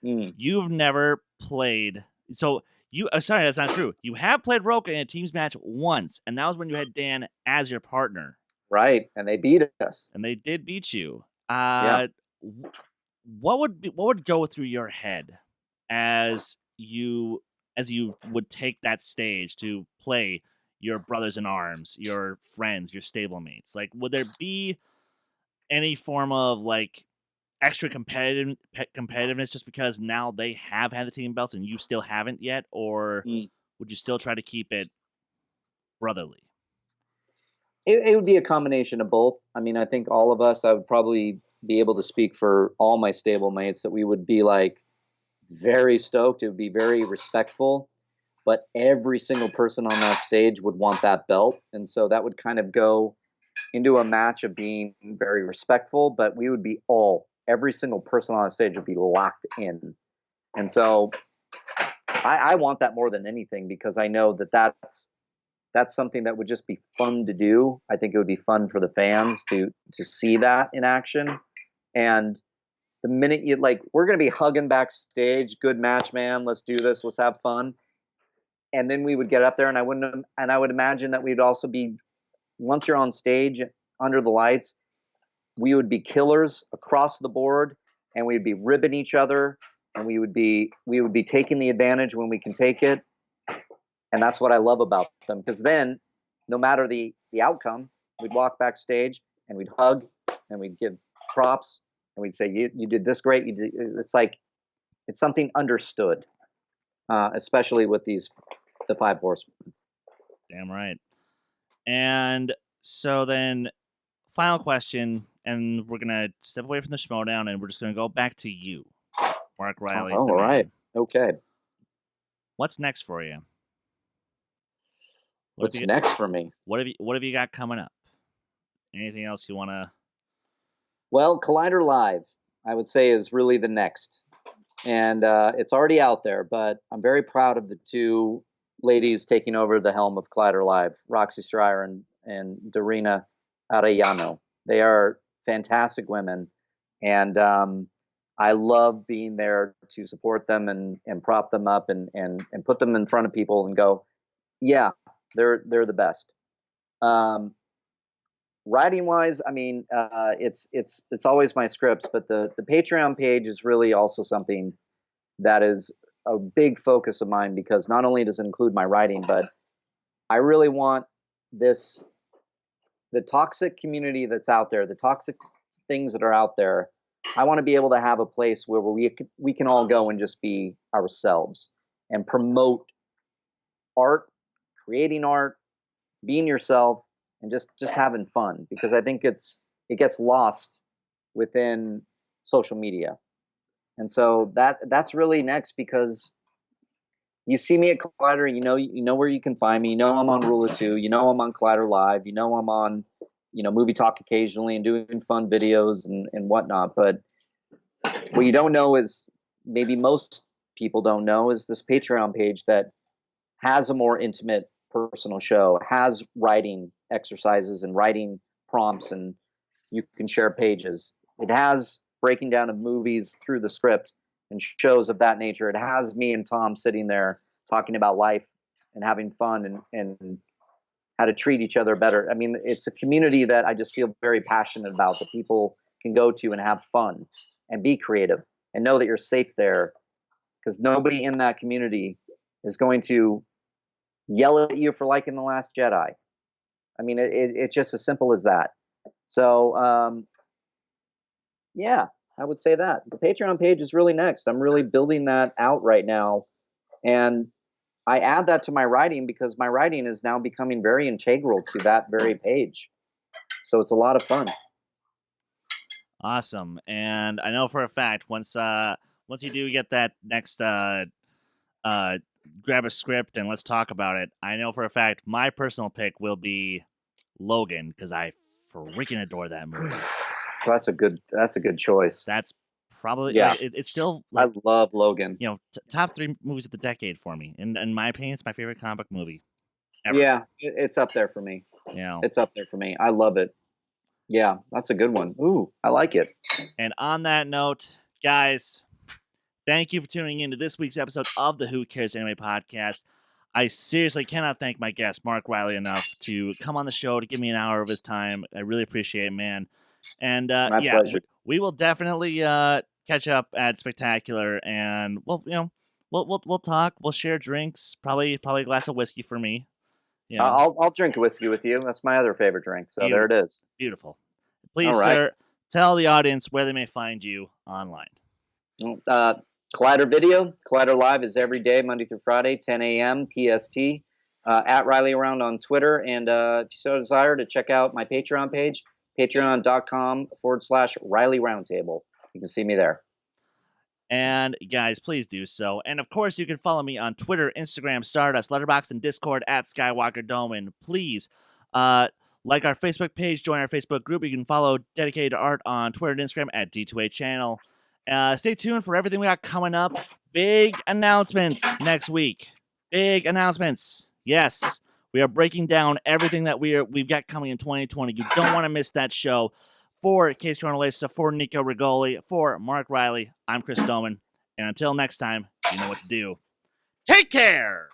You've never played. So sorry, that's not true. You have played Roca in a teams match once, and that was when you had Dan as your partner. Right, and they beat us. And they did beat you. What would go through your head as you would take that stage to play your brothers in arms, your friends, your stablemates? Like, would there be any form of like extra competitiveness just because now they have had the team belts and you still haven't yet, or would you still try to keep it brotherly? It would be a combination of both. I mean, I think all of us, I would probably be able to speak for all my stablemates, that we would be like very stoked. It would be very respectful, but every single person on that stage would want that belt. And so that would kind of go into a match of being very respectful, but we would be every single person on the stage would be locked in. And so I want that more than anything, because I know that's something that would just be fun to do. I think it would be fun for the fans to see that in action. And the minute we're going to be hugging backstage, good match, man, let's do this, let's have fun. And then we would get up there, and I would imagine that we'd also be, once you're on stage under the lights, we would be killers across the board, and we'd be ribbing each other, and we would be taking the advantage when we can take it. And that's what I love about them, because then no matter the outcome, we'd walk backstage and we'd hug and we'd give props and we'd say, you did this great. It's like, it's something understood, especially with the 5 horsemen. Damn right. And so then final question, and we're going to step away from the Schmoedown, and we're just going to go back to you, Mark Reilly. Oh, all right. Okay. What's next for you? What's next for me? What have you got coming up? Anything else you want to? Well, Collider Live, I would say, is really the next. And it's already out there, but I'm very proud of the 2 ladies taking over the helm of Collider Live, Roxy Stryer and Dorina Arellano. They are fantastic women, and I love being there to support them and prop them up and put them in front of people and go, Yeah, they're the best. Writing wise, I mean, it's always my scripts, but the Patreon page is really also something that is a big focus of mine, because not only does it include my writing, but I really want the toxic community that's out there, the toxic things that are out there. I want to be able to have a place where we can all go and just be ourselves and promote art, creating art, being yourself, and just having fun, because I think it gets lost within social media. And so that's really next, because you see me at Collider, you know where you can find me. You know I'm on Rule of Two. You know I'm on Collider Live. You know I'm on, Movie Talk occasionally and doing fun videos and whatnot. But what you don't know is, maybe most people don't know, is this Patreon page that has a more intimate, personal show, has writing exercises and writing prompts, and you can share pages. It has breaking down of movies through the script and shows of that nature. It has me and Tom sitting there talking about life and having fun and how to treat each other better. I mean, it's a community that I just feel very passionate about, that people can go to and have fun and be creative and know that you're safe there, because nobody in that community is going to yell at you for liking The Last Jedi. I mean, it's just as simple as that. So, yeah, I would say that. The Patreon page is really next. I'm really building that out right now. And I add that to my writing, because my writing is now becoming very integral to that very page. So it's a lot of fun. Awesome. And I know for a fact, once you do get that next grab a script and let's talk about it, I know for a fact my personal pick will be Logan, because I freaking adore that movie. That's a good choice. That's probably, yeah. It's still, like, I love Logan. Top 3 movies of the decade for me. In my opinion, it's my favorite comic book movie ever. Yeah, it's up there for me. It's up there for me. I love it. Yeah, that's a good one. Ooh, I like it. And on that note, guys, thank you for tuning in to this week's episode of the Who Cares Anyway podcast. I seriously cannot thank my guest, Mark Reilly, enough to come on the show, to give me an hour of his time. I really appreciate it, man. And my pleasure. We will definitely catch up at Spectacular, and we'll talk. We'll share drinks. Probably a glass of whiskey for me. I'll drink whiskey with you. That's my other favorite drink. So there it is. Beautiful. Please, sir, tell the audience where they may find you online. Collider Video, Collider Live is every day, Monday through Friday, 10 a.m. PST. At Reilly Around on Twitter. And if you so desire to check out my Patreon page, patreon.com/Reilly Roundtable. You can see me there. And guys, please do so. And of course, you can follow me on Twitter, Instagram, Stardust, Letterboxd, and Discord at Skywalker Dohmen. Please like our Facebook page, join our Facebook group. You can follow Dedicated to Art on Twitter and Instagram at D2A Channel. Stay tuned for everything we got coming up. Big announcements next week. Big announcements. Yes, we are breaking down everything that we've got coming in 2020. You don't want to miss that show. For Kees, Cornelisse, for Nico Reilly, for Mark Reilly, I'm Chris Dohmen. And until next time, you know what to do. Take care!